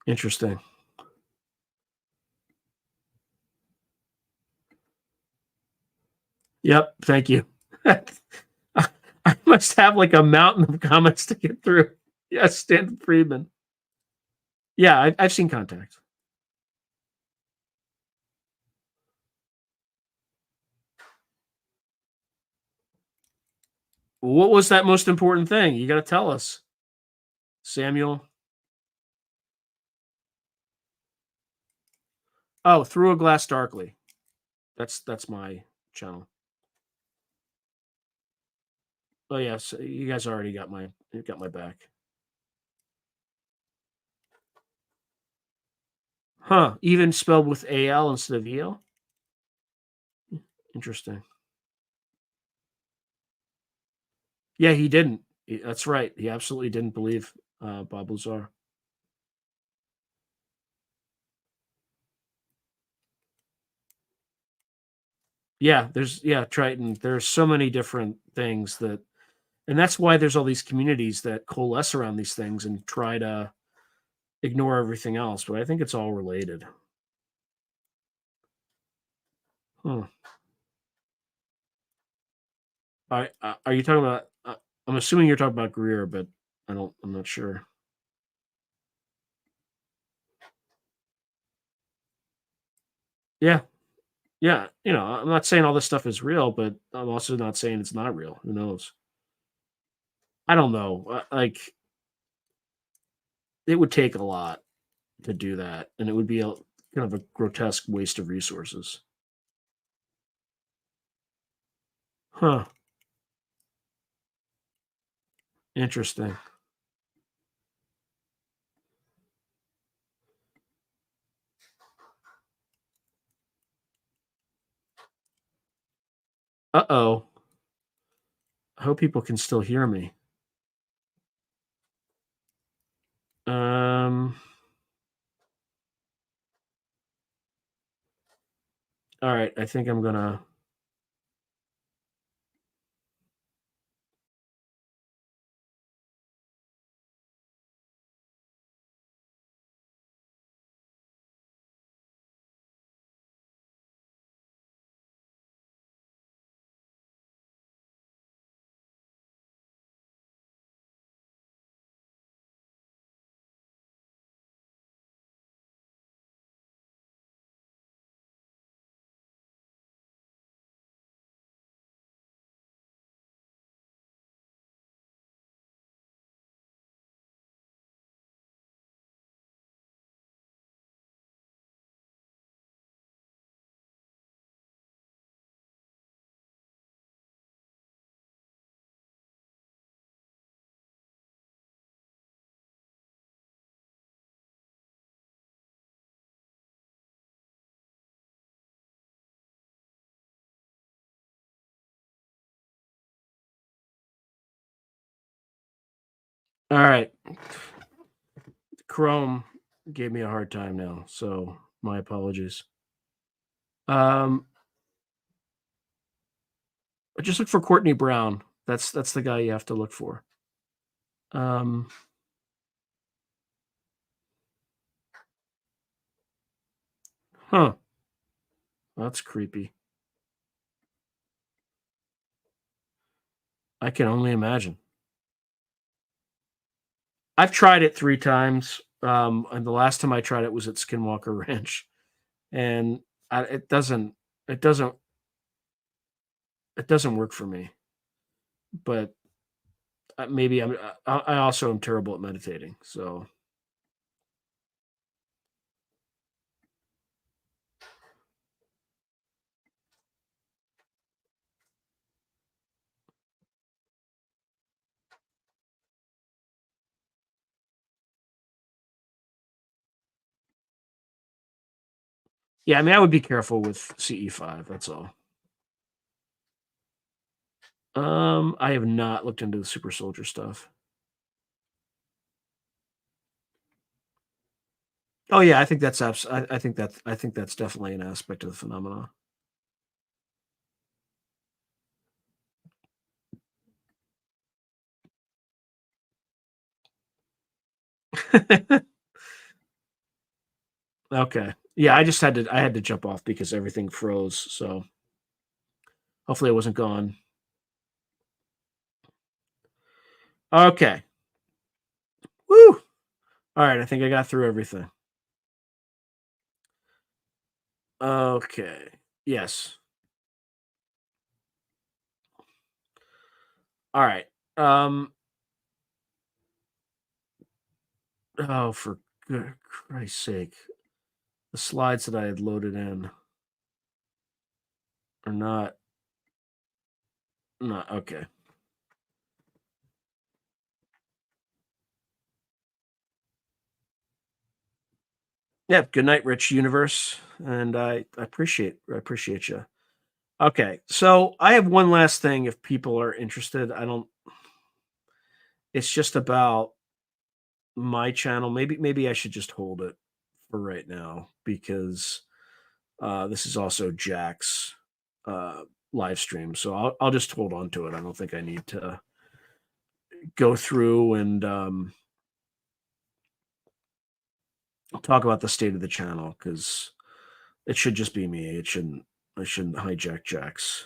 Interesting. Yep. Thank you. I must have like a mountain of comments to get through. Yes, Stanton Friedman. Yeah, I've seen Contact. What was that most important thing? You got to tell us, Samuel. Oh, Through a Glass Darkly. That's my channel. Oh yes, you guys already got my back. Huh? Even spelled with AL instead of EL. Interesting. Yeah, he didn't. That's right. He absolutely didn't believe Bob Lazar. Yeah, Triton. There's so many different things and that's why there's all these communities that coalesce around these things and try to ignore everything else. But I think it's all related. Huh. Are you talking about? I'm assuming you're talking about Greer, but I'm not sure. Yeah, yeah. I'm not saying all this stuff is real, but I'm also not saying it's not real. Who knows? I don't know. Like, it would take a lot to do that, and it would be kind of a grotesque waste of resources. Huh. Interesting. Uh-oh. I hope people can still hear me. Um. All right. I think I'm gonna. All right. Chrome gave me a hard time now, so my apologies. Um, just look for Courtney Brown. That's the guy you have to look for. Um, huh. That's creepy. I can only imagine. I've tried it 3 times, and the last time I tried it was at Skinwalker Ranch, and it it doesn't it doesn't work for me. But maybe I also am terrible at meditating. So yeah, I mean, I would be careful with CE5. That's all. I have not looked into the super soldier stuff. Oh yeah, I think that's I think that's definitely an aspect of the phenomena. Okay. Yeah, I had to jump off because everything froze. So hopefully it wasn't gone. Okay. Woo. All right. I think I got through everything. Okay. Yes. All right. Um. Oh, for good Christ's sake, the slides that I had loaded in are not okay. Yeah. Good night, Rich Universe, and I appreciate you. Okay, so I have one last thing. If people are interested, I don't. It's just about my channel. Maybe I should just hold it for right now because this is also Jack's uh, live stream. So I'll just hold on to it. I don't think I need to go through and talk about the state of the channel because it should just be me. I shouldn't hijack Jack's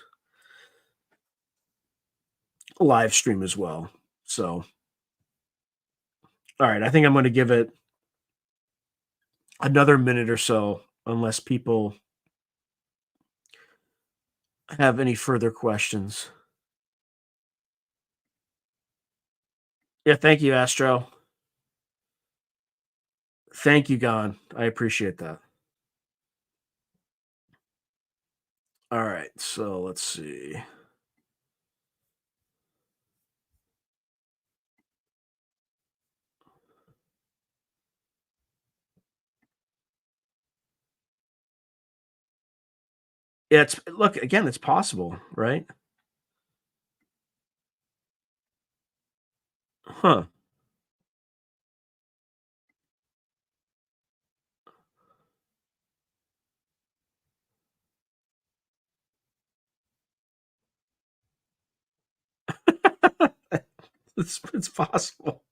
live stream as well. So all right, I think I'm going to give it another minute or so, unless people have any further questions. Yeah, thank you, Astro. Thank you, Gon. I appreciate that. All right, so let's see. Yeah, it's look again. It's possible, right? Huh? It's possible.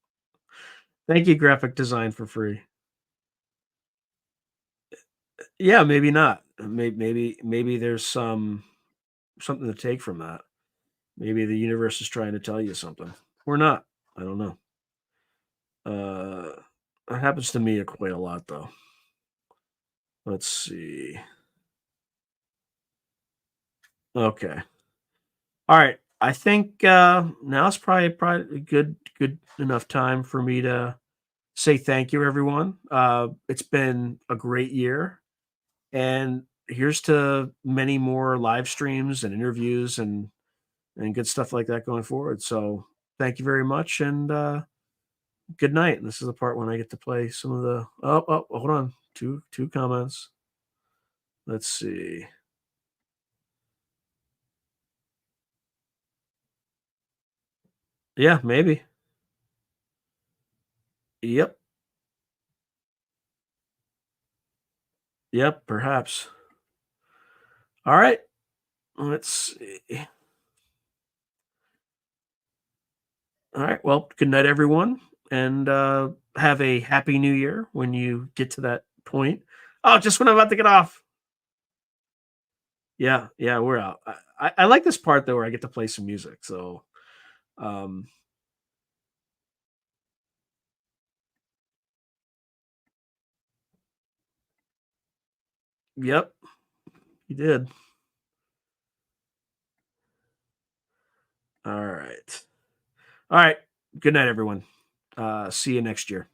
Thank you, graphic design for free. Yeah, maybe not. Maybe there's something to take from that. Maybe the universe is trying to tell you something, or not. I don't know. It happens to me quite a lot, though. Let's see. Okay. All right. I think now is probably a good enough time for me to say thank you, everyone. It's been a great year, and here's to many more live streams and interviews and good stuff like that going forward. So thank you very much, and good night. And this is the part when I get to play some of the. Hold on. Two comments. Let's see. Yeah, maybe. Yep. Yep. Perhaps. All right. Let's see. All right. Well, good night, everyone, and have a happy new year when you get to that point. Oh, just when I'm about to get off. Yeah, yeah, we're out. I like this part though, where I get to play some music. So, um, yep, you did. All right, all right. Good night, everyone. See you next year.